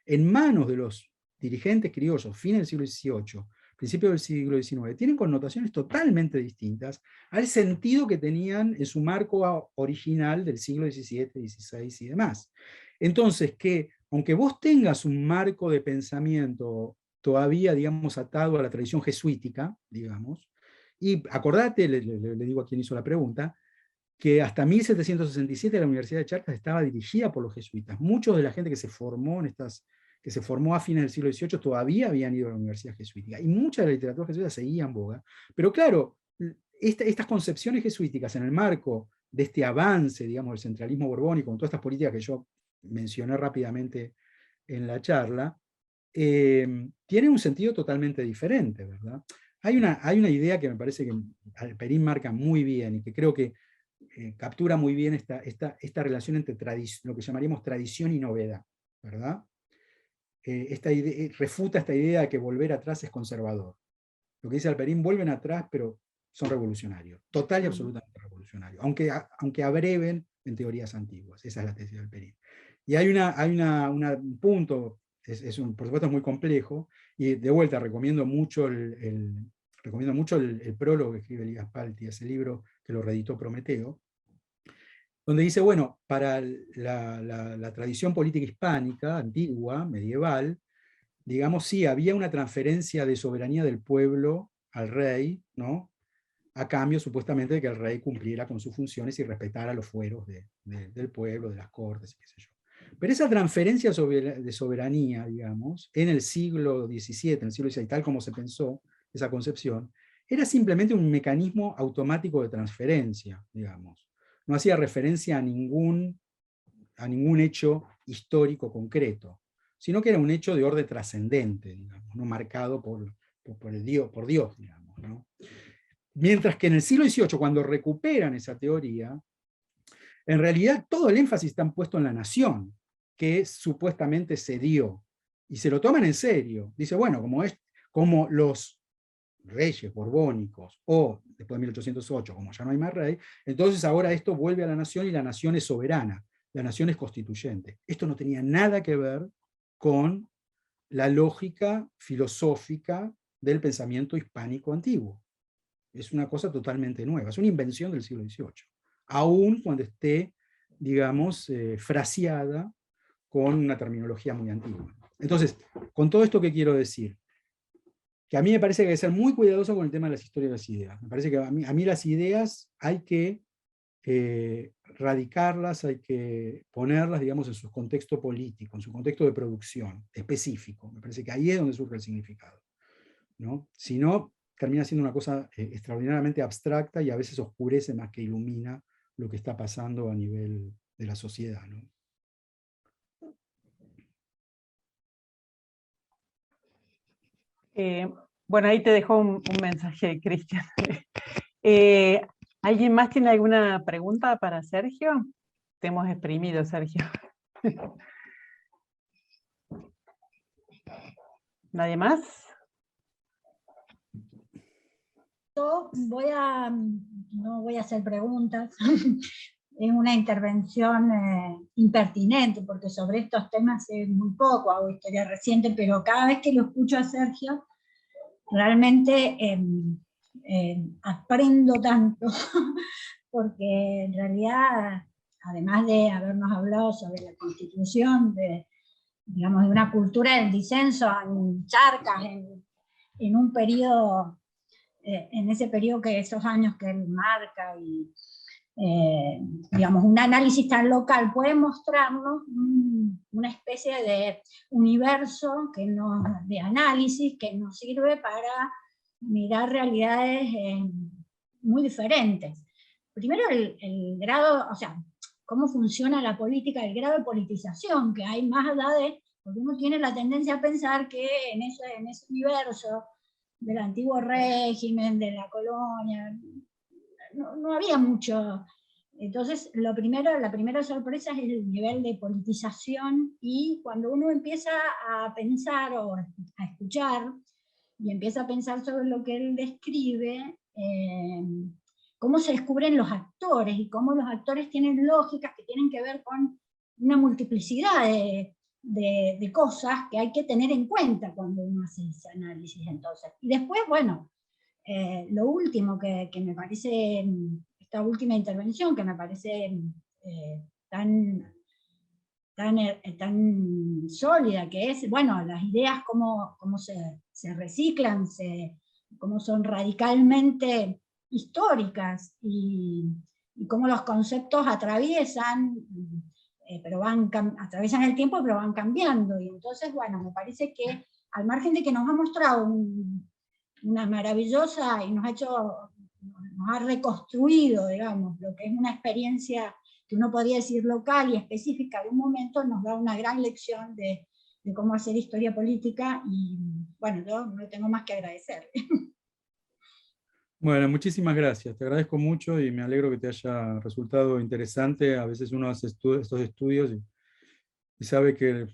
en manos de los dirigentes criollos, fines del siglo XVIII, principios del siglo XIX, tienen connotaciones totalmente distintas al sentido que tenían en su marco original del siglo XVII, XVI y demás. Entonces, que aunque vos tengas un marco de pensamiento todavía, digamos, atado a la tradición jesuítica, digamos, y acordate, le digo a quien hizo la pregunta, que hasta 1767 la Universidad de Charcas estaba dirigida por los jesuitas. Muchos de la gente que se formó que se formó a fines del siglo XVIII todavía habían ido a la Universidad Jesuítica, y mucha de la literatura jesuita seguía en boga. Pero claro, estas concepciones jesuíticas en el marco de este avance, digamos, del centralismo borbónico, con todas estas políticas que yo mencioné rápidamente en la charla, tienen un sentido totalmente diferente, ¿verdad? Hay una idea que me parece que Alperín marca muy bien y que creo que captura muy bien esta relación entre lo que llamaríamos tradición y novedad, ¿verdad? Refuta esta idea de que volver atrás es conservador. Lo que dice Alperín, vuelven atrás, pero son revolucionarios, total y absolutamente revolucionarios, aunque abreven en teorías antiguas. Esa es la tesis de Alperín. Y hay un punto, por supuesto es muy complejo, y de vuelta recomiendo mucho el prólogo que escribe Elías Palti, ese libro que lo reeditó Prometeo, donde dice, bueno, para la tradición política hispánica, antigua, medieval, digamos, sí, había una transferencia de soberanía del pueblo al rey, ¿no? A cambio, supuestamente, de que el rey cumpliera con sus funciones y respetara los fueros del pueblo, de las cortes, y qué sé yo. Pero esa transferencia de soberanía, digamos, en el siglo XVII, en el siglo XVI, tal como se pensó esa concepción, era simplemente un mecanismo automático de transferencia, digamos. No hacía referencia a ningún hecho histórico concreto, sino que era un hecho de orden trascendente, digamos, ¿no? Marcado por Dios, digamos, ¿no? Mientras que en el siglo XVIII, cuando recuperan esa teoría, en realidad todo el énfasis está puesto en la nación, que supuestamente se dio, y se lo toman en serio. Dice, bueno, como los reyes borbónicos, o después de 1808, como ya no hay más rey, entonces ahora esto vuelve a la nación y la nación es soberana, la nación es constituyente. Esto no tenía nada que ver con la lógica filosófica del pensamiento hispánico antiguo. Es una cosa totalmente nueva, es una invención del siglo XVIII, aun cuando esté, digamos, fraseada con una terminología muy antigua. Entonces, con todo esto, ¿qué quiero decir? Que a mí me parece que hay que ser muy cuidadoso con el tema de las historias de las ideas. Me parece que a mí las ideas hay que radicarlas, hay que ponerlas, digamos, en su contexto político, en su contexto de producción específico. Me parece que ahí es donde surge el significado, ¿no? Si no, termina siendo una cosa extraordinariamente abstracta y a veces oscurece más que ilumina lo que está pasando a nivel de la sociedad, ¿no? Bueno, ahí te dejo un mensaje, Cristian. ¿Alguien más tiene alguna pregunta para Sergio? Te hemos exprimido, Sergio. ¿Nadie más? Yo no voy a hacer preguntas, es una intervención impertinente, porque sobre estos temas sé muy poco, hago historia reciente, pero cada vez que lo escucho a Sergio, realmente aprendo tanto, porque en realidad, además de habernos hablado sobre la Constitución, digamos, de una cultura del disenso en Charcas, en un periodo, en ese periodo que esos años que él marca, y digamos, un análisis tan local puede mostrarnos una especie de universo de análisis que nos sirve para mirar realidades muy diferentes. Primero el grado, o sea, cómo funciona la política, el grado de politización que hay más allá de, porque uno tiene la tendencia a pensar que en ese universo del antiguo régimen, de la colonia, no había mucho. Entonces, la primera sorpresa es el nivel de politización, y cuando uno empieza a pensar o a escuchar, y empieza a pensar sobre lo que él describe, cómo se descubren los actores, y cómo los actores tienen lógicas que tienen que ver con una multiplicidad de cosas que hay que tener en cuenta cuando uno hace ese análisis. Entonces, y después, bueno, lo último que me parece, esta última intervención, que me parece tan sólida, que es, bueno, las ideas cómo se reciclan, cómo son radicalmente históricas, y cómo los conceptos atraviesan, atraviesan el tiempo, pero van cambiando. Y entonces, bueno, me parece que al margen de que nos ha mostrado una maravillosa, y nos ha reconstruido, digamos, lo que es una experiencia que uno podría decir local y específica de un momento, nos da una gran lección de cómo hacer historia política, y bueno, yo no tengo más que agradecerle. Bueno, muchísimas gracias, te agradezco mucho y me alegro que te haya resultado interesante. A veces uno hace estos estudios y sabe que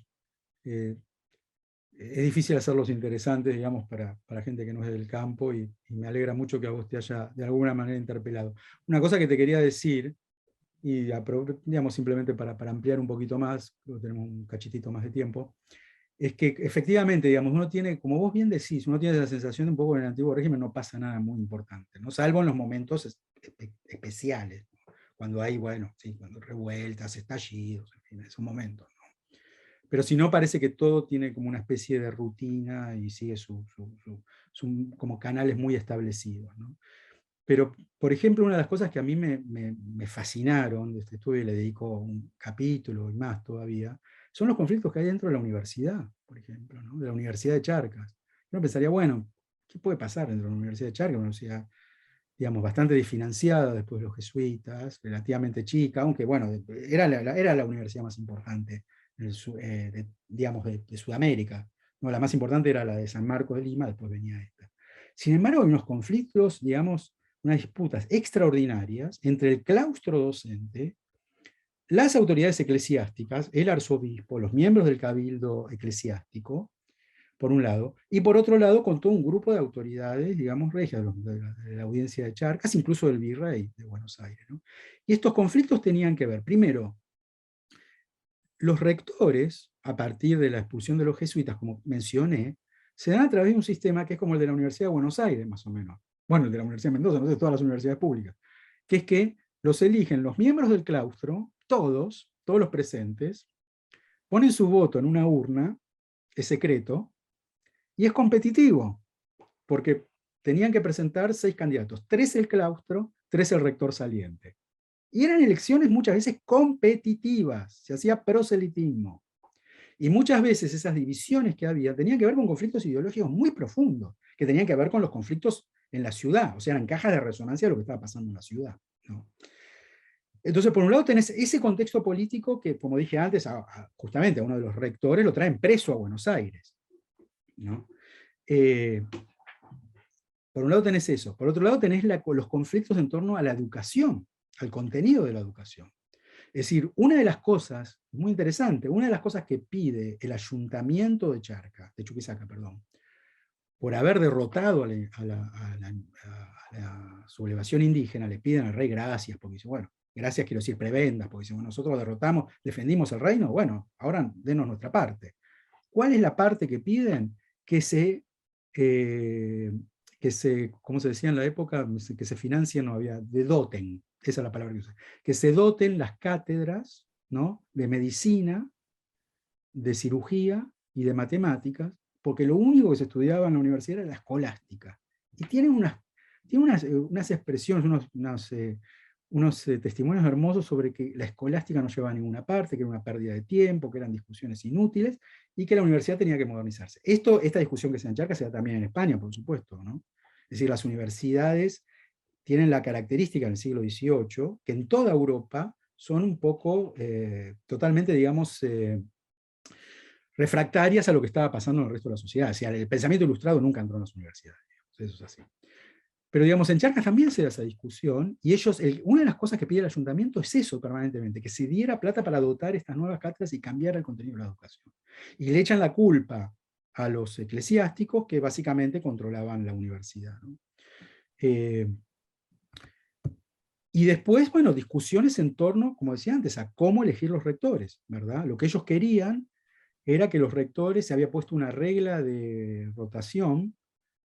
es difícil hacerlos interesantes, digamos, para gente que no es del campo, y me alegra mucho que a vos te haya de alguna manera interpelado. Una cosa que te quería decir, y digamos simplemente para ampliar un poquito más, creo que tenemos un cachitito más de tiempo, es que efectivamente, digamos, uno tiene, como vos bien decís, uno tiene la sensación de un poco en el antiguo régimen no pasa nada muy importante, ¿no? Salvo en los momentos especiales, ¿no? Cuando hay, bueno, sí, cuando revueltas, estallidos, en fin, esos momentos, ¿no? Pero si no, parece que todo tiene como una especie de rutina y sigue como canales muy establecidos, ¿no? Pero, por ejemplo, una de las cosas que a mí me fascinaron de este estudio, y le dedico un capítulo y más todavía, son los conflictos que hay dentro de la universidad, por ejemplo, ¿no? De la Universidad de Charcas. Uno pensaría, bueno, ¿qué puede pasar dentro de la Universidad de Charcas? Una universidad, digamos, bastante desfinanciada después de los jesuitas, relativamente chica, aunque, bueno, era la universidad más importante, digamos, de Sudamérica. No, la más importante era la de San Marcos de Lima, después venía esta. Sin embargo, hay unos conflictos, digamos, unas disputas extraordinarias entre el claustro docente, las autoridades eclesiásticas, el arzobispo, los miembros del cabildo eclesiástico, por un lado, y por otro lado con todo un grupo de autoridades, digamos, regias de la audiencia de Charcas, incluso del virrey de Buenos Aires, ¿no? Y estos conflictos tenían que ver, primero, los rectores, a partir de la expulsión de los jesuitas, como mencioné, se dan a través de un sistema que es como el de la Universidad de Buenos Aires, más o menos. Bueno, el de la Universidad de Mendoza, no sé, todas las universidades públicas. Que es que los eligen los miembros del claustro, todos los presentes, ponen su voto en una urna, es secreto, y es competitivo, porque tenían que presentar 6 candidatos, 3 el claustro, 3 el rector saliente. Y eran elecciones muchas veces competitivas, se hacía proselitismo. Y muchas veces esas divisiones que había tenían que ver con conflictos ideológicos muy profundos, que tenían que ver con los conflictos en la ciudad, o sea, eran cajas de resonancia de lo que estaba pasando en la ciudad, ¿no? Entonces, por un lado tenés ese contexto político que, como dije antes, justamente a uno de los rectores lo traen preso a Buenos Aires, ¿no? Por un lado tenés eso, por otro lado tenés los conflictos en torno a la educación, al contenido de la educación. Es decir, una de las cosas, muy interesante, una de las cosas que pide el ayuntamiento de Chuquisaca, por haber derrotado a la sublevación indígena, le piden al rey gracias, porque dice, bueno, gracias quiero decir prebendas, porque dice, bueno, nosotros derrotamos, defendimos el reino, bueno, ahora denos nuestra parte. ¿Cuál es la parte que piden? Que se, como se decía en la época, que se financien, no había, de doten, esa es la palabra que usé, que se doten las cátedras, ¿no?, de medicina, de cirugía y de matemáticas, porque lo único que se estudiaba en la universidad era la escolástica. Y tienen unas expresiones, unos testimonios hermosos sobre que la escolástica no llevaba a ninguna parte, que era una pérdida de tiempo, que eran discusiones inútiles, y que la universidad tenía que modernizarse. Esta discusión que se da en Charcas se da también en España, por supuesto, ¿no? Es decir, las universidades tienen la característica en el siglo XVIII, que en toda Europa son un poco, totalmente, digamos, refractarias a lo que estaba pasando en el resto de la sociedad. O sea, el pensamiento ilustrado nunca entró en las universidades, digamos. Eso es así. Pero digamos, en Charcas también se da esa discusión, y ellos, una de las cosas que pide el ayuntamiento es eso permanentemente, que se diera plata para dotar estas nuevas cátedras y cambiar el contenido de la educación. Y le echan la culpa a los eclesiásticos que básicamente controlaban la universidad, ¿no? Y después, bueno, discusiones en torno, como decía antes, a cómo elegir los rectores, ¿verdad? Lo que ellos querían era que los rectores, se había puesto una regla de rotación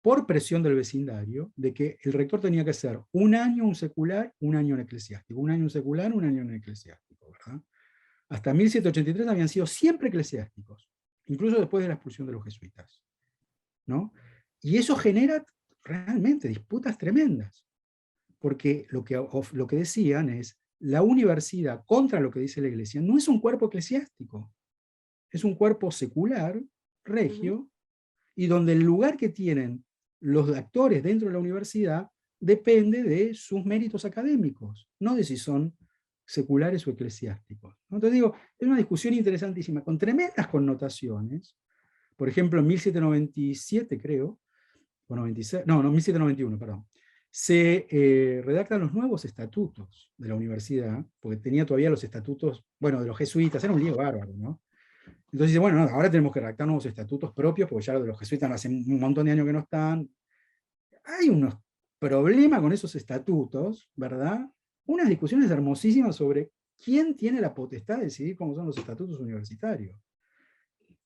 por presión del vecindario, de que el rector tenía que ser un año un secular, un año un eclesiástico, un año un secular, un año un eclesiástico, ¿verdad? Hasta 1783 habían sido siempre eclesiásticos, incluso después de la expulsión de los jesuitas, ¿no? Y eso genera realmente disputas tremendas, porque lo que decían es, la universidad, contra lo que dice la iglesia, no es un cuerpo eclesiástico, es un cuerpo secular, regio, y donde el lugar que tienen los actores dentro de la universidad depende de sus méritos académicos, no de si son seculares o eclesiásticos. Entonces digo, es una discusión interesantísima, con tremendas connotaciones. Por ejemplo, en 1797, creo, o 96, no, 1791, perdón, se redactan los nuevos estatutos de la universidad, porque tenía todavía los estatutos, bueno, de los jesuitas, era un lío bárbaro, ¿no? Entonces dice, bueno, no, ahora tenemos que redactar nuevos estatutos propios, porque ya los jesuitas hace un montón de años que no están. Hay unos problemas con esos estatutos, ¿verdad? Unas discusiones hermosísimas sobre quién tiene la potestad de decidir cómo son los estatutos universitarios.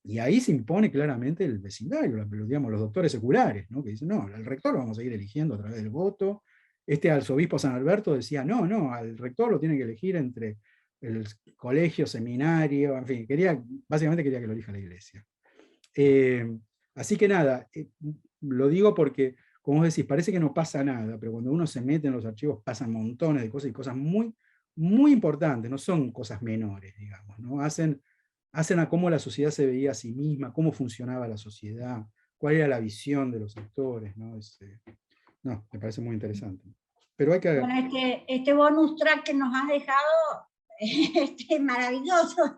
Y ahí se impone claramente el vecindario, digamos, los doctores seculares, ¿no? Que dicen, no, el rector lo vamos a seguir eligiendo a través del voto. Este arzobispo San Alberto decía, no, al rector lo tiene que elegir entre el colegio, seminario, en fin, básicamente quería que lo elija la iglesia. Así que nada, lo digo porque como vos decís, parece que no pasa nada, pero cuando uno se mete en los archivos pasan montones de cosas y cosas muy, muy importantes, no son cosas menores, digamos, ¿no? Hacen a cómo la sociedad se veía a sí misma, cómo funcionaba la sociedad, cuál era la visión de los actores, ¿no? No, me parece muy interesante. Pero hay que... Bueno, este bonus track que nos has dejado, maravilloso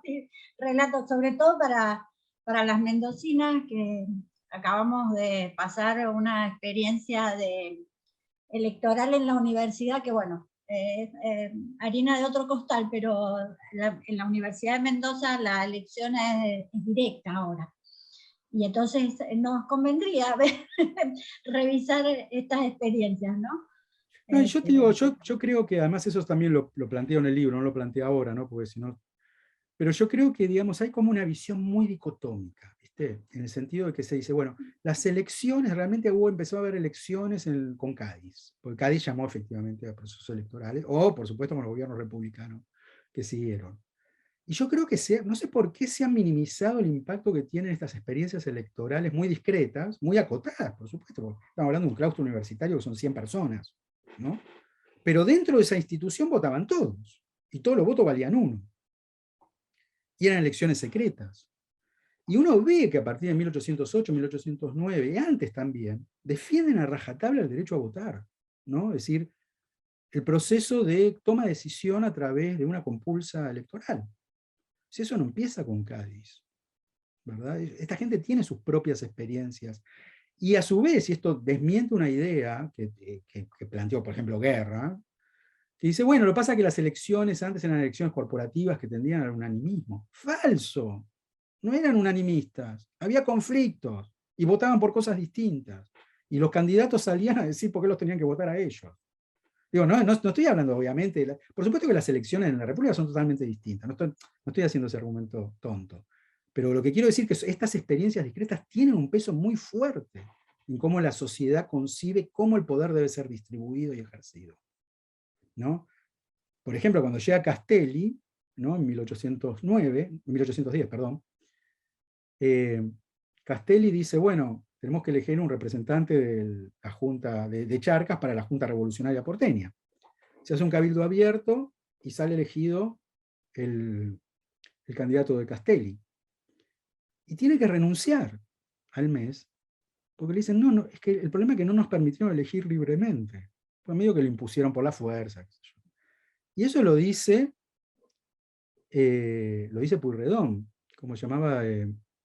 relato, sobre todo para las mendocinas, que acabamos de pasar una experiencia electoral en la universidad, que bueno, harina de otro costal, pero en la Universidad de Mendoza la elección es directa ahora. Y entonces nos convendría revisar estas experiencias, ¿no? No, yo te digo, yo creo que además eso también lo planteo en el libro, no lo planteo ahora, ¿no? Porque si no... Pero yo creo que, digamos, hay como una visión muy dicotómica, ¿viste? En el sentido de que se dice, bueno, las elecciones, realmente empezó a haber elecciones con Cádiz, porque Cádiz llamó efectivamente a procesos electorales, o por supuesto con los gobiernos republicanos que siguieron. Y yo creo que no sé por qué se ha minimizado el impacto que tienen estas experiencias electorales muy discretas, muy acotadas, por supuesto, porque estamos hablando de un claustro universitario que son 100 personas, ¿no? Pero dentro de esa institución votaban todos, y todos los votos valían 1. Y eran elecciones secretas. Y uno ve que a partir de 1808, 1809, y antes también, defienden a rajatabla el derecho a votar, ¿no? Es decir, el proceso de toma de decisión a través de una compulsa electoral. Si eso no empieza con Cádiz, ¿verdad? Esta gente tiene sus propias experiencias. Y a su vez, y esto desmiente una idea que planteó, por ejemplo, Guerra, que dice, bueno, lo que pasa es que las elecciones antes eran elecciones corporativas que tendían al unanimismo. ¡Falso! No eran unanimistas, había conflictos, y votaban por cosas distintas. Y los candidatos salían a decir por qué los tenían que votar a ellos. Digo, no estoy hablando, obviamente, por supuesto que las elecciones en la República son totalmente distintas, no estoy haciendo ese argumento tonto. Pero lo que quiero decir es que estas experiencias discretas tienen un peso muy fuerte en cómo la sociedad concibe cómo el poder debe ser distribuido y ejercido, ¿no? Por ejemplo, cuando llega Castelli, ¿no? En 1810, perdón, Castelli dice, bueno, tenemos que elegir un representante de la Junta de Charcas para la Junta Revolucionaria Porteña. Se hace un cabildo abierto y sale elegido el candidato de Castelli. Y tiene que renunciar al mes, porque le dicen, no, es que el problema es que no nos permitieron elegir libremente. Fue medio que lo impusieron por la fuerza. Qué sé yo. Y eso lo dice Pueyrredón, como llamaba,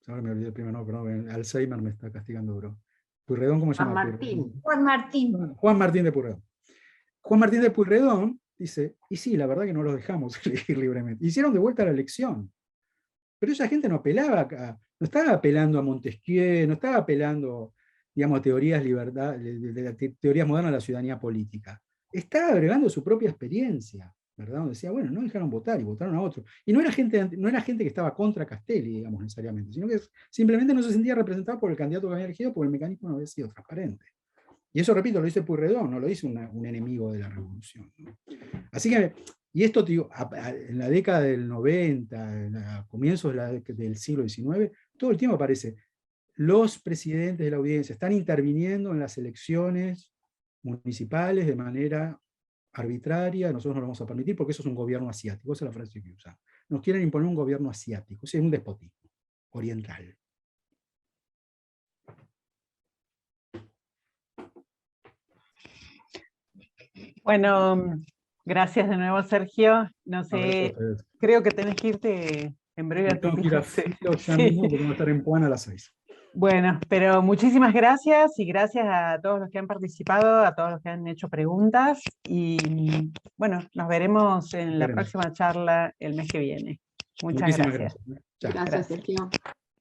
ahora me olvidé el primer nombre, perdón, Alzheimer me está castigando duro. Pueyrredón, ¿cómo se llama? Juan Martín. Juan Martín de Pueyrredón. Juan Martín de Pueyrredón dice, y sí, la verdad que no los dejamos elegir libremente. Hicieron de vuelta la elección. Pero esa gente no estaba apelando a Montesquieu, no estaba apelando, digamos, a teorías teorías modernas de la ciudadanía política. Estaba agregando su propia experiencia, ¿verdad? Donde decía, bueno, no dejaron votar y votaron a otro. Y no era gente que estaba contra Castelli, digamos, necesariamente, sino que simplemente no se sentía representado por el candidato que había elegido porque el mecanismo no había sido transparente. Y eso, repito, lo dice Pueyrredón, no lo dice un enemigo de la revolución, ¿no? Así que, y esto, digo, en la década del 90, a comienzos del siglo XIX, todo el tiempo aparece, los presidentes de la audiencia están interviniendo en las elecciones municipales de manera arbitraria, nosotros no lo vamos a permitir porque eso es un gobierno asiático, esa es la frase que usan. Nos quieren imponer un gobierno asiático, o sea, un despotismo oriental. Bueno, gracias de nuevo, Sergio. No sé, creo que tenés que irte en breve a tu tengo que ir a Filo ya mismo porque voy a estar en Puan a las 6. Bueno, pero muchísimas gracias y gracias a todos los que han participado, a todos los que han hecho preguntas y bueno, nos veremos en la próxima charla el mes que viene. Muchas gracias. Gracias, Sergio.